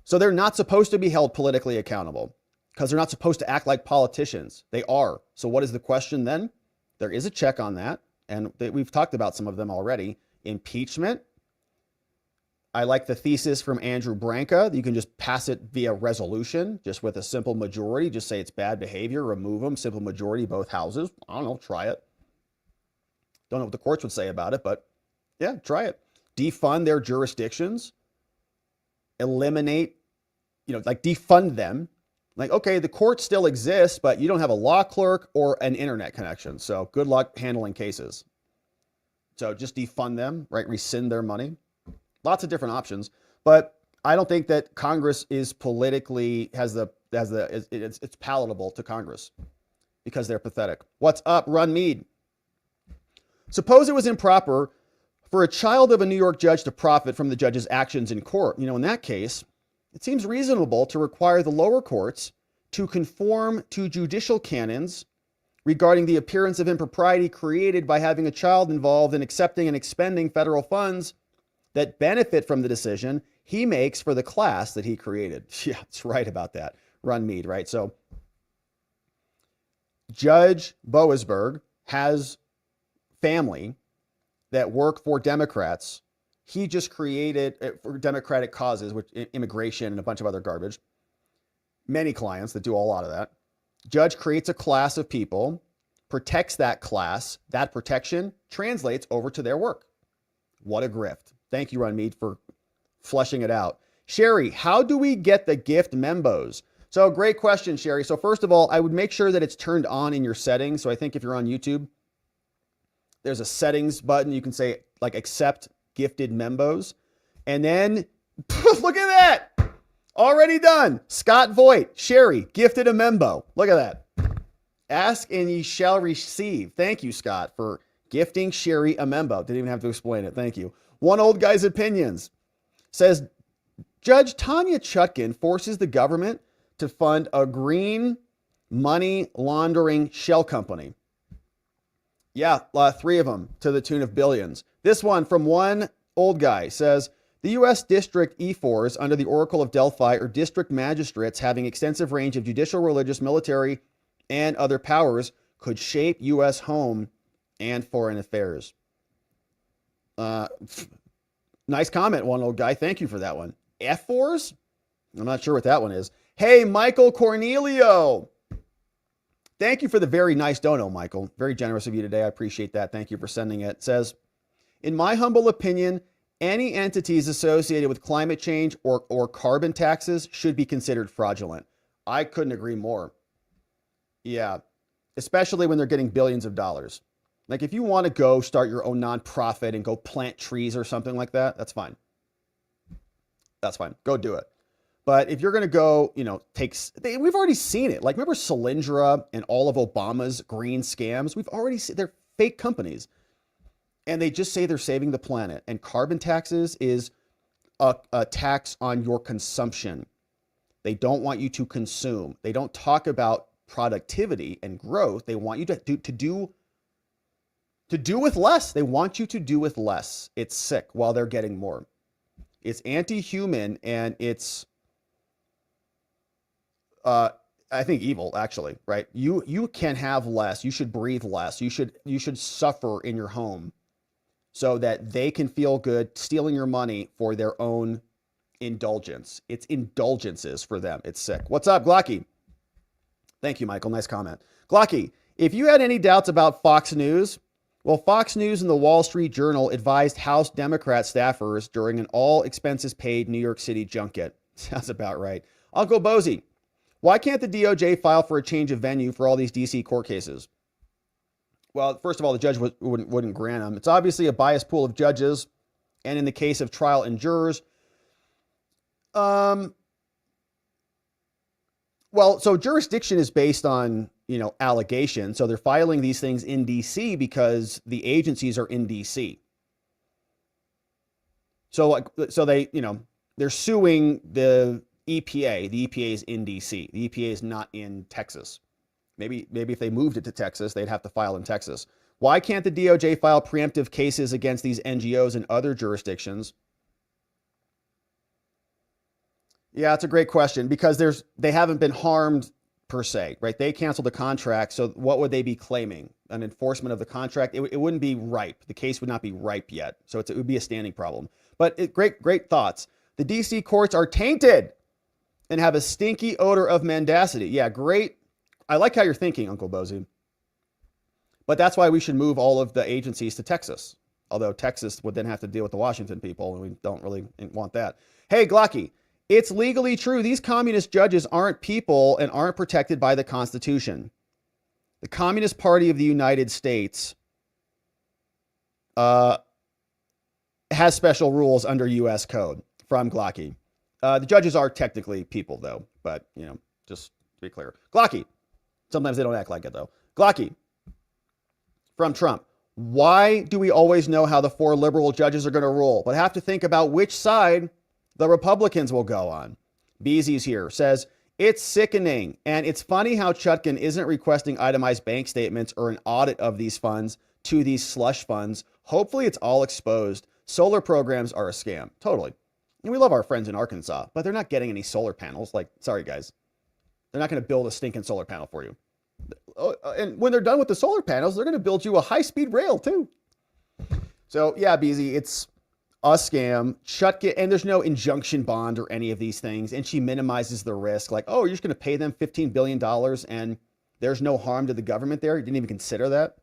So they're not supposed to be held politically accountable because they're not supposed to act like politicians. They are. So what is the question then? There is a check on that. And we've talked about some of them already. Impeachment. I like the thesis from Andrew Branca. You can just pass it via resolution, just with a simple majority. Just say it's bad behavior, remove them, simple majority, both houses. I don't know, try it. Don't know what the courts would say about it, but yeah, try it. Defund their jurisdictions. Eliminate, like defund them. Like, okay, the court still exists, but you don't have a law clerk or an internet connection. So good luck handling cases. So just defund them, right? Rescind their money. Lots of different options, but I don't think that Congress is politically it's palatable to Congress because they're pathetic. What's up, Run Mead? Suppose it was improper for a child of a New York judge to profit from the judge's actions in court. In that case, it seems reasonable to require the lower courts to conform to judicial canons regarding the appearance of impropriety created by having a child involved in accepting and expending federal funds that benefit from the decision he makes for the class that he created. Yeah, that's right about that. Run Mead, right? So Judge Boasberg has family that work for Democrats. He just created for Democratic causes, which immigration and a bunch of other garbage. Many clients that do a lot of that. Judge creates a class of people, protects that class. That protection translates over to their work. What a grift. Thank you, Run Mead, for fleshing it out. Sherry, how do we get the gift membos? So great question, Sherry. So first of all, I would make sure that it's turned on in your settings. So I think if you're on YouTube, there's a settings button. You can say like accept gifted membos. And then look at that. Already done. Scott Voigt, Sherry, gifted a membo. Look at that. Ask and ye shall receive. Thank you, Scott, for gifting Sherry a membo. Didn't even have to explain it. Thank you. One Old Guy's Opinions says, Judge Tanya Chutkin forces the government to fund a green money laundering shell company. Yeah, 3 of them to the tune of billions. This one from One Old Guy says, the U.S. District E4s under the Oracle of Delphi are district magistrates having extensive range of judicial, religious, military, and other powers could shape U.S. home and foreign affairs. Nice comment, One Old Guy. Thank you for that one. F4s? I'm not sure what that one is. Hey, Michael Cornelio. Thank you for the very nice dono, Michael. Very generous of you today. I appreciate that. Thank you for sending it. It says, in my humble opinion, any entities associated with climate change or carbon taxes should be considered fraudulent. I couldn't agree more. Yeah, especially when they're getting billions of dollars. Like if you want to go start your own nonprofit and go plant trees or something like that, that's fine. That's fine. Go do it. But if you're going to go, we've already seen it. Like remember Solyndra and all of Obama's green scams? We've already seen, they're fake companies. And they just say they're saving the planet. And carbon taxes is a tax on your consumption. They don't want you to consume. They don't talk about productivity and growth. They want you to do with less. They want you to do with less. It's sick while they're getting more. It's anti-human and it's, I think evil actually, right? You can have less. You should breathe less. You should suffer in your home so that they can feel good stealing your money for their own indulgence. It's indulgences for them. It's sick. What's up, Glocky? Thank you, Michael. Nice comment. Glocky, if you had any doubts about Fox News, well, Fox News and the Wall Street Journal advised House Democrat staffers during an all expenses paid New York City junket. Sounds about right. Uncle Bozy, why can't the DOJ file for a change of venue for all these DC court cases? Well, first of all, the judge wouldn't grant them. It's obviously a biased pool of judges. And in the case of trial and jurors, well, so jurisdiction is based on, allegation. So they're filing these things in DC because the agencies are in DC. So they, they're suing the EPA. The EPA is in DC. The EPA is not in Texas. Maybe if they moved it to Texas, they'd have to file in Texas. Why can't the DOJ file preemptive cases against these NGOs in other jurisdictions? Yeah, it's a great question because they haven't been harmed per se, right? They canceled the contract. So what would they be claiming? An enforcement of the contract? It wouldn't be ripe. The case would not be ripe yet. So it would be a standing problem. But great thoughts. The DC courts are tainted and have a stinky odor of mendacity. Yeah, great. I like how you're thinking, Uncle Bozy. But that's why we should move all of the agencies to Texas. Although Texas would then have to deal with the Washington people, and we don't really want that. Hey, Glocky, it's legally true. These communist judges aren't people and aren't protected by the Constitution. The Communist Party of the United States has special rules under U.S. code from Glocky. The judges are technically people, though. But, just to be clear. Glocky. Sometimes they don't act like it, though. Glocky, from Trump. Why do we always know how the 4 liberal judges are going to rule, but have to think about which side the Republicans will go on? Beezy's here, says, it's sickening. And it's funny how Chutkin isn't requesting itemized bank statements or an audit of these funds to these slush funds. Hopefully it's all exposed. Solar programs are a scam. Totally. And we love our friends in Arkansas, but they're not getting any solar panels. Like, sorry, guys. They're not going to build a stinking solar panel for you. And when they're done with the solar panels, they're going to build you a high-speed rail, too. So, yeah, BZ, it's a scam. Chutkin, and there's no injunction bond or any of these things. And she minimizes the risk. Like, oh, you're just going to pay them $15 billion and there's no harm to the government there? You didn't even consider that?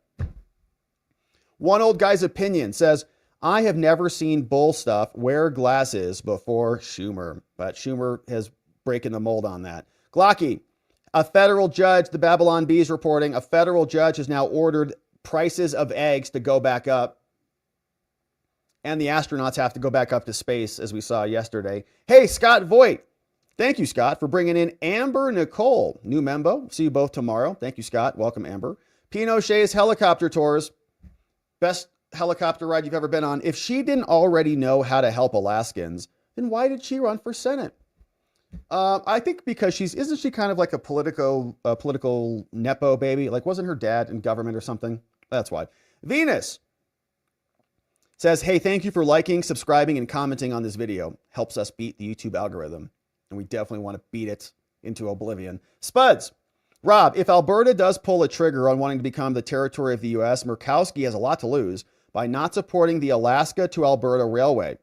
One Old Guy's Opinion says, I have never seen bull stuff, wear glasses before Schumer. But Schumer has breaking the mold on that. Glocky, a federal judge, the Babylon Bee is reporting, a federal judge has now ordered prices of eggs to go back up. And the astronauts have to go back up to space, as we saw yesterday. Hey, Scott Voigt. Thank you, Scott, for bringing in Amber Nicole. New membo. See you both tomorrow. Thank you, Scott. Welcome, Amber. Pinochet's helicopter tours. Best helicopter ride you've ever been on. If she didn't already know how to help Alaskans, then why did she run for Senate? I think because isn't she kind of like a political Nepo baby? Like, wasn't her dad in government or something? That's why. Venus says, hey, thank you for liking, subscribing, and commenting on this video. Helps us beat the YouTube algorithm. And we definitely want to beat it into oblivion. Spuds. Rob, if Alberta does pull a trigger on wanting to become the territory of the U.S., Murkowski has a lot to lose by not supporting the Alaska to Alberta Railway.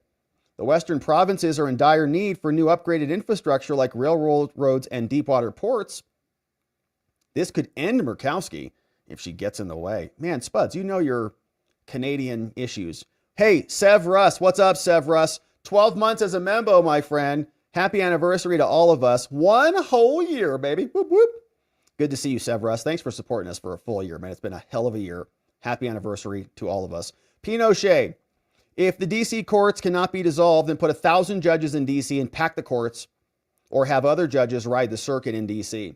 The Western provinces are in dire need for new upgraded infrastructure like railroads and deepwater ports. This could end Murkowski if she gets in the way. Man, Spuds, you know your Canadian issues. Hey, Sev Russ. What's up, Sev Russ? 12 months as a membo, my friend. Happy anniversary to all of us. 1 whole year, baby. Whoop, whoop. Good to see you, Sev Russ. Thanks for supporting us for a full year, man. It's been a hell of a year. Happy anniversary to all of us. Pinochet. If the D.C. courts cannot be dissolved, then put 1,000 judges in D.C. and pack the courts, or have other judges ride the circuit in D.C.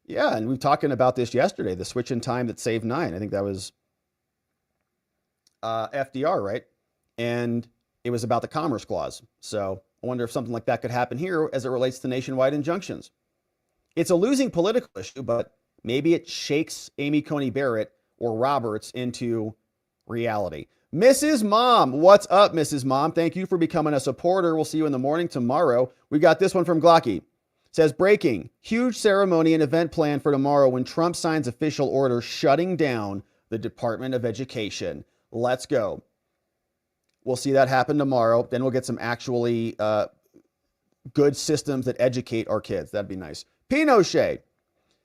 Yeah, and we were talking about this yesterday, the switch in time that saved 9. I think that was FDR, right? And it was about the Commerce Clause. So I wonder if something like that could happen here as it relates to nationwide injunctions. It's a losing political issue, but maybe it shakes Amy Coney Barrett or Roberts into reality. Mrs. Mom, what's up, Mrs. Mom? Thank you for becoming a supporter. We'll see you in the morning tomorrow. We got this one from Glocky. It says, breaking, huge ceremony and event planned for tomorrow when Trump signs official order shutting down the Department of Education. Let's go. We'll see that happen tomorrow. Then we'll get some actually good systems that educate our kids. That'd be nice. Pinochet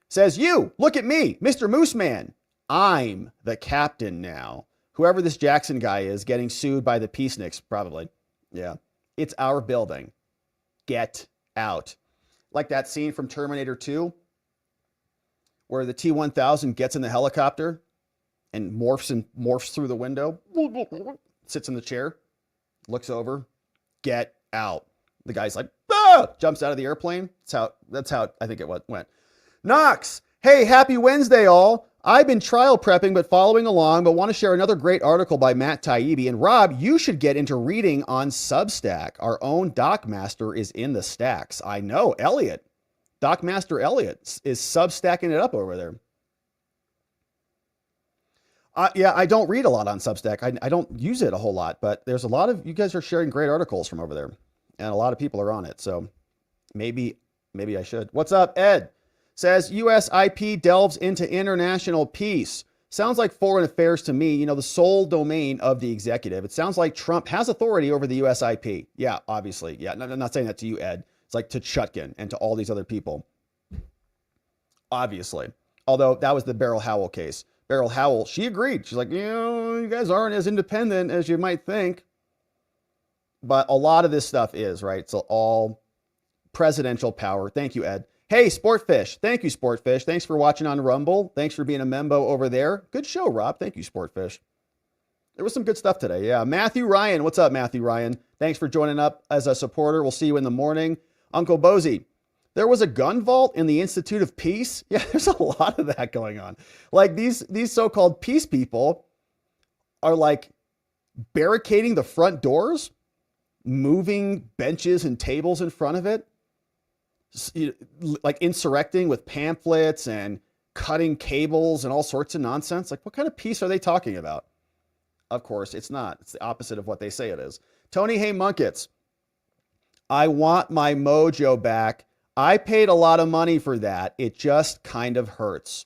says, you, look at me, Mr. Mooseman. I'm the captain now. Whoever this Jackson guy is getting sued by the peaceniks, probably. Yeah. It's our building. Get out. Like that scene from Terminator 2 where the T-1000 gets in the helicopter and morphs through the window, sits in the chair, looks over, get out. The guy's like, ah! Jumps out of the airplane. That's how I think it went. Knox, hey, happy Wednesday, all. I've been trial prepping but following along, but want to share another great article by Matt Taibbi. And Rob, you should get into reading on Substack. Our own Doc Master is in the stacks. I know, Elliot. Doc Master Elliot is Substacking it up over there. Yeah, I don't read a lot on Substack. I don't use it a whole lot, but there's a lot of, you guys are sharing great articles from over there. And a lot of people are on it. So maybe I should. What's up, Ed? Says U.S. IP delves into international peace. Sounds like foreign affairs to me, the sole domain of the executive. It sounds like Trump has authority over the U.S. IP. Yeah, obviously. Yeah, no, I'm not saying that to you, Ed. It's like to Chutkin and to all these other people. Obviously. Although that was the Beryl Howell case. Beryl Howell, she agreed. She's like, you guys aren't as independent as you might think. But a lot of this stuff is, right? So all presidential power. Thank you, Ed. Hey, Sportfish. Thank you, Sportfish. Thanks for watching on Rumble. Thanks for being a membo over there. Good show, Rob. Thank you, Sportfish. There was some good stuff today. Yeah. Matthew Ryan. What's up, Matthew Ryan? Thanks for joining up as a supporter. We'll see you in the morning. Uncle Bozy. There was a gun vault in the Institute of Peace. Yeah, there's a lot of that going on. Like these so-called peace people are like barricading the front doors, moving benches and tables in front of it, like insurrecting with pamphlets and cutting cables and all sorts of nonsense. Like, what kind of peace are they talking about? Of course, it's not. It's the opposite of what they say it is. Tony Hay Munkets. I want my mojo back. I paid a lot of money for that. It just kind of hurts.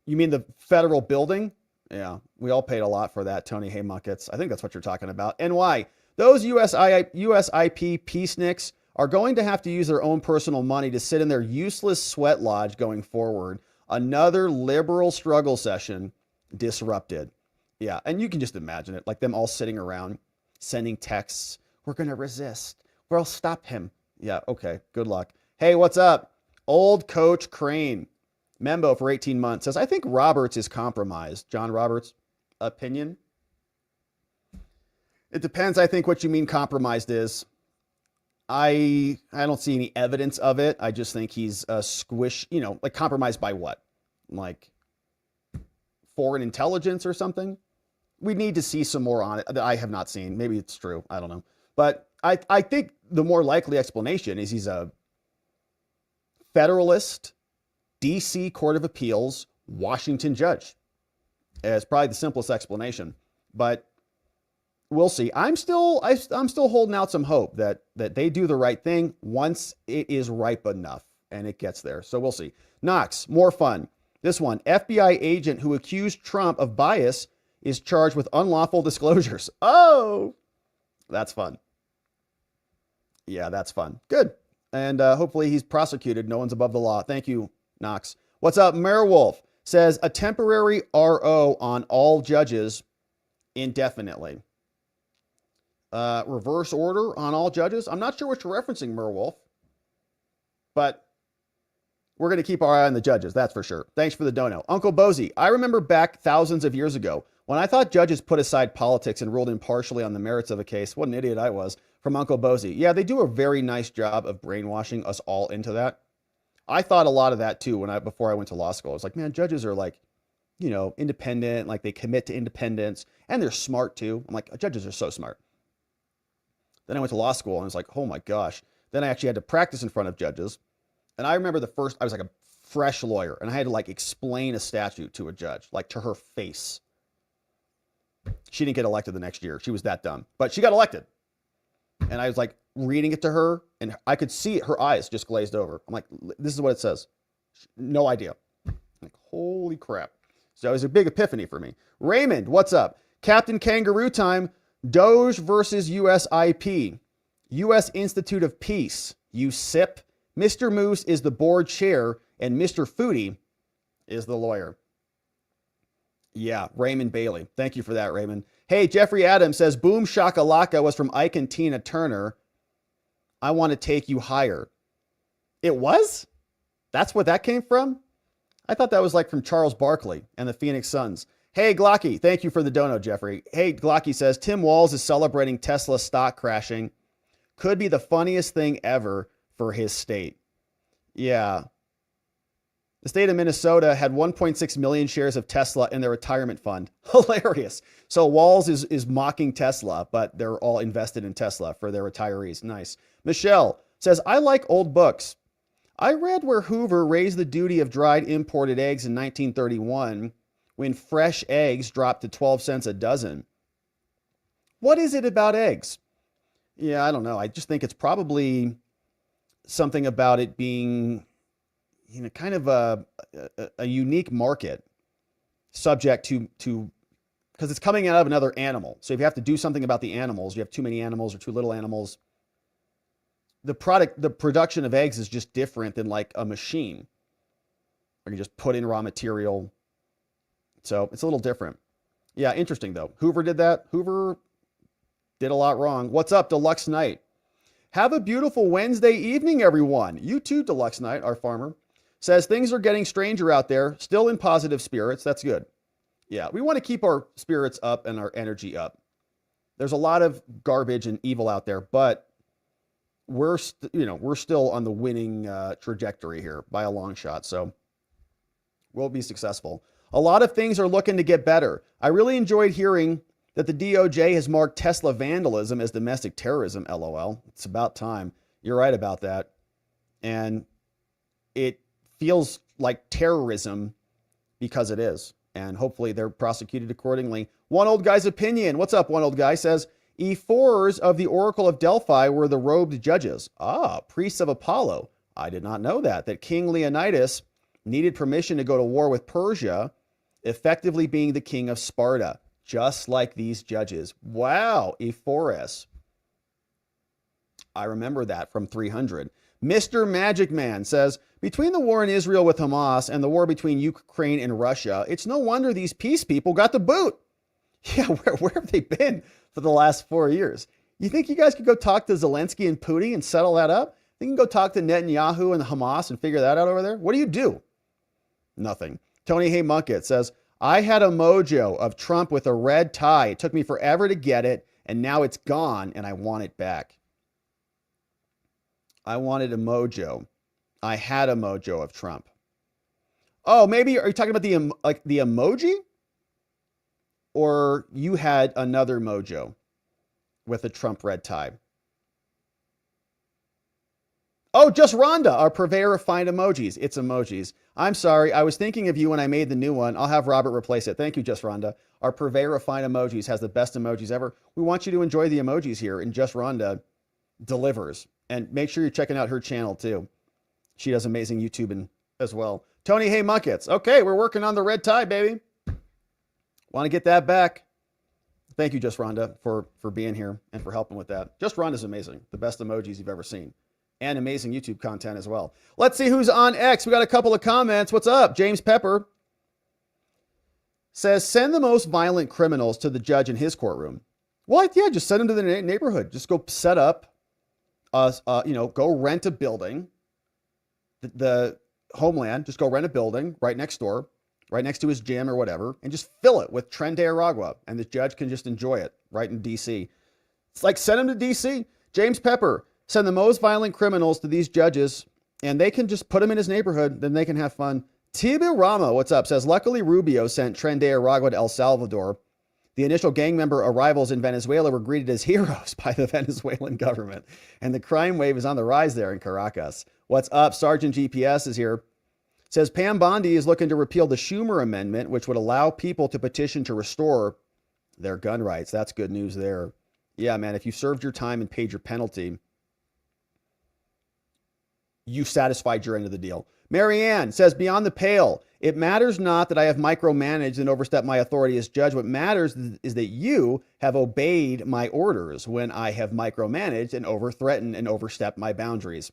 You mean the federal building? Yeah, we all paid a lot for that, Tony Hay Munkets. I think that's what you're talking about. And why? Those US IP peaceniks are going to have to use their own personal money to sit in their useless sweat lodge going forward. Another liberal struggle session disrupted. Yeah, and you can just imagine it, like them all sitting around, sending texts. We're going to resist. We'll stop him. Yeah, okay, good luck. Hey, what's up? Old Coach Crane, Membo for 18 months, says, I think Roberts is compromised. John Roberts, opinion? It depends, I think, what you mean compromised is. I don't see any evidence of it. I just think he's like compromised by what? Like foreign intelligence or something? We need to see some more on it that I have not seen. Maybe it's true. I don't know. But I think the more likely explanation is he's a Federalist, D.C. Court of Appeals, Washington judge. It's probably the simplest explanation. But we'll see. I'm still holding out some hope that they do the right thing once it is ripe enough and it gets there. So we'll see. Knox, more fun. This one, FBI agent who accused Trump of bias is charged with unlawful disclosures. Oh, that's fun. Yeah, that's fun. Good. And hopefully he's prosecuted. No one's above the law. Thank you, Knox. What's up? Mayor Wolf says a temporary RO on all judges indefinitely. Reverse order on all judges. I'm not sure what you're referencing, Mayor Wolf, but we're going to keep our eye on the judges. That's for sure. Thanks for the dono. Uncle Bozy, I remember back thousands of years ago when I thought judges put aside politics and ruled impartially on the merits of a case. What an idiot I was. From Uncle Bozy. Yeah, they do a very nice job of brainwashing us all into that. I thought a lot of that too before I went to law school. I was like, man, judges are like, independent, like they commit to independence, and they're smart too. I'm like, judges are so smart. Then I went to law school and I was like, oh my gosh. Then I actually had to practice in front of judges. And I remember I was like a fresh lawyer and I had to like explain a statute to a judge, like to her face. She didn't get elected the next year. She was that dumb, but she got elected. And I was like reading it to her and I could see her eyes just glazed over. I'm like, this is what it says. No idea. I'm like, holy crap. So it was a big epiphany for me. Raymond, what's up? Captain Kangaroo time. DOGE versus USIP. U.S. Institute of Peace. USIP. Mr. Moose is the board chair and Mr. Foodie is the lawyer. Yeah, Raymond Bailey. Thank you for that, Raymond. Hey, Jeffrey Adams says, Boom Shakalaka was from Ike and Tina Turner. I want to take you higher. It was? That's what that came from? I thought that was like from Charles Barkley and the Phoenix Suns. Hey, Glocky. Thank you for the dono, Jeffrey. Hey, Glocky says, Tim Walz is celebrating Tesla stock crashing. Could be the funniest thing ever for his state. Yeah. The state of Minnesota had 1.6 million shares of Tesla in their retirement fund. Hilarious. So Walz is mocking Tesla, but they're all invested in Tesla for their retirees. Nice. Michelle says, I like old books. I read where Hoover raised the duty of dried imported eggs in 1931 when fresh eggs dropped to 12 cents a dozen. What is it about eggs? Yeah, I don't know. I just think it's probably something about it being kind of a unique market subject to because it's coming out of another animal. So if you have to do something about the animals, you have too many animals or too little animals. The production of eggs is just different than like a machine. Where you just put in raw material. So it's a little different. Yeah, interesting though. Hoover did that. Hoover did a lot wrong. What's up, Deluxe Knight? Have a beautiful Wednesday evening, everyone. You too, Deluxe Knight, our farmer. Says things are getting stranger out there, still in positive spirits. That's good. Yeah, we want to keep our spirits up and our energy up. There's a lot of garbage and evil out there, but we're still on the winning trajectory here by a long shot. So we'll be successful. A lot of things are looking to get better. I really enjoyed hearing that the DOJ has marked Tesla vandalism as domestic terrorism. LOL. It's about time. You're right about that. And it feels like terrorism because it is. And hopefully they're prosecuted accordingly. One Old Guy's opinion. What's up, One Old Guy? Says, E4s of the Oracle of Delphi were the robed judges. Ah, priests of Apollo. I did not know that. That King Leonidas needed permission to go to war with Persia, effectively being the king of Sparta. Just like these judges. Wow, E4s. I remember that from 300. Mr. Magic Man says, between the war in Israel with Hamas and the war between Ukraine and Russia, it's no wonder these peace people got the boot. Yeah, where have they been for the last 4 years? You think you guys could go talk to Zelensky and Putin and settle that up? You can go talk to Netanyahu and Hamas and figure that out over there? What do you do? Nothing. Tony Hay Munkett says, I had a mojo of Trump with a red tie. It took me forever to get it, and now it's gone, and I want it back. I wanted a mojo. I had a mojo of Trump. Oh, maybe, are you talking about the emoji? Or you had another mojo with a Trump red tie? Oh, just Rhonda, our purveyor of fine emojis. It's emojis. I'm sorry. I was thinking of you when I made the new one. I'll have Robert replace it. Thank you, Just Rhonda. Our purveyor of fine emojis has the best emojis ever. We want you to enjoy the emojis here, and Just Rhonda delivers. And make sure you're checking out her channel too. She does amazing YouTube as well. Tony Hay Munkets. Okay, we're working on the red tie, baby. Want to get that back. Thank you, Just Rhonda, for being here and for helping with that. Just Rhonda's amazing. The best emojis you've ever seen. And amazing YouTube content as well. Let's see who's on X. We got a couple of comments. What's up? James Pepper says, send the most violent criminals to the judge in his courtroom. Well, yeah, just send them to the neighborhood. Just go set up, go rent a building. The Homeland, just go rent a building right next door, right next to his gym or whatever, and just fill it with Tren de Aragua, and the judge can just enjoy it right in D.C. It's like, send him to D.C. James Pepper, send the most violent criminals to these judges, and they can just put them in his neighborhood, then they can have fun. Tibu Rama, what's up, says, luckily Rubio sent Tren de Aragua to El Salvador. The initial gang member arrivals in Venezuela were greeted as heroes by the Venezuelan government, and the crime wave is on the rise there in Caracas. What's up? Sergeant GPS is here. Says Pam Bondi is looking to repeal the Schumer Amendment, which would allow people to petition to restore their gun rights. That's good news there. Yeah, man, if you served your time and paid your penalty, you satisfied your end of the deal. Marianne says, beyond the pale, it matters not that I have micromanaged and overstepped my authority as judge. What matters is that you have obeyed my orders when I have micromanaged and overthreatened and overstepped my boundaries.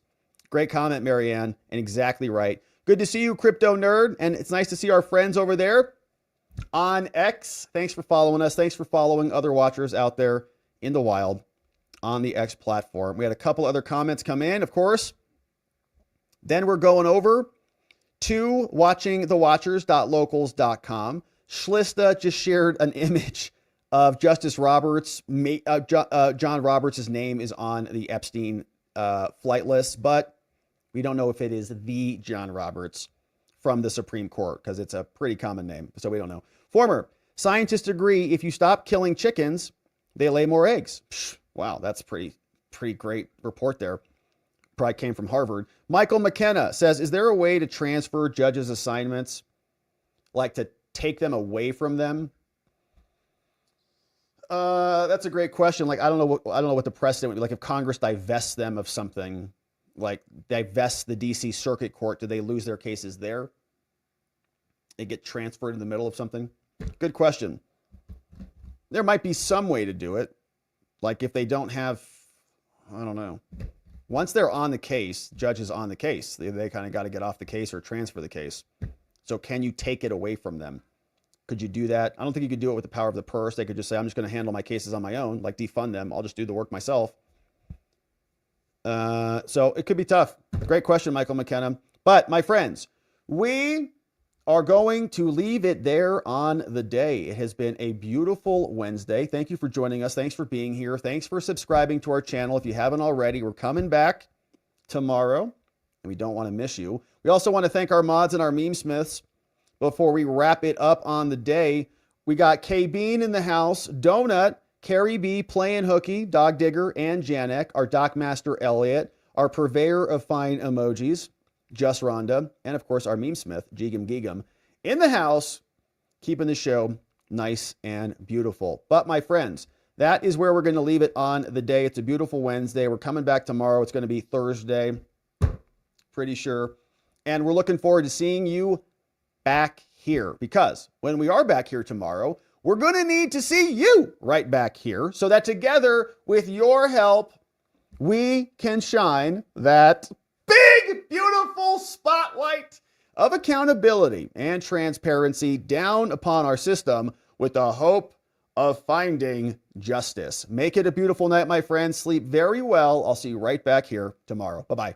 Great comment, Marianne, and exactly right. Good to see you, Crypto Nerd, and it's nice to see our friends over there on X. Thanks for following us. Thanks for following other watchers out there in the wild on the X platform. We had a couple other comments come in, of course. Then we're going over to watchingthewatchers.locals.com. Shlista just shared an image of Justice Roberts. John Roberts' name is on the Epstein flight list, but we don't know if it is the John Roberts from the Supreme Court because it's a pretty common name, so we don't know. Former scientists agree if you stop killing chickens, they lay more eggs. Wow, that's pretty great report there. Probably came from Harvard. Michael McKenna says, is there a way to transfer judges' assignments, like to take them away from them? That's a great question. Like, I don't know what the precedent would be. Like, if Congress divests them of something, like divests the DC Circuit Court, do they lose their cases there? They get transferred in the middle of something? Good question. There might be some way to do it. Like if they don't have, I don't know. Once they're on the case, judge is on the case. They kind of got to get off the case or transfer the case. So can you take it away from them? Could you do that? I don't think you could do it with the power of the purse. They could just say, I'm just going to handle my cases on my own, like defund them. I'll just do the work myself. So it could be tough. Great question, Michael McKenna. But my friends, we are going to leave it there on the day. It has been a beautiful Wednesday. Thank you for joining us. Thanks for being here. Thanks for subscribing to our channel. If you haven't already, we're coming back tomorrow, and we don't want to miss you. We also want to thank our mods and our meme smiths. Before we wrap it up on the day, we got K Bean in the house, Donut, Carrie B, Playing Hooky, Dog Digger, and Janek, our Doc Master Elliot, our purveyor of fine emojis, Just Rhonda, and of course our meme smith, Jigam Gigam, in the house, keeping the show nice and beautiful. But my friends, that is where we're going to leave it on the day. It's a beautiful Wednesday. We're coming back tomorrow. It's going to be Thursday, pretty sure. And we're looking forward to seeing you back here, because when we are back here tomorrow, we're going to need to see you right back here so that together with your help, we can shine that big, beautiful spotlight of accountability and transparency down upon our system with the hope of finding justice. Make it a beautiful night, my friends. Sleep very well. I'll see you right back here tomorrow. Bye-bye.